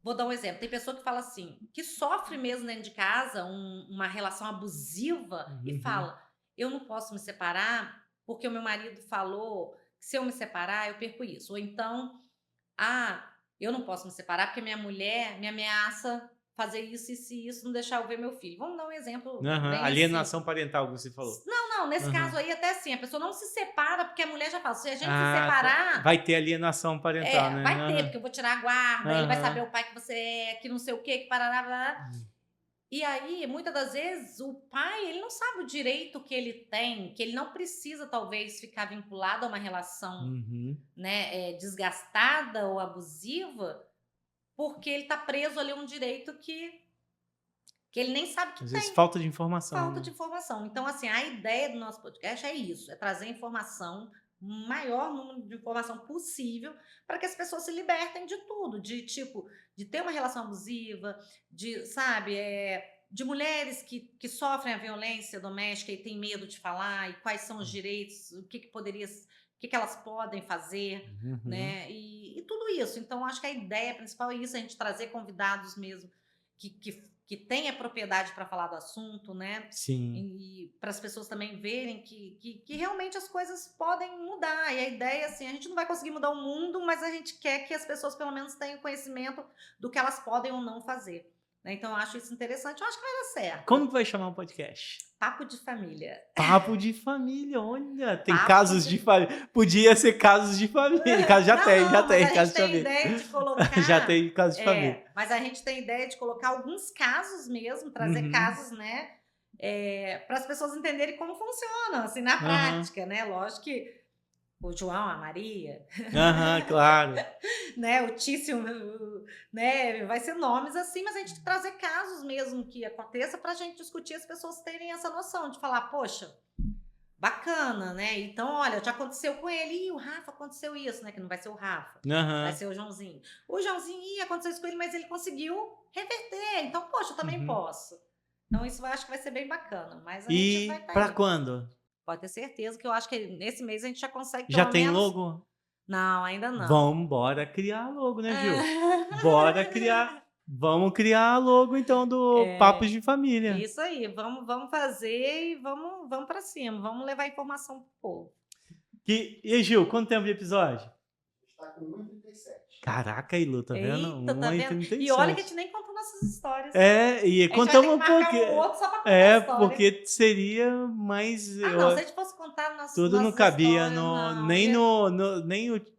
vou dar um exemplo, tem pessoa que fala assim, que sofre mesmo dentro de casa uma relação abusiva e fala, eu não posso me separar porque o meu marido falou que se eu me separar eu perco isso. Ou então, eu não posso me separar porque minha mulher me ameaça fazer isso e isso, não deixar eu ver meu filho. Vamos dar um exemplo. Alienação parental, que você falou. Não, nesse caso aí até assim, a pessoa não se separa porque a mulher já fala, se a gente se separar... Vai ter alienação parental, né? Vai ter, porque eu vou tirar a guarda, ele vai saber o pai que você é, que não sei o quê, que parará. E aí, muitas das vezes, o pai, ele não sabe o direito que ele tem, que ele não precisa, talvez, ficar vinculado a uma relação né, desgastada ou abusiva, porque ele está preso ali a um direito que ele nem sabe que tem. Às vezes falta de informação. Falta de informação. Então, assim, a ideia do nosso podcast é isso, é trazer informação, maior número de informação possível para que as pessoas se libertem de tudo, de ter uma relação abusiva, de mulheres que sofrem a violência doméstica e têm medo de falar, e quais são os direitos, o que elas podem fazer, né? E tudo isso. Então, acho que a ideia principal é isso, a gente trazer convidados mesmo que tenha propriedade para falar do assunto, né? Sim. E para as pessoas também verem que realmente as coisas podem mudar. E a ideia, assim, a gente não vai conseguir mudar o mundo, mas a gente quer que as pessoas pelo menos tenham conhecimento do que elas podem ou não fazer. Então, eu acho isso interessante. Eu acho que vai dar certo. Como que vai chamar o podcast? Papo de família. Papo de família, olha. Tem casos de família. Podia ser casos de família. Já tem casos de família. Ideia de colocar... Já tem casos de família. Mas a gente tem ideia de colocar alguns casos mesmo, trazer casos, né? Para as pessoas entenderem como funciona, assim, na prática, né? Lógico que o João, a Maria, Aham, claro. né, o Tício, né, vai ser nomes assim, mas a gente trazer casos mesmo que aconteça para a gente discutir, as pessoas terem essa noção de falar, poxa, bacana, né? Então, olha, já aconteceu com ele, e o Rafa aconteceu isso, né? Que não vai ser o Rafa, vai Aham. ser o Joãozinho. O Joãozinho aconteceu isso com ele, mas ele conseguiu reverter. Então, poxa, eu também Uhum. posso. Então, isso eu acho que vai ser bem bacana. Mas a gente vai E estar pra aí. quando? Pode ter certeza que eu acho que nesse mês a gente já consegue Já pelo tem menos. logo? Não, ainda não. Vamos bora criar a logo, né, Gil? Bora criar. É. Vamos criar a logo, então, do Papos de Família. Isso aí, vamos fazer e vamos para cima, vamos levar informação pro povo. E Gil, quanto tempo de episódio? Está com 1,37. Caraca, Ilu, tá vendo? Eita, tá vendo? E olha que a gente nem contou nossas histórias. É, e A gente vai ter que contamos um marcar pouquinho. um outro só pra contar a É, história. porque seria mais. Ah, não, se a gente fosse contar Tudo não cabia,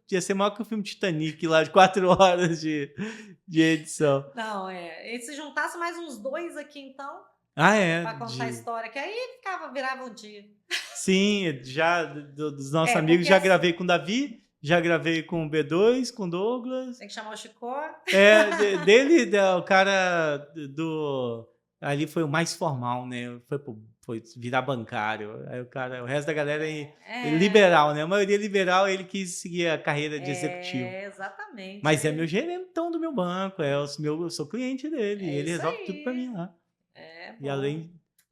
ia ser maior que o filme Titanic lá de 4 horas de edição. Não, e se juntasse mais uns 2 aqui, então, Ah, é. pra contar a história, que aí virava um dia. Sim, já dos nossos É, amigos, porque já assim- gravei com o Davi, já gravei com o B2, com o Douglas. Tem que chamar o Chicó. O cara do. Ali foi o mais formal, né? Foi virar bancário. Aí o resto da galera é liberal, né? A maioria liberal, ele quis seguir a carreira de executivo. Exatamente. Mas é meu gerentão do meu banco, eu sou cliente dele, É ele isso resolve aí. tudo pra mim lá. Bom.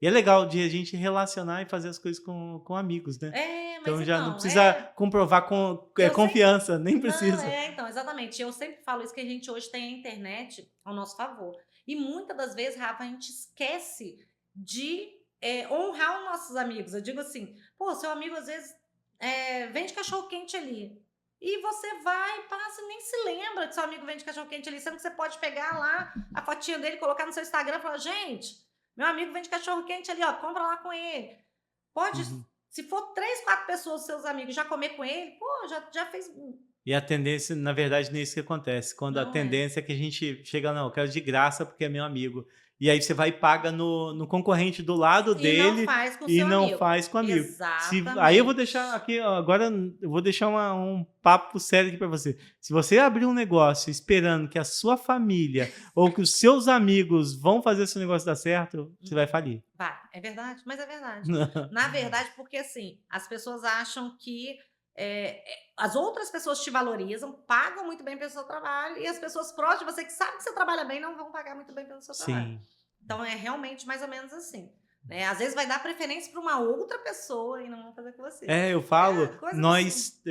E é legal de a gente relacionar e fazer as coisas com amigos, né? Mas Então já não precisa comprovar confiança, nem precisa. Não, então, exatamente. Eu sempre falo isso, que a gente hoje tem a internet ao nosso favor. E muitas das vezes, Rafa, a gente esquece de honrar os nossos amigos. Eu digo assim, pô, seu amigo às vezes vende cachorro-quente ali. E você vai, passa e nem se lembra que seu amigo vende cachorro-quente ali, sendo que você pode pegar lá a fotinha dele, colocar no seu Instagram e falar, gente, meu amigo vende cachorro-quente ali, ó, compra lá com ele. Pode, se for 3, 4 pessoas, seus amigos, já comer com ele, pô, já fez... E a tendência, na verdade, não é isso que acontece. Quando a tendência é que a gente chega, não, eu quero de graça porque é meu amigo. E aí você vai e paga no concorrente do lado dele não faz com o e seu não amigo. faz com o amigo. Exatamente. Aí eu vou deixar aqui, agora eu vou deixar um papo sério aqui para você. Se você abrir um negócio esperando que a sua família ou que os seus amigos vão fazer esse negócio dar certo, você vai falir. Vai, é verdade, mas é verdade. Na verdade, porque assim, as pessoas acham que as outras pessoas te valorizam, pagam muito bem pelo seu trabalho, e as pessoas próximas de você que sabem que você trabalha bem não vão pagar muito bem pelo seu trabalho. Sim. Então é realmente mais ou menos assim. Né? Às vezes vai dar preferência para uma outra pessoa e não vão fazer com você. Eu falo, nós,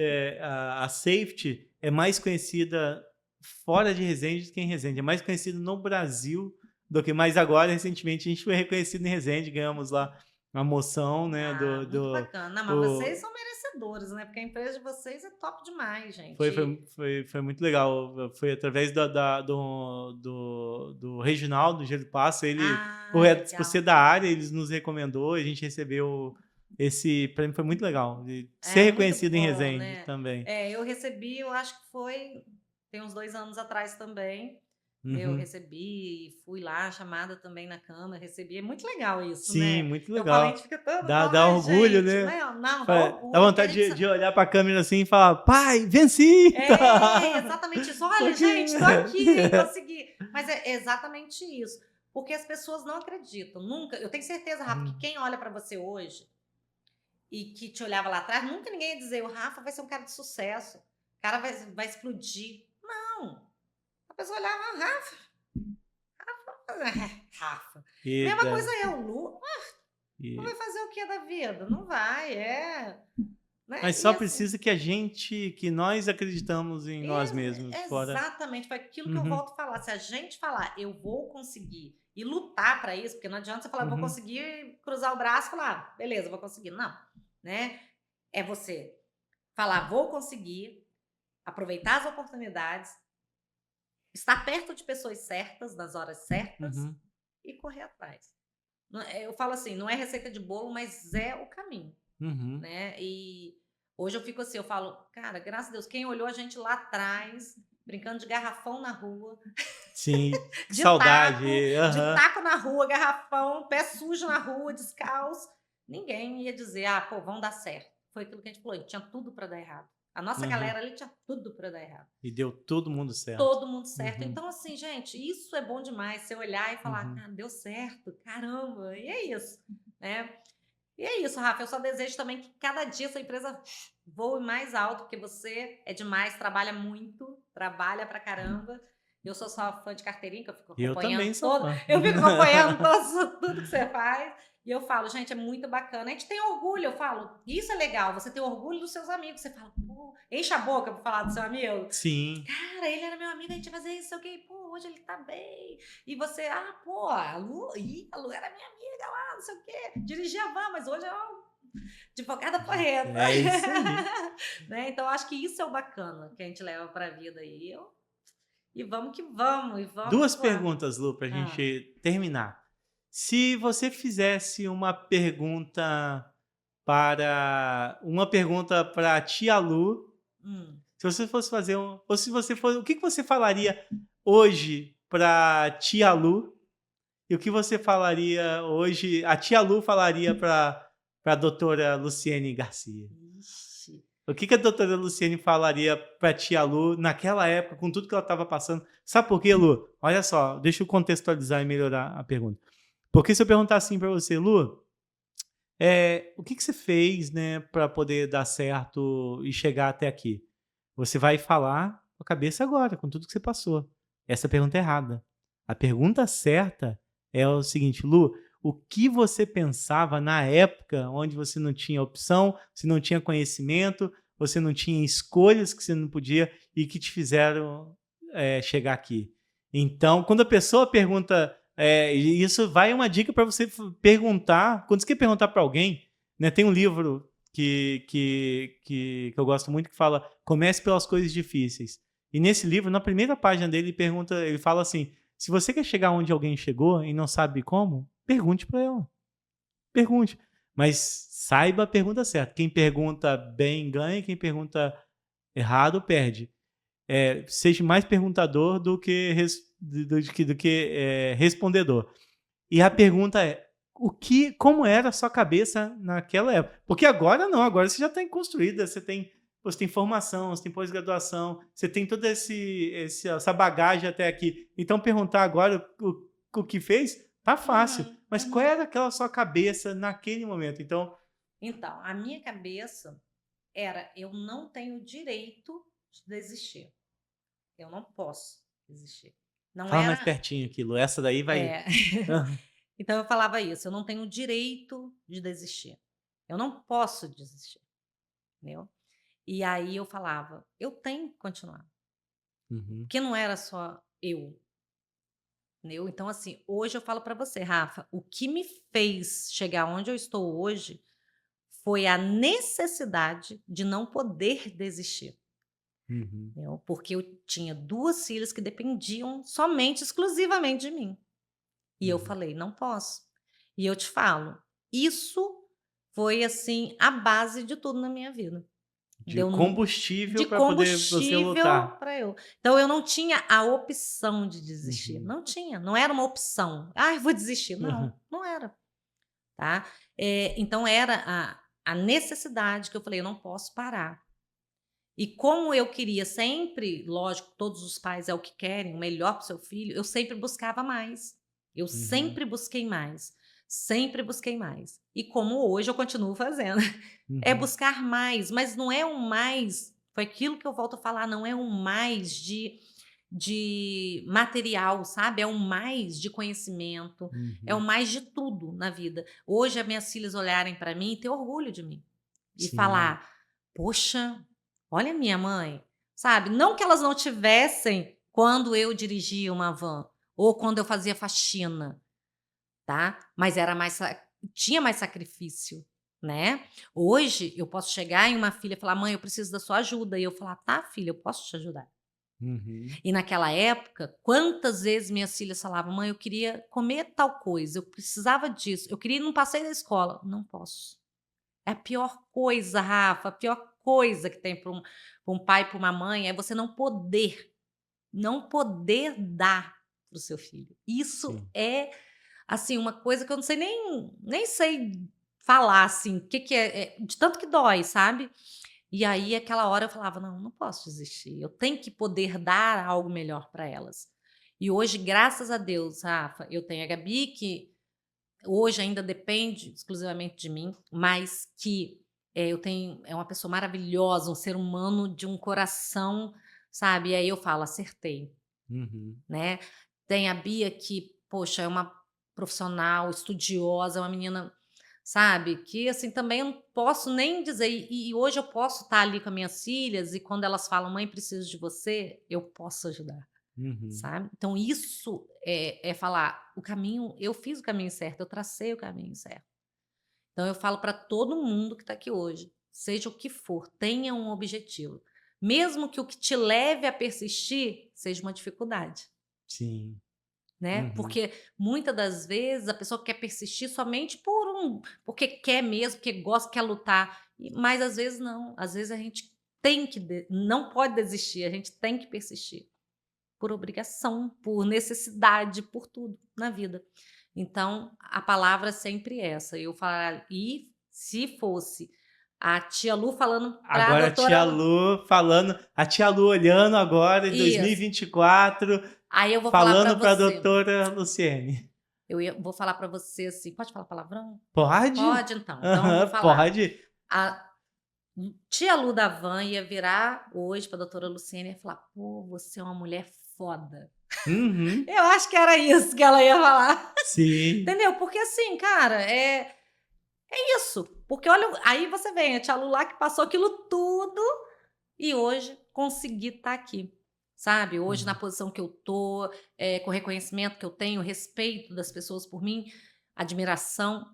a Safety é mais conhecida fora de Resende do que em Resende. É mais conhecida no Brasil do que mais agora. Recentemente a gente foi reconhecido em Resende, ganhamos lá uma moção, né? Muito bacana. Não, mas vocês são merecedores, né? Porque a empresa de vocês é top demais, gente. Foi muito legal. Foi através do Reginaldo, do Gelo Passo. Ele, por ser da área, eles nos recomendou. A gente recebeu esse prêmio. Foi muito legal. Ser reconhecido em Resende também. Eu recebi, eu acho que tem uns 2 anos atrás também. Eu recebi, fui lá, chamada também na Câmara, recebi. É muito legal isso, Sim, né? Sim, muito legal. Eu falo, a gente fica todo... Dá orgulho, gente, né? Não, dá orgulho. Dá vontade de olhar pra câmera assim e falar, pai, venci! Exatamente isso. Olha, gente, tô aqui, consegui. Mas é exatamente isso. Porque as pessoas não acreditam. Nunca. Eu tenho certeza, Rafa, que quem olha pra você hoje e que te olhava lá atrás, nunca ninguém ia dizer, o Rafa vai ser um cara de sucesso. O cara vai explodir. Não. A pessoa olhava, Rafa. Mesma coisa eu, Lu. Não vai fazer o que da vida? Não vai, né? Mas só precisa que nós acreditamos em nós mesmos. Exatamente, foi aquilo que eu volto a falar. Se a gente falar, eu vou conseguir, e lutar para isso, porque não adianta você falar, vou conseguir, cruzar o braço e falar, beleza, vou conseguir. Não, né? É você falar, vou conseguir, aproveitar as oportunidades, estar perto de pessoas certas, nas horas certas, e correr atrás. Eu falo assim, não é receita de bolo, mas é o caminho. Né? E hoje eu fico assim, eu falo, cara, graças a Deus, quem olhou a gente lá atrás, brincando de garrafão na rua. Sim, de saudade. De taco na rua, garrafão, pé sujo na rua, descalço. Ninguém ia dizer, pô, vão dar certo. foi aquilo que a gente falou, tinha tudo para dar errado. A nossa Uhum. galera ali tinha tudo para dar errado. E deu todo mundo certo. Todo mundo certo. Uhum. Então, assim, gente, isso é bom demais. Você olhar e falar, Uhum. ah, deu certo, caramba, e é isso, né? E é isso, Rafa. Eu só desejo também que cada dia sua empresa voe mais alto, porque você é demais, trabalha muito, trabalha pra caramba. Eu sou só fã de carteirinha, que eu fico Eu acompanhando também sou fã. Eu fico acompanhando tudo que você faz. E eu falo, gente, é muito bacana. A gente tem orgulho, eu falo, isso é legal, você tem orgulho dos seus amigos. Você fala, pô, enche a boca pra falar do seu amigo. Sim. Cara, ele era meu amigo, a gente ia fazer isso, ok, pô, hoje ele tá bem. E você, ah, pô, a Lu era minha amiga lá, não sei o quê. Dirigia a van, mas hoje é uma advogada porreta. É isso aí. Né? Então, acho que isso é o bacana que a gente leva pra vida aí. E vamos que vamos. E vamos Duas que vamos. perguntas, Lu, pra gente terminar. Se você fizesse uma pergunta para a tia Lu, se você fosse fazer ou se você fosse, o que você falaria hoje para tia Lu? E o que você falaria hoje, a tia Lu falaria para a doutora Luciene Garcia? Ixi. O que a doutora Luciene falaria para a tia Lu naquela época, com tudo que ela estava passando? Sabe por quê, Lu? Olha só, deixa eu contextualizar e melhorar a pergunta. Porque se eu perguntar assim para você, Lu, o que você fez, né, para poder dar certo e chegar até aqui? Você vai falar com a cabeça agora, com tudo que você passou. Essa pergunta é errada. A pergunta certa é o seguinte, Lu, o que você pensava na época onde você não tinha opção, você não tinha conhecimento, você não tinha escolhas que você não podia e que te fizeram chegar aqui? Então, quando a pessoa pergunta, isso vai uma dica para você perguntar, quando você quer perguntar para alguém, né, tem um livro que eu gosto muito que fala Comece pelas coisas difíceis. E nesse livro, na primeira página dele, ele fala assim, se você quer chegar onde alguém chegou e não sabe como, pergunte para ela. Pergunte. Mas saiba a pergunta certa. Quem pergunta bem ganha, quem pergunta errado perde. Seja mais perguntador do que respondedor. E a pergunta é, como era a sua cabeça naquela época? Porque agora não, agora você já está construída, você tem formação, você tem pós-graduação, você tem toda essa bagagem até aqui. Então, perguntar agora o que fez, tá fácil. Mas qual era aquela sua cabeça naquele momento? Então, a minha cabeça era, eu não tenho direito de desistir. Eu não posso desistir. Fala mais pertinho aquilo, essa daí vai... Então, eu falava isso, eu não tenho direito de desistir. Eu não posso desistir. Entendeu? E aí eu falava, eu tenho que continuar. Porque não era só eu. Entendeu? Então, assim, hoje eu falo para você, Rafa, o que me fez chegar onde eu estou hoje foi a necessidade de não poder desistir. Entendeu? Porque eu tinha 2 filhas que dependiam somente, exclusivamente de mim. E eu falei, não posso. E eu te falo, isso foi, assim, a base de tudo na minha vida. De combustível para poder você lutar. Para eu. Então, eu não tinha a opção de desistir. Não tinha. Não era uma opção. Ah, eu vou desistir. Não, não era. Tá? Então, era a necessidade que eu falei, eu não posso parar. E como eu queria sempre, lógico, todos os pais é o que querem, o melhor para o seu filho, eu sempre buscava mais. Eu sempre busquei mais. Sempre busquei mais. E como hoje eu continuo fazendo. É buscar mais, mas não é um mais, foi aquilo que eu volto a falar, não é um mais de material, sabe? É um mais de conhecimento, é um mais de tudo na vida. Hoje as minhas filhas olharem para mim e ter orgulho de mim. E falar, poxa, olha a minha mãe, sabe? Não que elas não tivessem quando eu dirigia uma van ou quando eu fazia faxina, tá? Mas tinha mais sacrifício, né? Hoje eu posso chegar em uma filha e falar, mãe, eu preciso da sua ajuda. E eu falar, tá, filha, eu posso te ajudar. E naquela época, quantas vezes minhas filhas falavam, mãe, eu queria comer tal coisa, eu precisava disso, eu queria ir num passeio da escola. Não posso. É a pior coisa, Rafa, a pior coisa que tem para um pai e para uma mãe é você não poder dar para o seu filho. Isso é, assim, uma coisa que eu não sei nem sei falar, assim, o que que de tanto que dói, sabe? E aí, aquela hora eu falava, não posso desistir, eu tenho que poder dar algo melhor para elas. E hoje, graças a Deus, Rafa, eu tenho a Gabi, que hoje ainda depende exclusivamente de mim, mas que eu tenho, é uma pessoa maravilhosa, um ser humano de um coração, sabe? E aí eu falo, acertei, Uhum. né? Tem a Bia que, poxa, é uma profissional, estudiosa, é uma menina, sabe? Que assim também eu não posso nem dizer. E hoje eu posso estar ali com as minhas filhas e quando elas falam, mãe, preciso de você, eu posso ajudar, Uhum. sabe? Então isso é falar o caminho, eu fiz o caminho certo, eu tracei o caminho certo. Então eu falo para todo mundo que está aqui hoje, seja o que for, tenha um objetivo. Mesmo que o que te leve a persistir seja uma dificuldade, Sim. né? Uhum. Porque muitas das vezes a pessoa quer persistir somente porque quer mesmo, porque gosta, quer lutar. Mas às vezes não. Às vezes a gente não pode desistir, a gente tem que persistir. Por obrigação, por necessidade, por tudo na vida. Então, a palavra é sempre essa. Eu falar, e se fosse a tia Lu falando para a Agora a doutora tia Lu falando, a tia Lu olhando agora em Isso. 2024, Aí eu vou falar para falando para a você. doutora Luciene. Vou falar para você assim. Pode falar palavrão? Pode? Pode, então. Então eu vou Aham, falar. pode. A tia Lu da Van ia virar hoje para a doutora Luciene e falar: pô, você é uma mulher foda. Uhum. Eu acho que era isso que ela ia falar. Sim. Entendeu? Porque assim, cara, é isso. Porque olha, aí você vem, a tia Lu lá que passou aquilo tudo e hoje consegui estar aqui. Sabe? Hoje, na posição que eu tô, com o reconhecimento que eu tenho, o respeito das pessoas por mim, admiração.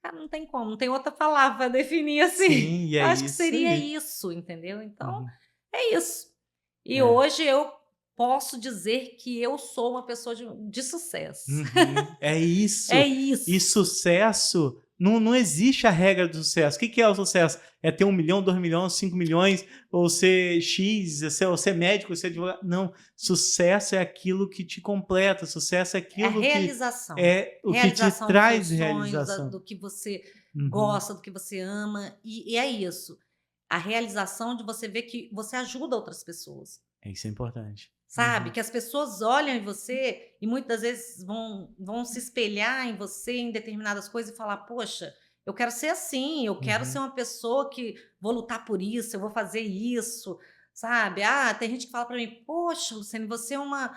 Cara, não tem como, não tem outra palavra para definir assim. Sim, e Eu é acho que isso seria aí. isso, entendeu? Então, Uhum. é isso. E É. hoje eu posso dizer que eu sou uma pessoa de sucesso. Uhum. É isso. É isso. E sucesso, não existe a regra do sucesso. O que é o sucesso? É ter 1 milhão, 2 milhões, 5 milhões, ou ser X, ou ser médico, ser advogado. Não, sucesso é aquilo que te completa, sucesso é É a aquilo que realização. é o que te Realização dos traz seus sonhos, realização. do que você Uhum. gosta, do que você ama. E é isso. A realização de você ver que você ajuda outras pessoas. Isso é importante. Sabe? Uhum. Que as pessoas olham em você e muitas vezes vão se espelhar em você em determinadas coisas e falar: poxa, eu quero ser assim, eu quero ser Uhum. uma pessoa que vou lutar por isso, eu vou fazer isso, sabe? Tem gente que fala para mim: poxa, Luciane, você é uma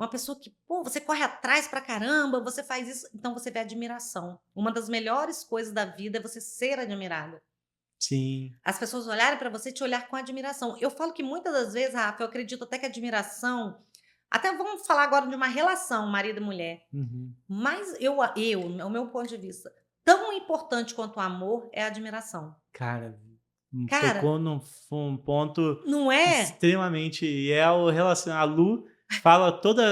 pessoa que, pô, você corre atrás pra caramba, você faz isso. Então você vê admiração. Uma das melhores coisas da vida é você ser admirada. Sim. As pessoas olharem para você e te olhar com admiração. Eu falo que muitas das vezes, Rafa, eu acredito até que admiração. Até vamos falar agora de uma relação, marido e mulher. Uhum. Mas o meu ponto de vista, tão importante quanto o amor é a admiração. Cara, Cara, tocou num ponto não é? extremamente. E é o relacionado. A Lu fala toda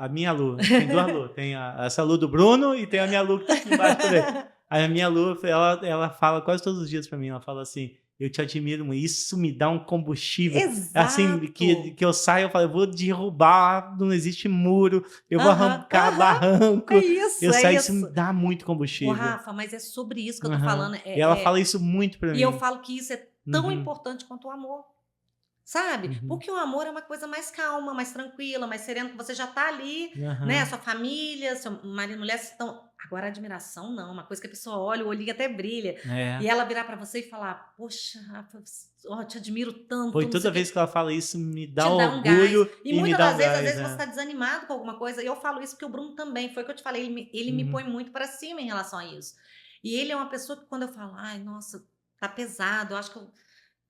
a minha Lu. Tem duas Lu. Tem essa Lu do Bruno e tem a minha Lu que tá aqui embaixo também. A minha Lu, ela fala quase todos os dias pra mim. Ela fala assim: eu te admiro muito. Isso me dá um combustível. Assim, Exato. que eu saio, eu falo: eu vou derrubar, não existe muro, eu vou Aham, arrancar barranco. É isso, Eu é saio, isso me isso. dá muito Ô, combustível. Rafa, mas é sobre isso que eu tô Aham. falando. E ela fala isso muito pra E eu mim. falo que isso é tão Uhum. importante quanto o amor. Sabe? Uhum. Porque o amor é uma coisa mais calma, mais tranquila, mais serena, que você já tá ali, né? Aham. Sua família, seu marido e mulher estão. Agora, a admiração não, uma coisa que a pessoa olha, o olhinho até brilha. É. E ela virar pra você e falar: poxa, Rafa, ó, te admiro Pô, e tanto, não sei toda o vez quê. que ela fala isso, me dá Te dá um gás. orgulho E e me muitas dá das um vezes, gás, você é. tá desanimado com alguma coisa. E eu falo isso porque o Bruno também, foi o que eu te falei, ele me põe Uhum. muito pra cima em relação a isso. E ele é uma pessoa que quando eu falo: ai, nossa, tá pesado, eu acho que eu.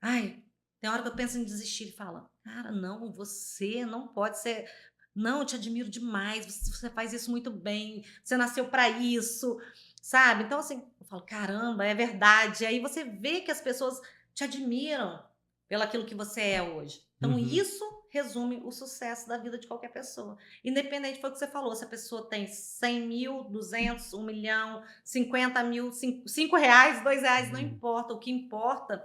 Ai, tem hora que eu penso em desistir. Ele fala: cara, não, você não pode ser. Não, eu te admiro demais. Você faz isso muito bem. Você nasceu para isso, sabe? Então, assim, eu falo: caramba, é verdade. Aí você vê que as pessoas te admiram pelo aquilo que você é hoje. Então, Uhum. isso resume o sucesso da vida de qualquer pessoa. Independente, foi o que você falou, se a pessoa tem 100 mil, 200, 1 milhão, 50 mil, 5 reais, 2 reais, não Uhum. importa. O que importa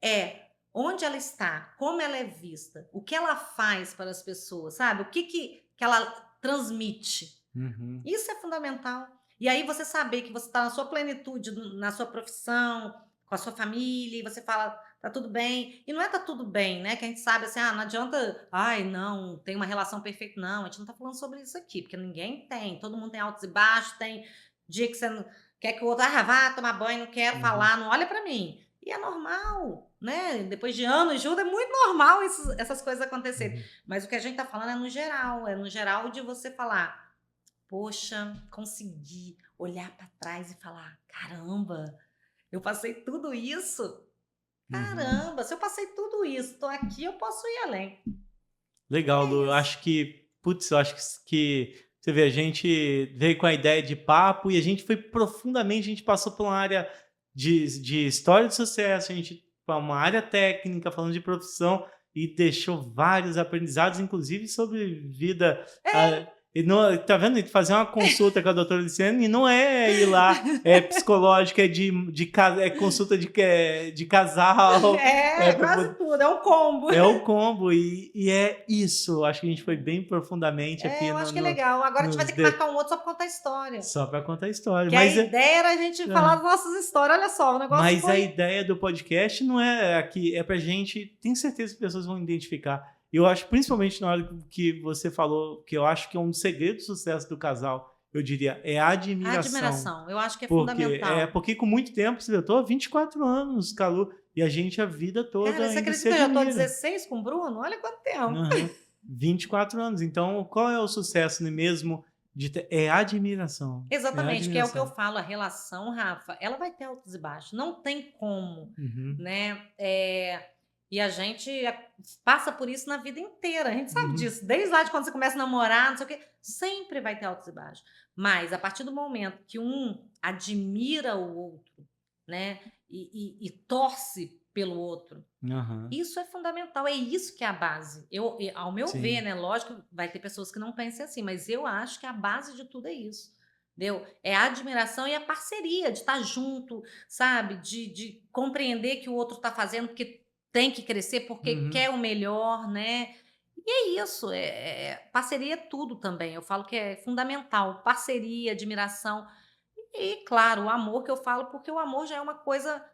é onde ela está, como ela é vista, o que ela faz para as pessoas, sabe? O que ela transmite. Uhum. Isso é fundamental. E aí você saber que você está na sua plenitude, na sua profissão, com a sua família, e você fala, tá tudo bem. E não é tá tudo bem, né? Que a gente sabe assim, não adianta, ai, não, tem uma relação perfeita. Não, a gente não tá falando sobre isso aqui, porque ninguém tem. Todo mundo tem altos e baixos, tem dia que você não quer que o outro, vá tomar banho, não quero falar, não olha pra mim. E é normal, né? Depois de anos juntos, é muito normal essas coisas acontecerem. Mas o que a gente tá falando é no geral de você falar, poxa, consegui olhar para trás e falar, caramba, eu passei tudo isso. Caramba, se eu passei tudo isso, tô aqui, eu posso ir além. Legal, Lu. Eu acho que, você vê, a gente veio com a ideia de papo e a gente foi profundamente, a gente passou por uma área de história de sucesso, a gente para uma área técnica, falando de profissão, e deixou vários aprendizados, inclusive sobre vida. E não, tá vendo? Fazer uma consulta com a doutora Luciane e não é ir lá, é psicológica, é consulta de casal. Quase tudo, é um combo. É o combo, e é isso. Acho que a gente foi bem profundamente aqui. Eu acho que é legal. Agora a gente vai ter que marcar um outro só para contar a história. Só para contar a história. Que mas a ideia era a gente falar das nossas histórias, olha só, o negócio Mas a ideia do podcast não é aqui, é pra gente, tenho certeza que as pessoas vão identificar. Eu acho, principalmente na hora que você falou, que eu acho que é um dos segredos do sucesso do casal, eu diria, é a admiração. A admiração, eu acho que é fundamental. Porque com muito tempo, eu tô há 24 anos, Calu, e a gente a vida toda. Cara, você acredita que eu já tô 16 com o Bruno? Olha quanto tempo. 24 anos. Então, qual é o sucesso mesmo? É admiração. Exatamente, que é o que eu falo, a relação, Rafa, ela vai ter altos e baixos, não tem como, né? E a gente passa por isso na vida inteira, a gente sabe disso, desde lá de quando você começa a namorar, não sei o quê, sempre vai ter altos e baixos. Mas a partir do momento que um admira o outro, né? E torce pelo outro, isso é fundamental, é isso que é a base. Ao meu ver, né? Lógico, vai ter pessoas que não pensem assim, mas eu acho que a base de tudo é isso. Entendeu? É a admiração e a parceria, de estar junto, sabe? De compreender que o outro está fazendo porque tem que crescer, porque quer o melhor, né? E é isso, parceria é tudo também. Eu falo que é fundamental, parceria, admiração e, claro, o amor que eu falo, porque o amor já é uma coisa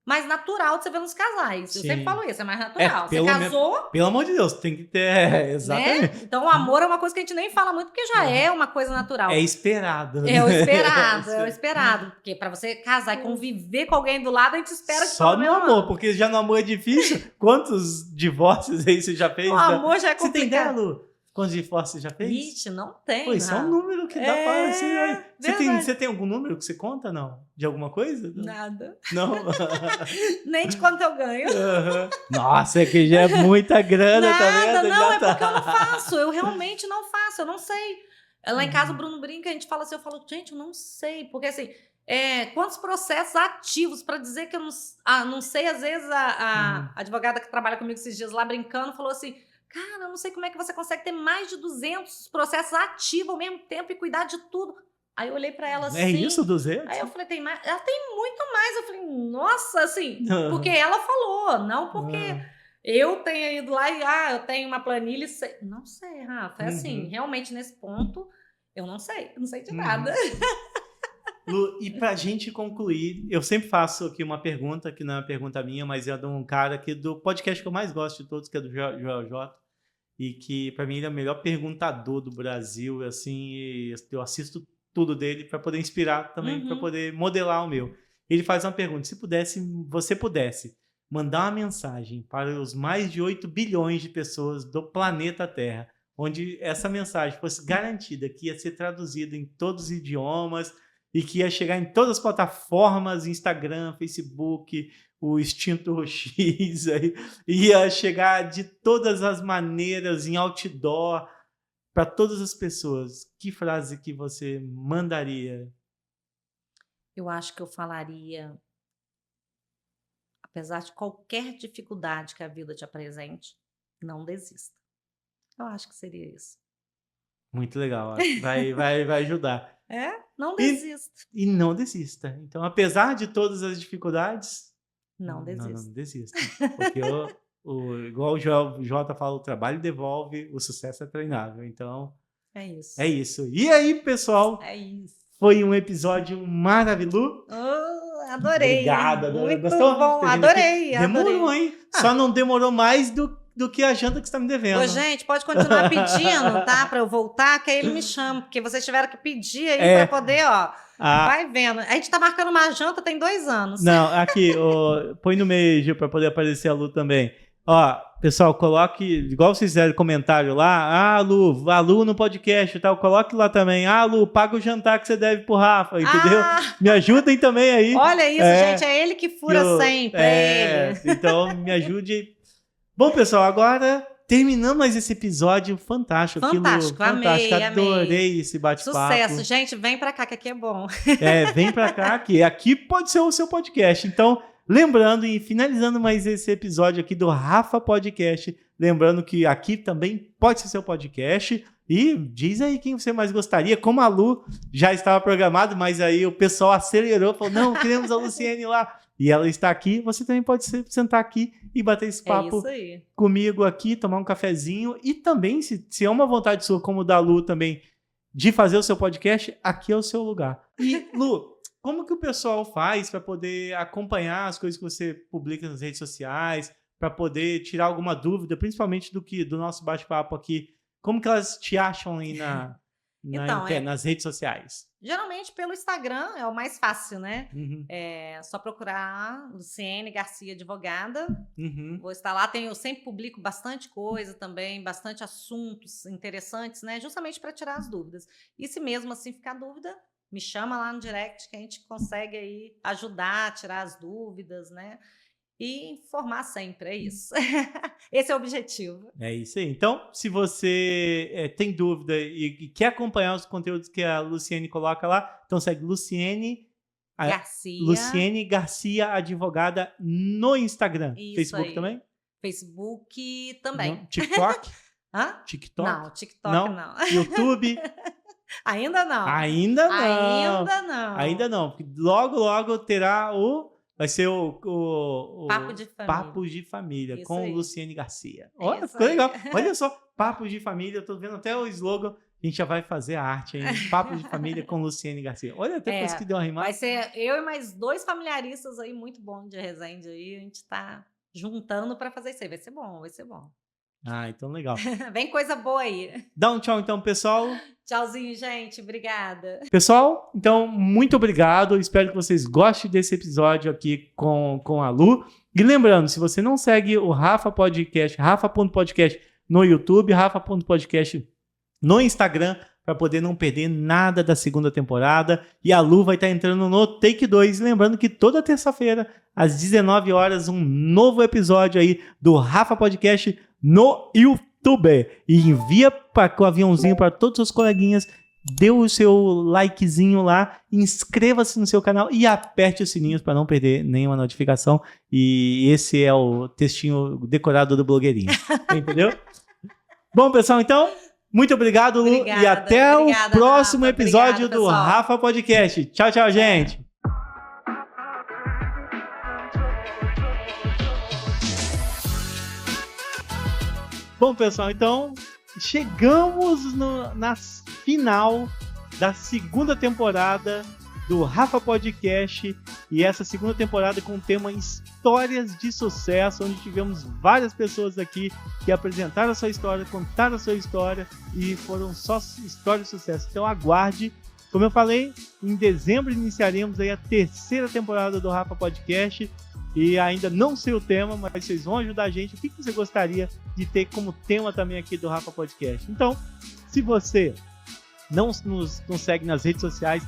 mais natural de você ver nos casais. Eu sempre falo isso, é mais natural. Você casou... Pelo amor de Deus, tem que ter... Exatamente. Né? Então, o amor é uma coisa que a gente nem fala muito, porque já é uma coisa natural. É esperado. É o esperado, é o esperado. Porque para você casar e conviver com alguém do lado, a gente espera que... Só no amor, porque já no amor é difícil. Quantos divórcios aí você já fez? O amor já é complicado. Você tem ideia, Lu? Quantos divórcios você já fez? Ixi, não tem. Pô, isso é um número que dá pra... Você tem algum número que você conta, não? De alguma coisa? Nada. Não? Nem de quanto eu ganho. Nossa, é que já é muita grana, nada, tá vendo? Não, porque eu não faço. Eu realmente não faço, eu não sei. Lá em casa o Bruno brinca, a gente fala assim, eu falo, gente, eu não sei. Porque assim, quantos processos ativos para dizer que eu não sei, às vezes a advogada que trabalha comigo esses dias lá brincando, falou assim, cara, eu não sei como é que você consegue ter mais de 200 processos ativos ao mesmo tempo e cuidar de tudo. Aí eu olhei pra ela assim... É isso, 200? Aí eu falei, tem mais? Ela tem muito mais. Eu falei, nossa, assim... Porque ela falou, não porque eu tenha ido lá e eu tenho uma planilha e sei... Não sei, Rafa. É assim, realmente nesse ponto, eu não sei de nada. Lu, e pra gente concluir, eu sempre faço aqui uma pergunta, que não é uma pergunta minha, mas é de um cara aqui do podcast que eu mais gosto de todos, que é do Joel J. E que, pra mim, ele é o melhor perguntador do Brasil, assim, e eu assisto tudo dele para poder inspirar também, para poder modelar o meu. Ele faz uma pergunta, se você pudesse mandar uma mensagem para os mais de 8 bilhões de pessoas do planeta Terra, onde essa mensagem fosse garantida, que ia ser traduzida em todos os idiomas, e que ia chegar em todas as plataformas, Instagram, Facebook, o Extinto X, aí, ia chegar de todas as maneiras, em outdoor, para todas as pessoas. Que frase que você mandaria? Eu acho que eu falaria, apesar de qualquer dificuldade que a vida te apresente, não desista. Eu acho que seria isso. Muito legal, vai ajudar. Não desista. E não desista. Então, apesar de todas as dificuldades, não desista. Não desista. Porque igual o Jota fala, o trabalho devolve, o sucesso é treinável. Então, é isso. É isso. E aí, pessoal? É isso. Foi um episódio maravilhoso. Adorei. Obrigado. Muito Gostou? bom. Adorei. Demorou, hein? Só não demorou mais do que a janta que você tá me devendo. Ô, gente, pode continuar pedindo, tá? Pra eu voltar, que aí ele me chama. Porque vocês tiveram que pedir aí pra poder, ó. Vai vendo. A gente tá marcando uma janta tem 2 anos. Não, aqui, põe no meio, Gil, pra poder aparecer a Lu também. Ó, pessoal, coloque, igual vocês fizeram comentário lá, a Lu no podcast e tal, coloque lá também, Lu, paga o jantar que você deve pro Rafa, entendeu? Me ajudem também aí. Olha isso, gente, é ele que fura sempre, é ele. Então, me ajude. Bom, pessoal, agora terminamos mais esse episódio fantástico. Fantástico, fantástico. amei. Adorei esse bate-papo. Sucesso, gente, vem pra cá que aqui é bom. Vem pra cá que aqui pode ser o seu podcast, então... Lembrando e finalizando mais esse episódio aqui do Rafa Podcast, lembrando que aqui também pode ser seu podcast e diz aí quem você mais gostaria, como a Lu já estava programado, mas aí o pessoal acelerou, falou, não, queremos a Luciene lá, e ela está aqui, você também pode sentar aqui e bater esse papo comigo aqui, tomar um cafezinho e também, se é uma vontade sua, como o da Lu também, de fazer o seu podcast, aqui é o seu lugar. E, Lu, como que o pessoal faz para poder acompanhar as coisas que você publica nas redes sociais, para poder tirar alguma dúvida, principalmente do nosso bate-papo aqui? Como que elas te acham aí nas redes sociais? Geralmente pelo Instagram é o mais fácil, né? Uhum. É só procurar Luciene Garcia Advogada. Uhum. Vou estar lá. Eu sempre publico bastante coisa também, bastante assuntos interessantes, né? Justamente para tirar as dúvidas. E se mesmo assim ficar dúvida, me chama lá no direct que a gente consegue aí ajudar a tirar as dúvidas, né? E informar sempre, é isso. Esse é o objetivo. É isso aí. Então, se você tem dúvida e quer acompanhar os conteúdos que a Luciene coloca lá, então segue Luciene Garcia Advogada no Instagram. Isso Facebook aí. também? Facebook também. Não. TikTok? Hã? TikTok? Não, TikTok não. YouTube? Ainda não. Ainda não. Ainda não. Ainda não, porque logo terá vai ser o Papo de Família isso com aí. Luciene Garcia. Olha, Isso ficou aí. legal. Olha só, Papo de Família, eu tô vendo até o slogan, a gente já vai fazer a arte aí. Papo de Família com Luciene Garcia. Olha, até parece que deu uma rimada. Vai ser eu e mais 2 familiaristas aí, muito bom de Resende aí, a gente tá juntando para fazer isso aí. Vai ser bom, vai ser bom. Então legal. Vem coisa boa aí. Dá um tchau então, pessoal. Tchauzinho, gente. Obrigada. Pessoal, então, muito obrigado. Espero que vocês gostem desse episódio aqui com a Lu. E lembrando, se você não segue o Rafa Podcast, rafa.podcast no YouTube, rafa.podcast no Instagram, para poder não perder nada da segunda temporada. E a Lu vai estar entrando no Take 2. Lembrando que toda terça-feira, às 19 horas, um novo episódio aí do Rafa Podcast no YouTube. E envia com o aviãozinho para todos os coleguinhas. Dê o seu likezinho lá, inscreva-se no seu canal e aperte os sininhos para não perder nenhuma notificação. E esse é o textinho decorado do blogueirinho. Entendeu? Bom, pessoal, então, muito obrigado, Lu. E até o próximo episódio do Rafa Podcast. Tchau, tchau, gente. Bom, pessoal, então chegamos na final da segunda temporada do Rafa Podcast, e essa segunda temporada com o tema Histórias de Sucesso, onde tivemos várias pessoas aqui que apresentaram a sua história, contaram a sua história e foram só histórias de sucesso. Então aguarde. Como eu falei, em dezembro iniciaremos aí a terceira temporada do Rafa Podcast. E ainda não sei o tema, mas vocês vão ajudar a gente. O que você gostaria de ter como tema também aqui do Rafa Podcast? Então, se você não nos segue nas redes sociais,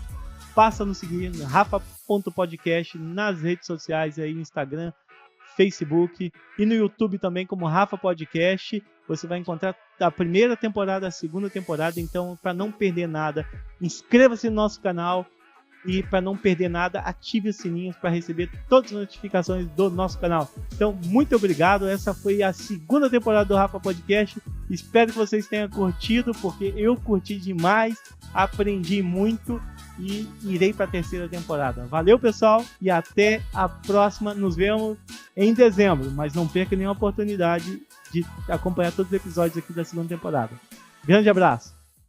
passa a nos seguir no rafa.podcast nas redes sociais, aí no Instagram, Facebook e no YouTube também como Rafa Podcast. Você vai encontrar a primeira temporada, a segunda temporada. Então, para não perder nada, inscreva-se no nosso canal. E para não perder nada, ative os sininhos para receber todas as notificações do nosso canal. Então, muito obrigado. Essa foi a segunda temporada do Rafa Podcast. Espero que vocês tenham curtido, porque eu curti demais, aprendi muito e irei para a terceira temporada. Valeu, pessoal, e até a próxima. Nos vemos em dezembro, mas não perca nenhuma oportunidade de acompanhar todos os episódios aqui da segunda temporada. Grande abraço!